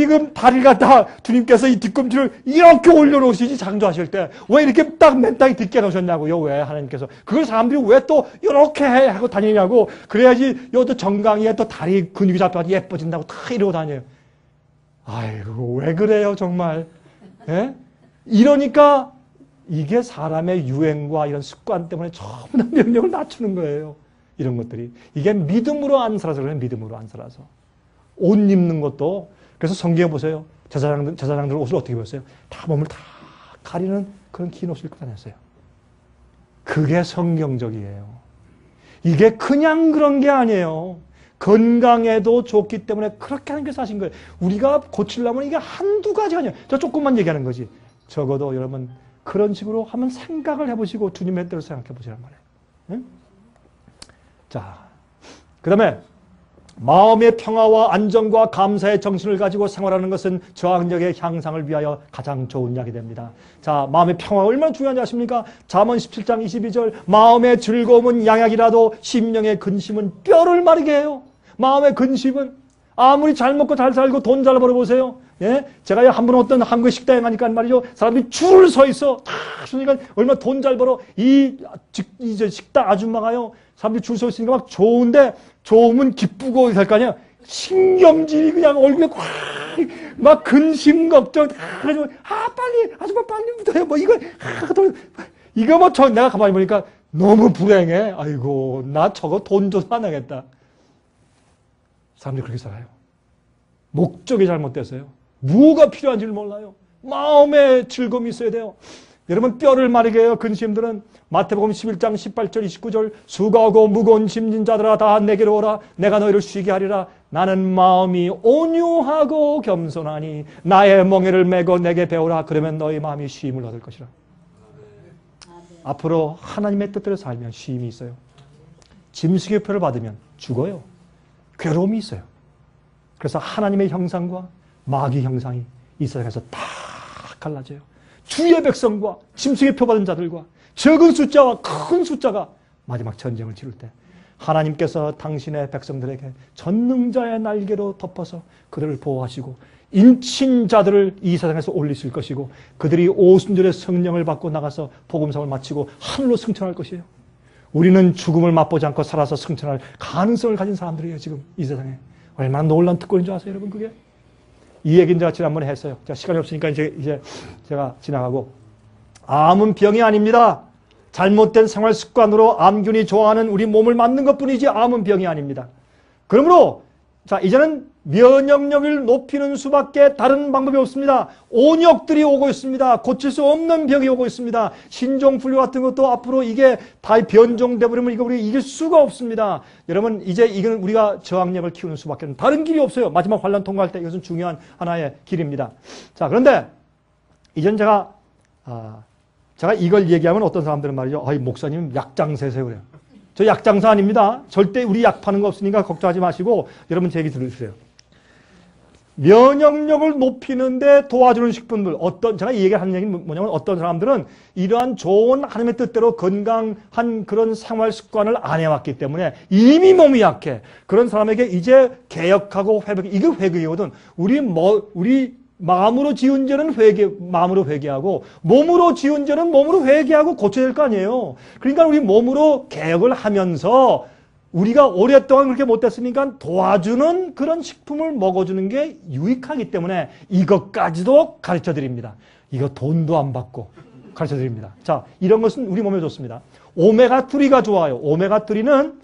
그럼 다리를 갖다 주님께서 이 뒤꿈치를 이렇게 올려놓으시지 창조하실 때 왜 이렇게 딱 맨땅에 뒷게 놓으셨냐고요. 왜 하나님께서. 그걸 사람들이 왜 또 이렇게 해 하고 다니냐고. 그래야지 또 정강이에 또 다리 근육이 잡혀가지고 예뻐진다고 다 이러고 다녀요. 아이고 왜 그래요 정말. 예? 이러니까 이게 사람의 유행과 이런 습관 때문에 전부 다 면역을 낮추는 거예요. 이런 것들이. 이게 믿음으로 안 살아서 그래요. 믿음으로 안 살아서. 옷 입는 것도 그래서 성경에 보세요. 제사장들 옷을 어떻게 입었어요? 다 몸을 다 가리는 그런 긴 옷을 입고 다녔어요. 그게 성경적이에요. 이게 그냥 그런 게 아니에요. 건강에도 좋기 때문에 그렇게 하는 게 사신 거예요. 우리가 고치려면 이게 한두 가지가 아니에요. 저 조금만 얘기하는 거지. 적어도 여러분 그런 식으로 한번 생각을 해보시고 주님의 뜻을 생각해 보시란 말이에요. 응? 자, 그 다음에 마음의 평화와 안정과 감사의 정신을 가지고 생활하는 것은 저항력의 향상을 위하여 가장 좋은 약이 됩니다. 자, 마음의 평화가 얼마나 중요한지 아십니까? 잠언 17장 22절 마음의 즐거움은 양약이라도 심령의 근심은 뼈를 마르게 해요. 마음의 근심은 아무리 잘 먹고 잘 살고 돈 잘 벌어보세요. 예? 제가 한 번 어떤 한국 식당에 가니까 말이죠. 사람들이 줄을 서 있어. 다 그러니까 얼마나 돈 잘 벌어. 이 식당 아줌마가요. 사람들이 줄 서 있으니까 막 좋은데 좋으면 기쁘고 할 거 아니야. 신경질이 그냥 얼굴에 막 근심 걱정 다 가지고 빨리 아줌마 빨리 묻어요. 뭐 이거 이거 뭐 내가 가만히 보니까 너무 불행해. 아이고, 나 저거 돈 줘도 안 하겠다. 사람들이 그렇게 살아요. 목적이 잘못됐어요. 뭐가 필요한지를 몰라요. 마음에 즐거움이 있어야 돼요. 여러분, 뼈를 마르게 해요. 근심들은 마태복음 11장 18절 29절 수고하고 무거운 짐진 자들아 다 내게로 오라. 내가 너희를 쉬게 하리라. 나는 마음이 온유하고 겸손하니 나의 멍에를 메고 내게 배우라. 그러면 너희 마음이 쉼을 얻을 것이라. 앞으로 하나님의 뜻대로 살면 쉼이 있어요. 짐승의 표를 받으면 죽어요. 괴로움이 있어요. 그래서 하나님의 형상과 마귀 형상이 이 세상에서 다 갈라져요. 주의 백성과 짐승의 표 받은 자들과 적은 숫자와 큰 숫자가 마지막 전쟁을 치를 때 하나님께서 당신의 백성들에게 전능자의 날개로 덮어서 그들을 보호하시고 인친 자들을 이 세상에서 올리실 것이고 그들이 오순절의 성령을 받고 나가서 복음성을 마치고 하늘로 승천할 것이에요. 우리는 죽음을 맛보지 않고 살아서 승천할 가능성을 가진 사람들이에요. 지금 이 세상에. 얼마나 놀라운 특권인 줄 아세요, 여러분? 그게? 이 얘기는 제가 지난번에 했어요. 자, 시간이 없으니까 이제 제가 지나가고. 암은 병이 아닙니다. 잘못된 생활 습관으로 암균이 좋아하는 우리 몸을 만든 것뿐이지 암은 병이 아닙니다. 그러므로 자, 이제는 면역력을 높이는 수밖에 다른 방법이 없습니다. 온역들이 오고 있습니다. 고칠 수 없는 병이 오고 있습니다. 신종플루 같은 것도 앞으로 이게 다 변종돼 버리면 이거 우리 이길 수가 없습니다. 여러분, 이제 이건 우리가 저항력을 키우는 수밖에 다른 길이 없어요. 마지막 환란 통과할 때 이것은 중요한 하나의 길입니다. 자, 그런데 이젠 제가 이걸 얘기하면 어떤 사람들은 말이죠. 아이, 목사님 약장세세요 그래요. 저 약장사 아닙니다. 절대 우리 약 파는 거 없으니까 걱정하지 마시고 여러분 제 얘기 들으세요. 면역력을 높이는데 도와주는 식품들, 제가 이 얘기를 하는 얘기는 뭐냐면 어떤 사람들은 이러한 좋은 하나님의 뜻대로 건강한 그런 생활 습관을 안 해왔기 때문에 이미 몸이 약해. 그런 사람에게 이제 개혁하고 이게 회개거든. 우리 마음으로 지은 죄는 마음으로 회개하고 몸으로 지은 죄는 몸으로 회개하고 고쳐야 될 거 아니에요. 그러니까 우리 몸으로 개혁을 하면서 우리가 오랫동안 그렇게 못했으니까 도와주는 그런 식품을 먹어주는 게 유익하기 때문에 이것까지도 가르쳐 드립니다. 이거 돈도 안 받고 가르쳐 드립니다. 자, 이런 것은 우리 몸에 좋습니다. 오메가3가 좋아요. 오메가3는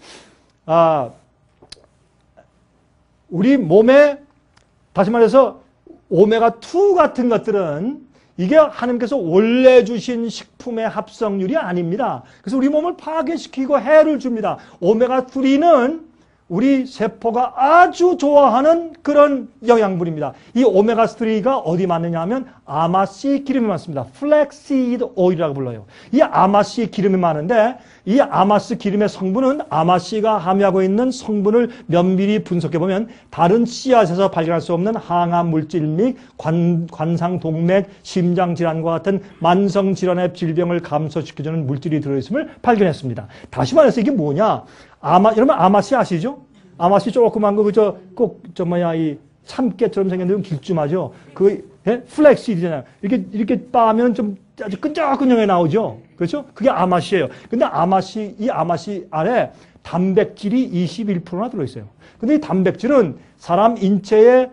우리 몸에 다시 말해서 오메가2 같은 것들은 이게 하나님께서 원래 주신 식품의 합성률이 아닙니다. 그래서 우리 몸을 파괴시키고 해를 줍니다. 오메가3는 우리 세포가 아주 좋아하는 그런 영양분입니다. 이 오메가3가 어디 많느냐 하면 아마씨 기름이 많습니다. 플렉시드 오일이라고 불러요. 이 아마씨 기름이 많은데 이 아마씨 기름의 성분은 아마씨가 함유하고 있는 성분을 면밀히 분석해보면 다른 씨앗에서 발견할 수 없는 항암 물질 및 관상동맥, 심장질환과 같은 만성질환의 질병을 감소시켜주는 물질이 들어있음을 발견했습니다. 다시 말해서 이게 뭐냐? 여러분 아마씨 아시죠? 아마씨 조그만 거 이 참깨처럼 생겼는데 길쭉하죠. 플렉시드잖아요. 이렇게 빠면 좀 아주 끈적끈적하게 나오죠. 그렇죠? 그게 아마씨예요. 근데 이 아마씨 안에 단백질이 21%나 들어있어요. 근데 이 단백질은 사람 인체에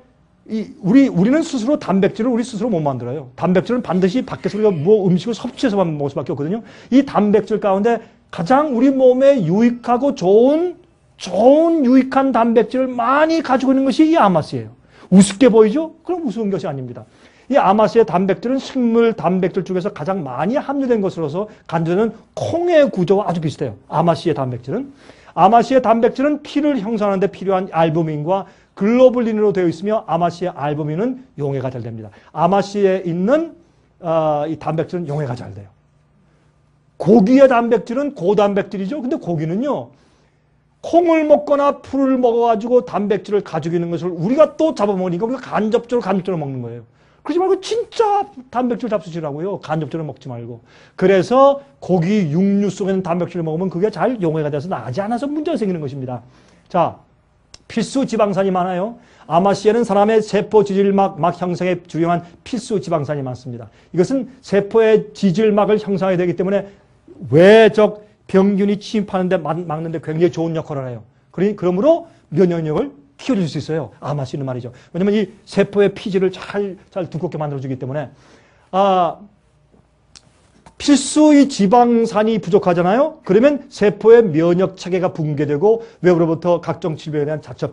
우리는 스스로 단백질을 우리 스스로 못 만들어요. 단백질은 반드시 밖에서 우리가 음식을 섭취해서만 먹을 수밖에 없거든요. 이 단백질 가운데 가장 우리 몸에 유익하고 좋은 유익한 단백질을 많이 가지고 있는 것이 이 아마씨예요. 우습게 보이죠? 그럼 우스운 것이 아닙니다. 이 아마씨의 단백질은 식물 단백질 중에서 가장 많이 함유된 것으로서 간주되는 콩의 구조와 아주 비슷해요. 아마씨의 단백질은 피를 형성하는 데 필요한 알부민과 글로불린으로 되어 있으며 아마씨의 알부민은 용해가 잘 됩니다. 아마씨에 있는 이 단백질은 용해가 잘 돼요. 고기의 단백질은 고단백질이죠. 근데 고기는요, 콩을 먹거나 풀을 먹어가지고 단백질을 가지고 있는 것을 우리가 또 잡아먹으니까 우리가 간접적으로 먹는 거예요. 그러지 말고 진짜 단백질 잡수시라고요. 간접적으로 먹지 말고. 그래서 고기, 육류 속에 있는 단백질을 먹으면 그게 잘 용해가 돼서 나가지 않아서 문제가 생기는 것입니다. 자, 필수 지방산이 많아요. 아마씨에는 사람의 세포 지질막 형성에 중요한 필수 지방산이 많습니다. 이것은 세포의 지질막을 형성하게 되기 때문에 외적 병균이 침입하는데 막는데 굉장히 좋은 역할을 해요. 그러므로 면역력을 키워줄 수 있어요. 아마씨는 말이죠. 왜냐하면 이 세포의 피질을 잘 두껍게 만들어주기 때문에 필수 이 지방산이 부족하잖아요. 그러면 세포의 면역 체계가 붕괴되고 외부로부터 각종 질병에 대한 자처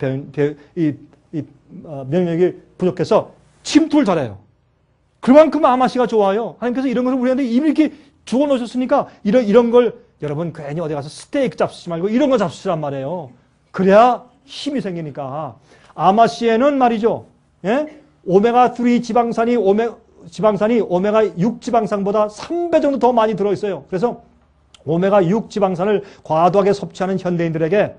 면역력이 부족해서 침투를 잘해요. 그만큼 아마씨가 좋아요. 하나님께서 이런 것을 우리한테 이미 이렇게 주어 놓으셨으니까 이런 걸 여러분 괜히 어디 가서 스테이크 잡수지 말고 이런 거 잡수시란 말이에요. 그래야 힘이 생기니까. 아마씨에는 말이죠. 예? 오메가3 지방산이 오메가6 지방산보다 3배 정도 더 많이 들어있어요. 그래서 오메가6 지방산을 과도하게 섭취하는 현대인들에게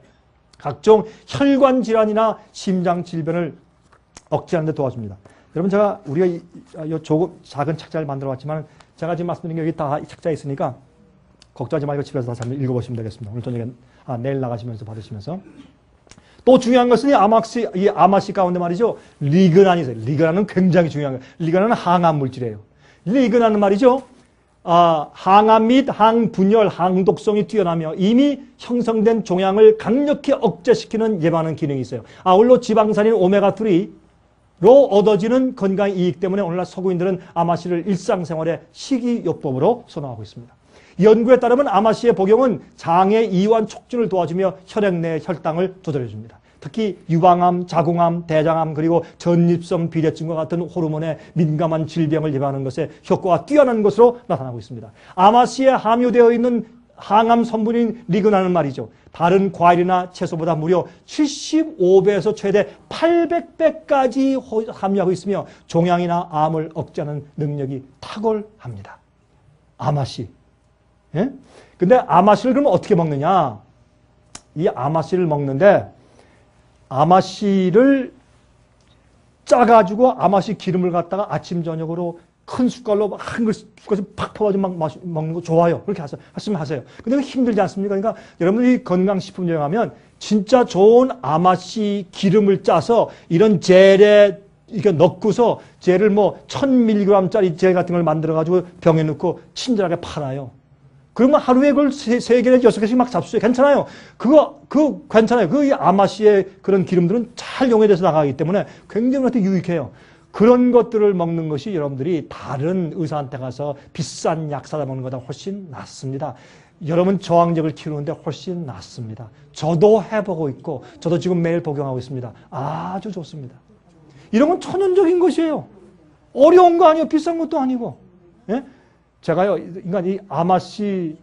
각종 혈관 질환이나 심장 질병을 억제하는 데 도와줍니다. 여러분 우리가 이 조금 작은 책자를 만들어 왔지만 제가 지금 말씀드린 게 여기 다 책자에 있으니까 걱정하지 말고 집에서 다시 한번 읽어보시면 되겠습니다. 오늘 저녁에 내일 나가시면서 받으시면서. 또 중요한 것은 이 아마씨 가운데 말이죠. 리그난이 있어요. 리그난은 굉장히 중요한 거예요. 리그난은 항암 물질이에요. 리그난은 말이죠. 항암 및 항분열, 항독성이 뛰어나며 이미 형성된 종양을 강력히 억제시키는 예방하는 기능이 있어요. 아울러 지방산인 오메가3로 얻어지는 건강 이익 때문에 오늘날 서구인들은 아마씨를 일상생활의 식이요법으로 선호하고 있습니다. 연구에 따르면 아마씨의 복용은 장의 이완 촉진을 도와주며 혈액 내 혈당을 조절해줍니다. 특히 유방암, 자궁암, 대장암 그리고 전립선 비대증과 같은 호르몬에 민감한 질병을 예방하는 것에 효과가 뛰어난 것으로 나타나고 있습니다. 아마씨에 함유되어 있는 항암 성분인 리그난은 말이죠. 다른 과일이나 채소보다 무려 75배에서 최대 800배까지 함유하고 있으며 종양이나 암을 억제하는 능력이 탁월합니다. 아마씨. 예? 근데 아마씨를 그럼 어떻게 먹느냐? 이 아마씨를 먹는데 아마씨를 짜가지고 아마씨 기름을 갖다가 아침 저녁으로 큰 숟갈로 한 숟갈씩 팍 퍼가지고 막 먹는 거 좋아요. 그렇게 하시면 하세요. 근데 힘들지 않습니까? 그러니까 여러분들이 건강식품 여행하면 진짜 좋은 아마씨 기름을 짜서 이런 젤에 이렇게 넣고서 젤을 1000mg짜리 젤 같은 걸 만들어가지고 병에 넣고 친절하게 팔아요. 그러면 하루에 그걸 3개나 6개씩 막 잡수요. 괜찮아요. 그거 괜찮아요. 이 아마씨의 그런 기름들은 잘 용해돼서 나가기 때문에 굉장히 우리한테 유익해요. 그런 것들을 먹는 것이 여러분들이 다른 의사한테 가서 비싼 약 사다 먹는 것보다 훨씬 낫습니다. 여러분 저항력을 키우는데 훨씬 낫습니다. 저도 해보고 있고 저도 지금 매일 복용하고 있습니다. 아주 좋습니다. 이런 건 천연적인 것이에요. 어려운 거 아니에요. 비싼 것도 아니고. 예? 제가요, 이 아마씨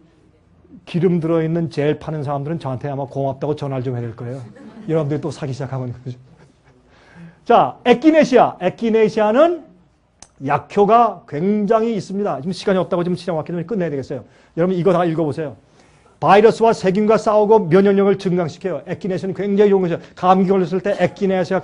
기름 들어있는 젤 파는 사람들은 저한테 아마 고맙다고 전화를 좀 해야 될 거예요. 여러분들이 또 사기 시작하면. 자, 에키네시아는 약효가 굉장히 있습니다. 지금 시간이 없다고 지금 시간 왔기 때문에 끝내야 되겠어요. 여러분 이거 다 읽어보세요. 바이러스와 세균과 싸우고 면역력을 증강시켜요. 에키네시아는 굉장히 좋은 것이죠. 감기 걸렸을 때 에키네시아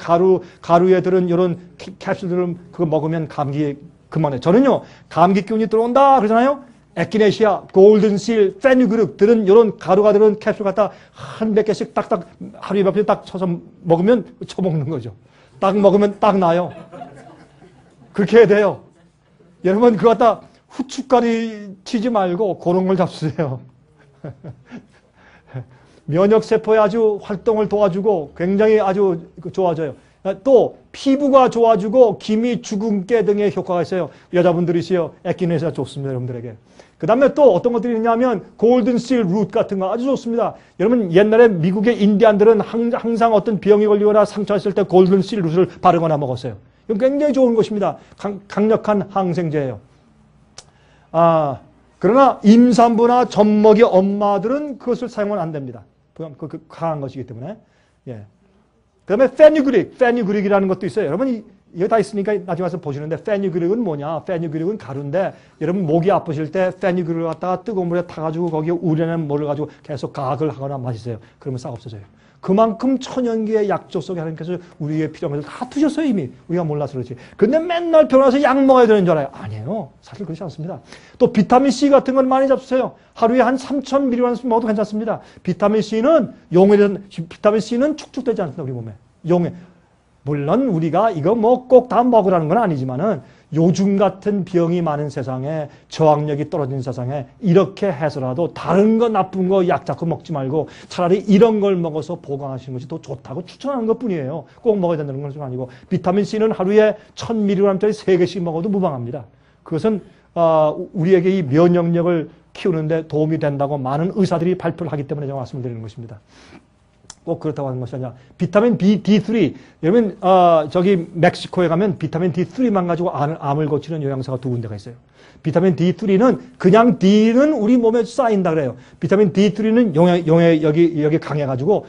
가루에 들은 이런 캡슐들을 그거 먹으면 감기 그만해. 저는요, 감기 기운이 들어온다 그러잖아요. 에키네시아, 골든실, 페누그릭 들은 이런 가루가 들은 캡슐 갖다 한 몇 개씩 딱딱 하루에 몇 개 딱 쳐서 먹으면 쳐먹는 거죠. 딱 먹으면 딱 나요. 그렇게 해야 돼요. 여러분 그거 갖다 후춧가리 치지 말고 그런 걸 잡수세요. 면역세포의 아주 활동을 도와주고 굉장히 아주 좋아져요. 또 피부가 좋아지고 기미, 주근깨 등의 효과가 있어요. 여자분들이시요. 에키네시아 좋습니다. 여러분들에게. 그 다음에 또 어떤 것들이 있냐면 골든실 루트 같은 거 아주 좋습니다. 여러분 옛날에 미국의 인디안들은 항상 어떤 병이 걸리거나 상처했을 때 골든실 루트를 바르거나 먹었어요. 이건 굉장히 좋은 것입니다. 강력한 항생제예요. 그러나 임산부나 젖먹이 엄마들은 그것을 사용은 안 됩니다. 강한 것이기 때문에. 예. 그 다음에 페누그릭이라는 것도 있어요. 여러분 이거 다 있으니까 나중에 와서 보시는데 페누그릭은 뭐냐? 페누그릭은 가루인데 여러분 목이 아프실 때 페누그릭을 갖다가 뜨거운 물에 타가지고 거기에 우려낸 물을 가지고 계속 가글 하거나 마시세요. 그러면 싹 없어져요. 그만큼 천연기의 약조 속에 하나님께서 우리의 필요한 것을 다 두셨어요 이미. 우리가 몰라서 그렇지. 근데 맨날 병원 와서 약 먹어야 되는 줄 알아요. 아니에요. 사실 그렇지 않습니다. 또 비타민C 같은 건 많이 잡수세요. 하루에 한 3000mg 먹어도 괜찮습니다. 비타민C는 비타민C는 축축되지 않습니다. 우리 몸에. 용해. 물론 우리가 이거 꼭 다 먹으라는 건 아니지만은 요즘 같은 병이 많은 세상에 저항력이 떨어진 세상에 이렇게 해서라도 다른 거 나쁜 거 약 자꾸 먹지 말고 차라리 이런 걸 먹어서 보강하시는 것이 더 좋다고 추천하는 것 뿐이에요. 꼭 먹어야 된다는 건 아니고 비타민C는 하루에 1000mg짜리 3개씩 먹어도 무방합니다. 그것은 우리에게 이 면역력을 키우는데 도움이 된다고 많은 의사들이 발표를 하기 때문에 제가 말씀드리는 것입니다. 꼭 그렇다고 하는 것이 아니라 비타민 D3 여러분 저기 멕시코에 가면 비타민 D3만 가지고 암을 고치는 요양사가 2군데가 있어요. 비타민 D3는 그냥 D는 우리 몸에 쌓인다 그래요. 비타민 D3는 여기 강해가지고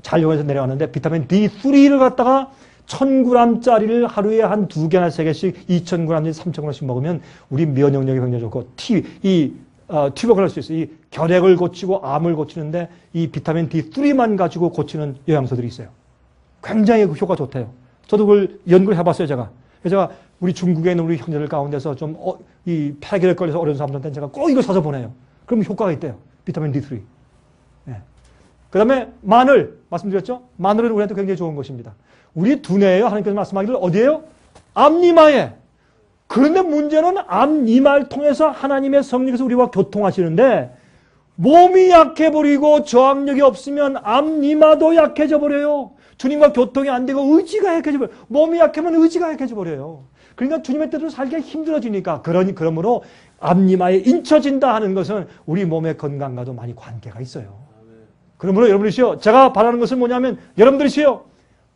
잘 용해서 내려가는데 비타민 D3를 갖다가 1000g짜리를 하루에 한 2개나 3개씩 2000g, 3000g씩 먹으면 우리 면역력이 굉장히 좋고 튜버클로시스, 이 결핵을 고치고 암을 고치는데 이 비타민 D3만 가지고 고치는 영양소들이 있어요. 굉장히 효과가 좋대요. 저도 그걸 연구를 해봤어요, 제가. 그래서 제가 우리 중국에 있는 우리 형제들 가운데서 좀 이 폐결핵 걸려서 어려운 사람들한테 제가 꼭 이걸 사서 보내요. 그럼 효과가 있대요. 비타민 D3. 네. 그 다음에 마늘, 말씀드렸죠? 마늘은 우리한테 굉장히 좋은 것입니다. 우리 두뇌예요. 하나님께서 말씀하기를 어디에요? 앞니마에. 그런데 문제는 앞니마를 통해서 하나님의 성령께서 우리와 교통하시는데 몸이 약해버리고 저항력이 없으면 앞니마도 약해져 버려요. 주님과 교통이 안 되고 의지가 약해져 버려요. 몸이 약하면 의지가 약해져 버려요. 그러니까 주님의 뜻으로 살기가 힘들어지니까 그러므로 앞니마에 인쳐진다 하는 것은 우리 몸의 건강과도 많이 관계가 있어요. 그러므로 여러분이시여 제가 바라는 것은 뭐냐면 여러분들이시여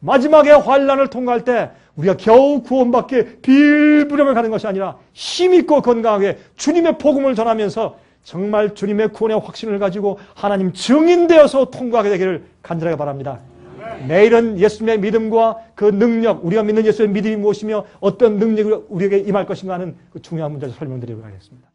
마지막에 환난을 통과할 때 우리가 겨우 구원받기에 빌부려만 가는 것이 아니라 힘있고 건강하게 주님의 복음을 전하면서 정말 주님의 구원의 확신을 가지고 하나님 증인되어서 통과하게 되기를 간절하게 바랍니다. 내일은 예수님의 믿음과 그 능력, 우리가 믿는 예수의 믿음이 무엇이며 어떤 능력이 우리에게 임할 것인가 하는 그 중요한 문제를 설명드리도록 하겠습니다.